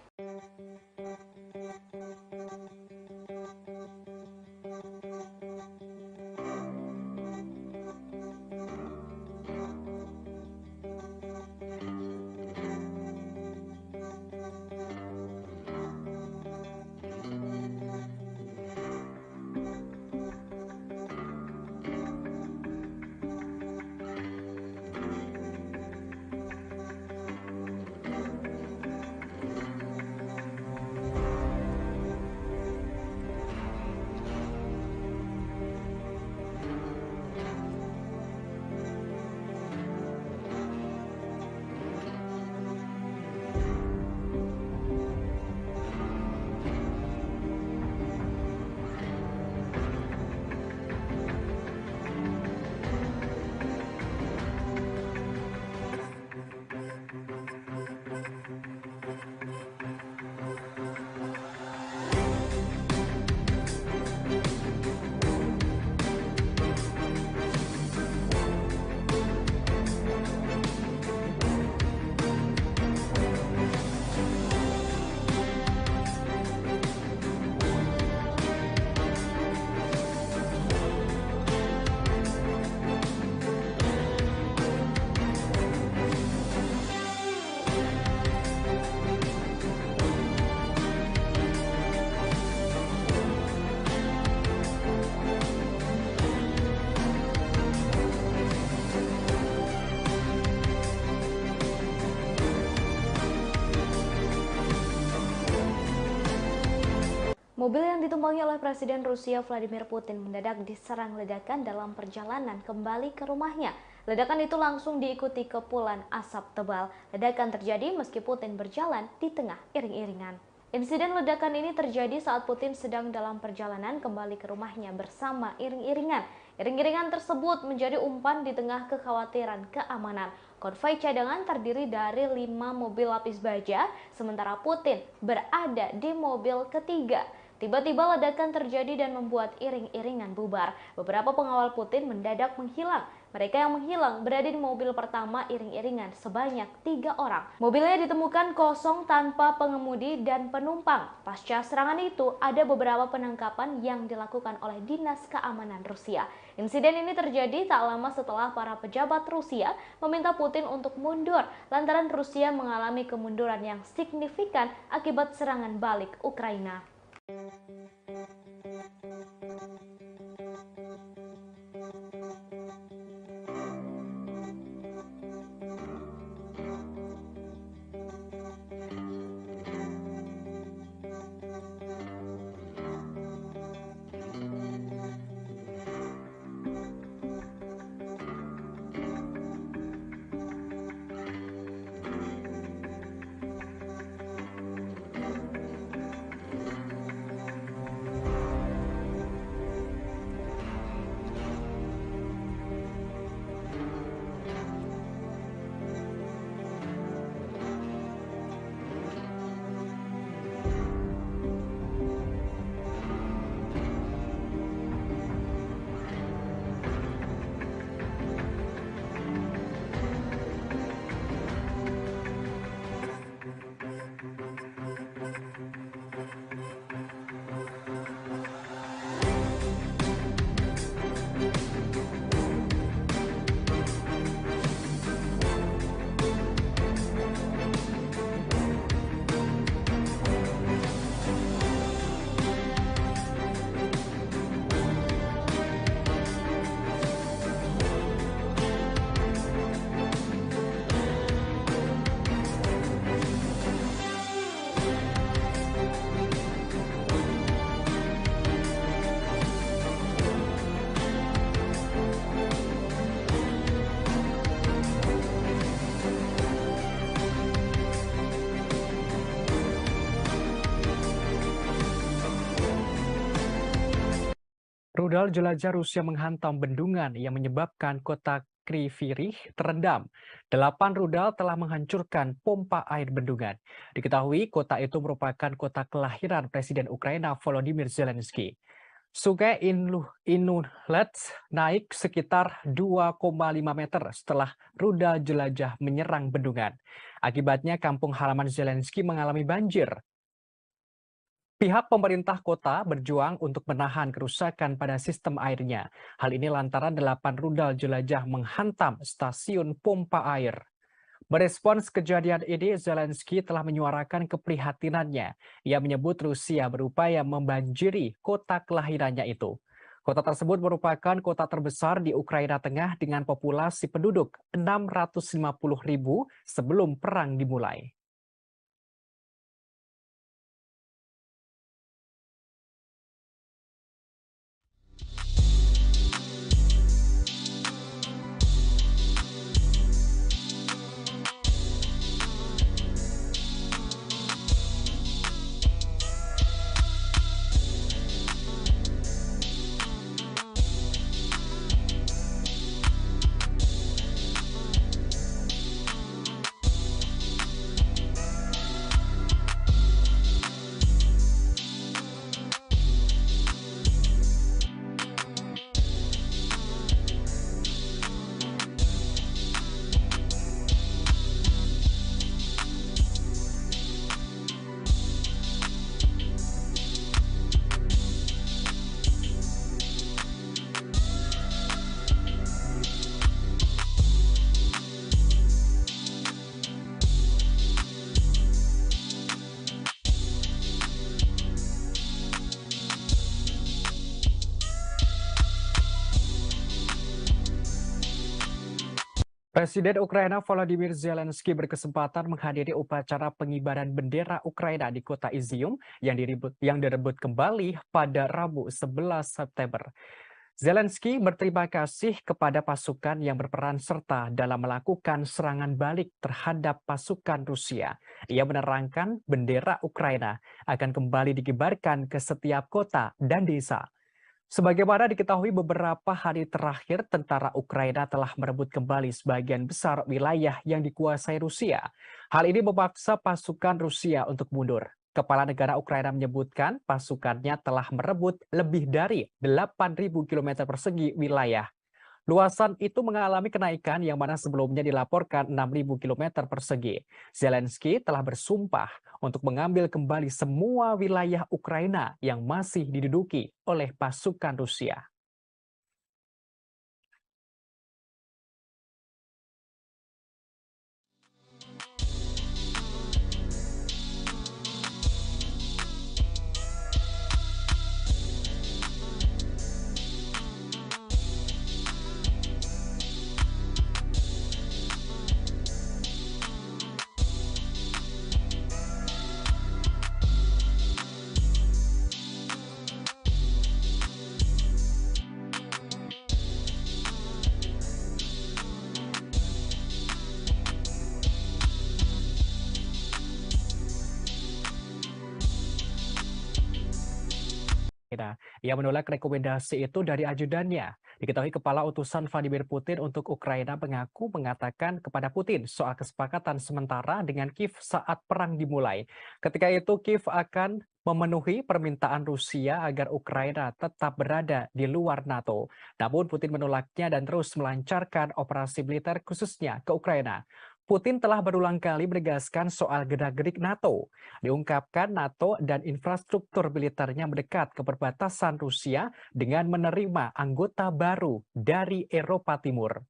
Mobil yang ditumpangi oleh Presiden Rusia Vladimir Putin mendadak diserang ledakan dalam perjalanan kembali ke rumahnya. Ledakan itu langsung diikuti kepulan asap tebal. Ledakan terjadi meski Putin berjalan di tengah iring-iringan. Insiden ledakan ini terjadi saat Putin sedang dalam perjalanan kembali ke rumahnya bersama iring-iringan. Iring-iringan tersebut menjadi umpan di tengah kekhawatiran keamanan. Konvoi cadangan terdiri dari 5 mobil lapis baja, sementara Putin berada di mobil ketiga. Tiba-tiba ledakan terjadi dan membuat iring-iringan bubar. Beberapa pengawal Putin mendadak menghilang. Mereka yang menghilang berada di mobil pertama iring-iringan sebanyak 3 orang. Mobilnya ditemukan kosong tanpa pengemudi dan penumpang. Pasca serangan itu, ada beberapa penangkapan yang dilakukan oleh Dinas Keamanan Rusia. Insiden ini terjadi tak lama setelah para pejabat Rusia meminta Putin untuk mundur lantaran Rusia mengalami kemunduran yang signifikan akibat serangan balik Ukraina. Rudal jelajah Rusia menghantam bendungan yang menyebabkan kota Kryvyi Rih terendam. 8 rudal telah menghancurkan pompa air bendungan. Diketahui kota itu merupakan kota kelahiran Presiden Ukraina Volodymyr Zelensky. Sungai Inulets naik sekitar 2,5 meter setelah rudal jelajah menyerang bendungan. Akibatnya kampung halaman Zelensky mengalami banjir. Pihak pemerintah kota berjuang untuk menahan kerusakan pada sistem airnya. Hal ini lantaran 8 rudal jelajah menghantam stasiun pompa air. Merespons kejadian ini, Zelensky telah menyuarakan keprihatinannya. Ia menyebut Rusia berupaya membanjiri kota kelahirannya itu. Kota tersebut merupakan kota terbesar di Ukraina Tengah dengan populasi penduduk 650.000 sebelum perang dimulai. Presiden Ukraina Volodymyr Zelensky berkesempatan menghadiri upacara pengibaran bendera Ukraina di kota Izium yang direbut kembali pada Rabu 11 September. Zelensky berterima kasih kepada pasukan yang berperan serta dalam melakukan serangan balik terhadap pasukan Rusia. Ia menerangkan bendera Ukraina akan kembali dikibarkan ke setiap kota dan desa. Sebagaimana diketahui beberapa hari terakhir, tentara Ukraina telah merebut kembali sebagian besar wilayah yang dikuasai Rusia. Hal ini memaksa pasukan Rusia untuk mundur. Kepala negara Ukraina menyebutkan pasukannya telah merebut lebih dari 8.000 km persegi wilayah. Luasan itu mengalami kenaikan yang mana sebelumnya dilaporkan 6.000 km persegi. Zelensky telah bersumpah untuk mengambil kembali semua wilayah Ukraina yang masih diduduki oleh pasukan Rusia. Ia menolak rekomendasi itu dari ajudannya. Diketahui kepala utusan Vladimir Putin untuk Ukraina mengatakan kepada Putin soal kesepakatan sementara dengan Kiev saat perang dimulai. Ketika itu Kiev akan memenuhi permintaan Rusia agar Ukraina tetap berada di luar NATO. Namun Putin menolaknya dan terus melancarkan operasi militer khususnya ke Ukraina. Putin telah berulang kali menegaskan soal gerak-gerik NATO. Diungkapkan NATO dan infrastruktur militernya mendekat ke perbatasan Rusia dengan menerima anggota baru dari Eropa Timur.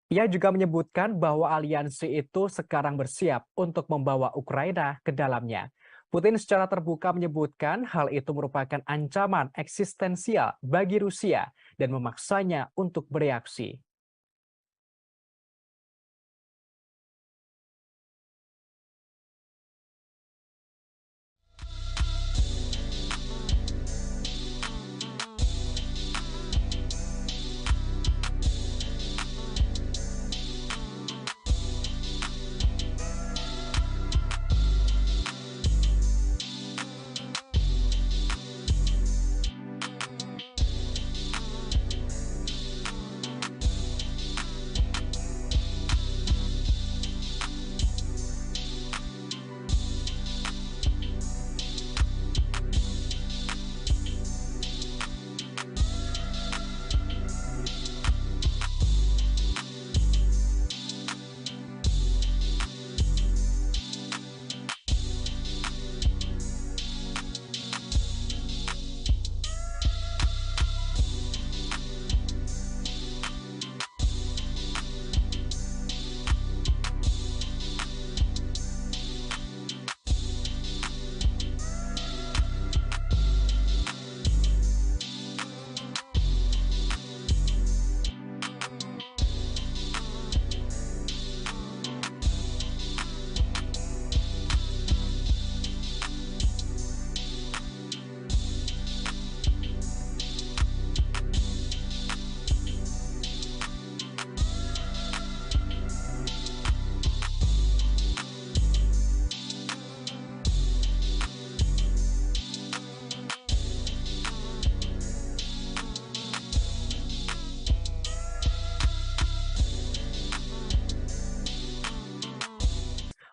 Ia juga menyebutkan bahwa aliansi itu sekarang bersiap untuk membawa Ukraina ke dalamnya. Putin secara terbuka menyebutkan hal itu merupakan ancaman eksistensial bagi Rusia dan memaksanya untuk bereaksi.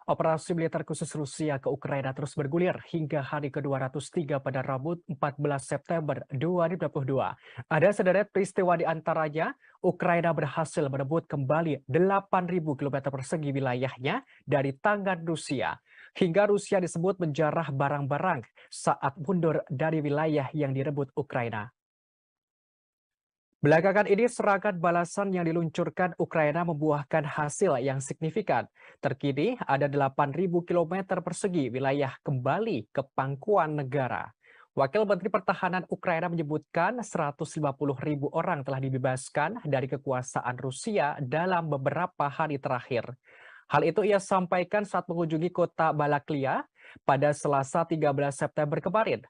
Operasi militer khusus Rusia ke Ukraina terus bergulir hingga hari ke-203 pada Rabu 14 September 2022. Ada sederet peristiwa di antaranya, Ukraina berhasil merebut kembali 8.000 km persegi wilayahnya dari tangan Rusia. Hingga Rusia disebut menjarah barang-barang saat mundur dari wilayah yang direbut Ukraina. Belakangan ini serangan balasan yang diluncurkan Ukraina membuahkan hasil yang signifikan. Terkini ada 8.000 km persegi wilayah kembali ke pangkuan negara. Wakil Menteri Pertahanan Ukraina menyebutkan 150.000 orang telah dibebaskan dari kekuasaan Rusia dalam beberapa hari terakhir. Hal itu ia sampaikan saat mengunjungi kota Balaklia pada Selasa 13 September kemarin.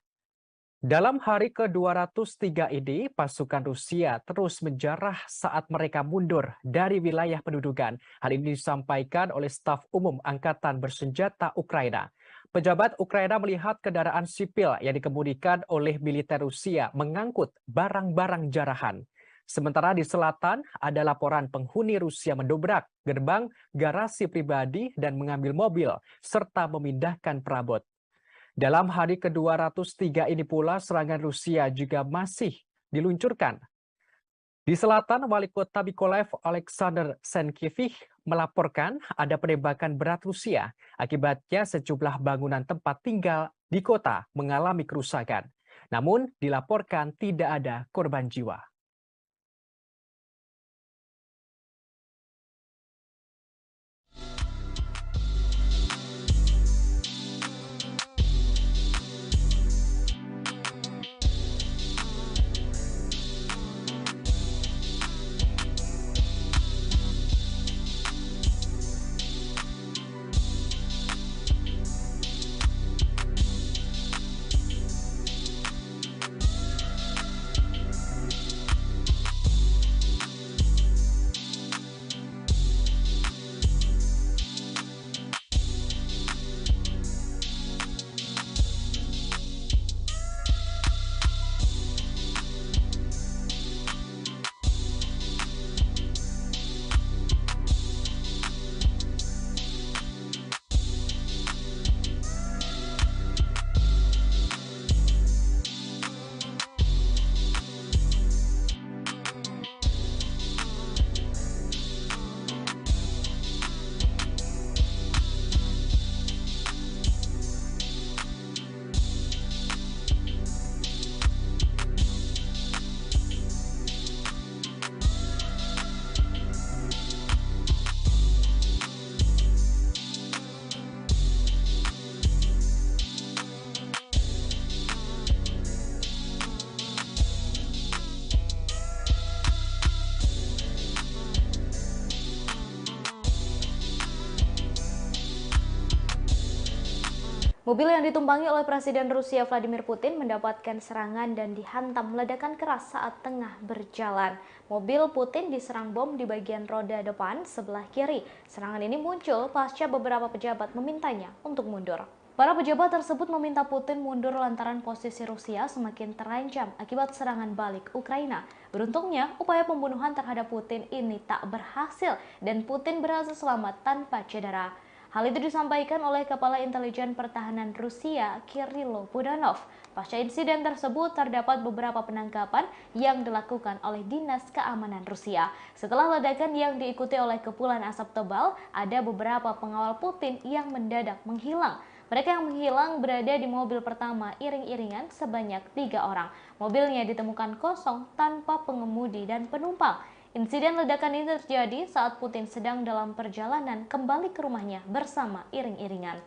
Dalam hari ke-203 ini, pasukan Rusia terus menjarah saat mereka mundur dari wilayah pendudukan. Hal ini disampaikan oleh staf umum Angkatan Bersenjata Ukraina. Pejabat Ukraina melihat kendaraan sipil yang dikemudikan oleh militer Rusia mengangkut barang-barang jarahan. Sementara di selatan, ada laporan penghuni Rusia mendobrak gerbang garasi pribadi dan mengambil mobil, serta memindahkan perabot. Dalam hari ke-203 ini pula serangan Rusia juga masih diluncurkan. Di selatan, Wali Kota Mykolaiv Alexander Senkevich melaporkan ada penembakan berat Rusia. Akibatnya sejumlah bangunan tempat tinggal di kota mengalami kerusakan. Namun dilaporkan tidak ada korban jiwa. Mobil yang ditumpangi oleh Presiden Rusia Vladimir Putin mendapatkan serangan dan dihantam ledakan keras saat tengah berjalan. Mobil Putin diserang bom di bagian roda depan sebelah kiri. Serangan ini muncul pasca beberapa pejabat memintanya untuk mundur. Para pejabat tersebut meminta Putin mundur lantaran posisi Rusia semakin terancam akibat serangan balik Ukraina. Beruntungnya, upaya pembunuhan terhadap Putin ini tak berhasil dan Putin berhasil selamat tanpa cedera. Hal itu disampaikan oleh Kepala Intelijen Pertahanan Rusia, Kirilo Budanov. Pasca insiden tersebut, terdapat beberapa penangkapan yang dilakukan oleh Dinas Keamanan Rusia. Setelah ledakan yang diikuti oleh kepulan asap tebal, ada beberapa pengawal Putin yang mendadak menghilang. Mereka yang menghilang berada di mobil pertama iring-iringan sebanyak 3 orang. Mobilnya ditemukan kosong tanpa pengemudi dan penumpang. Insiden ledakan ini terjadi saat Putin sedang dalam perjalanan kembali ke rumahnya bersama iring-iringan.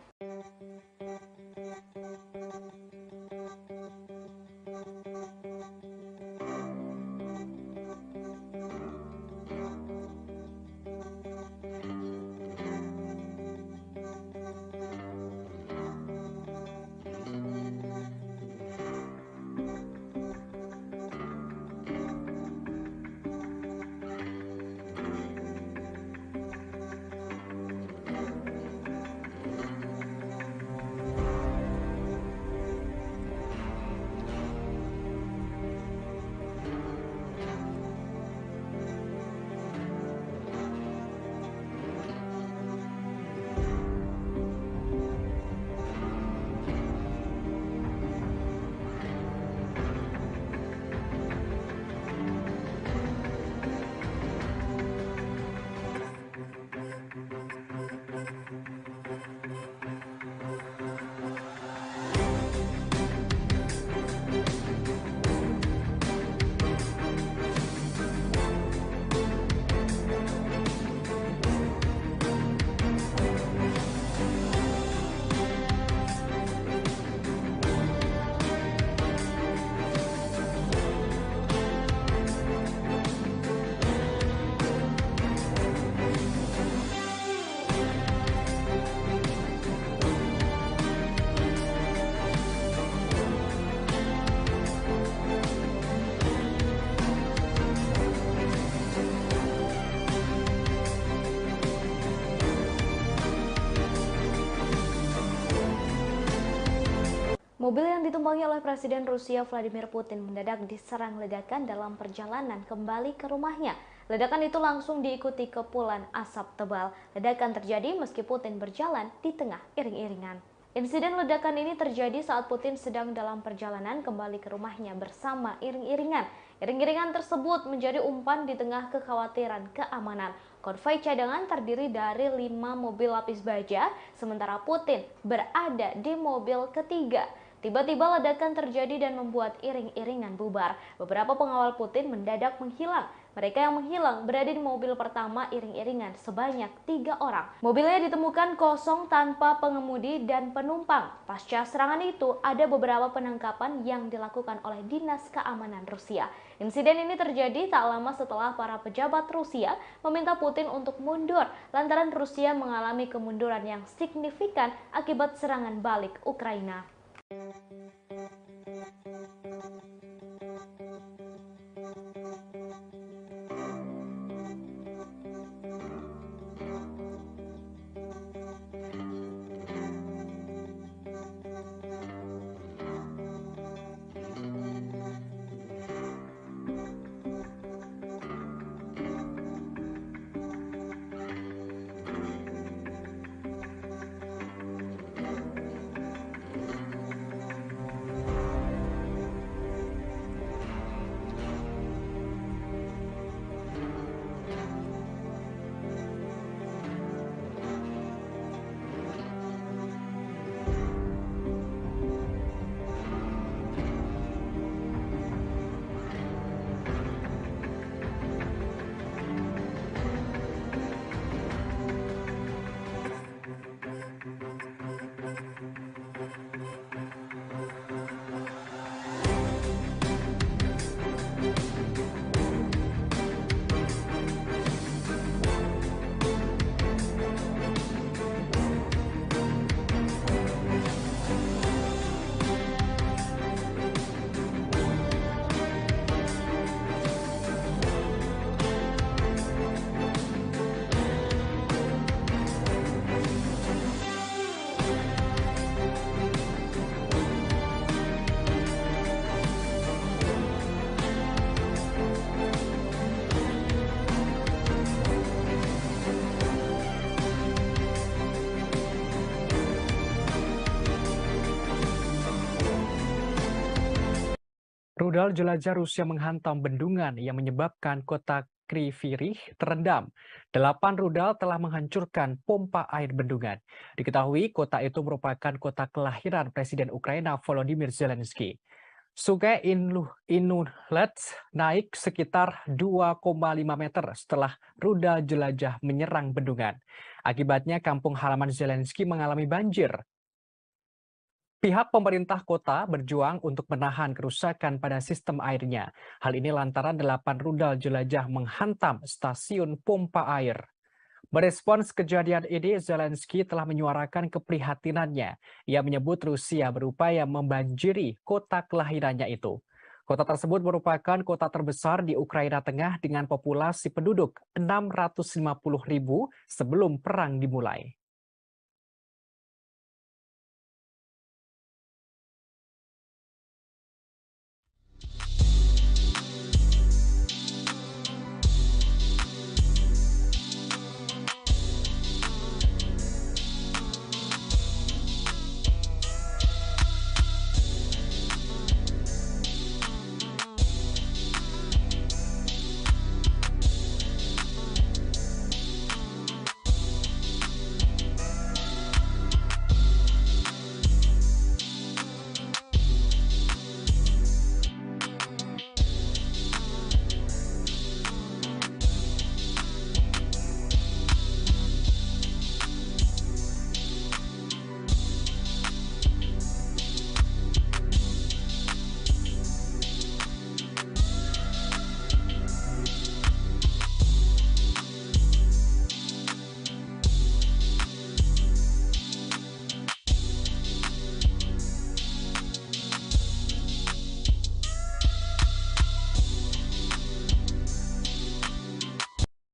Mobil yang ditumpangi oleh Presiden Rusia Vladimir Putin mendadak diserang ledakan dalam perjalanan kembali ke rumahnya. Ledakan itu langsung diikuti kepulan asap tebal. Ledakan terjadi meski Putin berjalan di tengah iring-iringan. Insiden ledakan ini terjadi saat Putin sedang dalam perjalanan kembali ke rumahnya bersama iring-iringan. Iring-iringan tersebut menjadi umpan di tengah kekhawatiran keamanan. Konvoi cadangan terdiri dari 5 mobil lapis baja, sementara Putin berada di mobil ketiga. Tiba-tiba ledakan terjadi dan membuat iring-iringan bubar. Beberapa pengawal Putin mendadak menghilang. Mereka yang menghilang berada di mobil pertama iring-iringan sebanyak 3 orang. Mobilnya ditemukan kosong tanpa pengemudi dan penumpang. Pasca serangan itu, ada beberapa penangkapan yang dilakukan oleh Dinas Keamanan Rusia. Insiden ini terjadi tak lama setelah para pejabat Rusia meminta Putin untuk mundur lantaran Rusia mengalami kemunduran yang signifikan akibat serangan balik Ukraina. Rudal jelajah Rusia menghantam bendungan yang menyebabkan kota Kryvyi Rih terendam. 8 rudal telah menghancurkan pompa air bendungan. Diketahui kota itu merupakan kota kelahiran Presiden Ukraina Volodymyr Zelensky. Sungai Inulet naik sekitar 2,5 meter setelah rudal jelajah menyerang bendungan. Akibatnya kampung halaman Zelensky mengalami banjir. Pihak pemerintah kota berjuang untuk menahan kerusakan pada sistem airnya. Hal ini lantaran 8 rudal jelajah menghantam stasiun pompa air. Merespons kejadian ini, Zelensky telah menyuarakan keprihatinannya. Ia menyebut Rusia berupaya membanjiri kota kelahirannya itu. Kota tersebut merupakan kota terbesar di Ukraina Tengah dengan populasi penduduk 650.000 sebelum perang dimulai.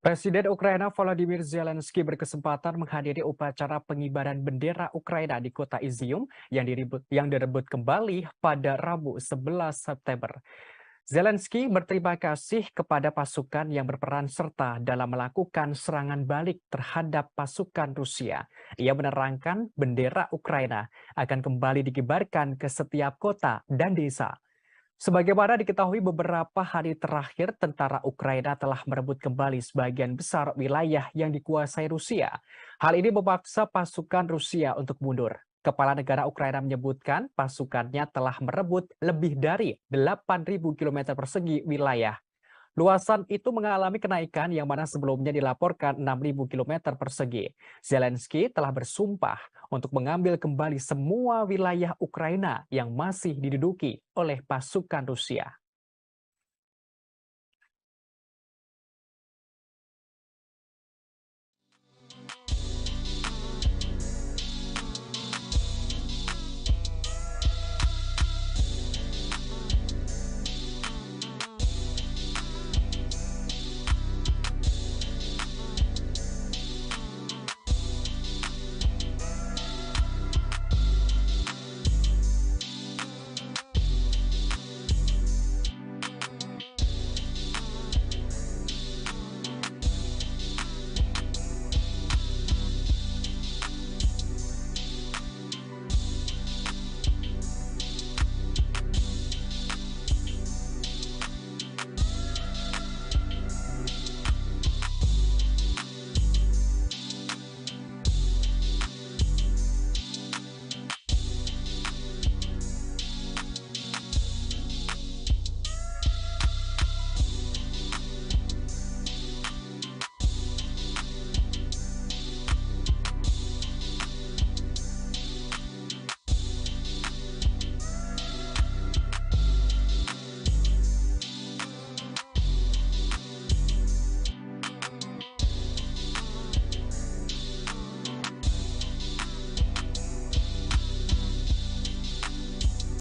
Presiden Ukraina Volodymyr Zelensky berkesempatan menghadiri upacara pengibaran bendera Ukraina di kota Izium yang direbut kembali pada Rabu 11 September. Zelensky berterima kasih kepada pasukan yang berperan serta dalam melakukan serangan balik terhadap pasukan Rusia. Ia menerangkan bendera Ukraina akan kembali dikibarkan ke setiap kota dan desa. Sebagaimana diketahui beberapa hari terakhir, tentara Ukraina telah merebut kembali sebagian besar wilayah yang dikuasai Rusia. Hal ini memaksa pasukan Rusia untuk mundur. Kepala negara Ukraina menyebutkan pasukannya telah merebut lebih dari 8.000 km persegi wilayah. Luasan itu mengalami kenaikan yang mana sebelumnya dilaporkan 6.000 km persegi. Zelensky telah bersumpah untuk mengambil kembali semua wilayah Ukraina yang masih diduduki oleh pasukan Rusia.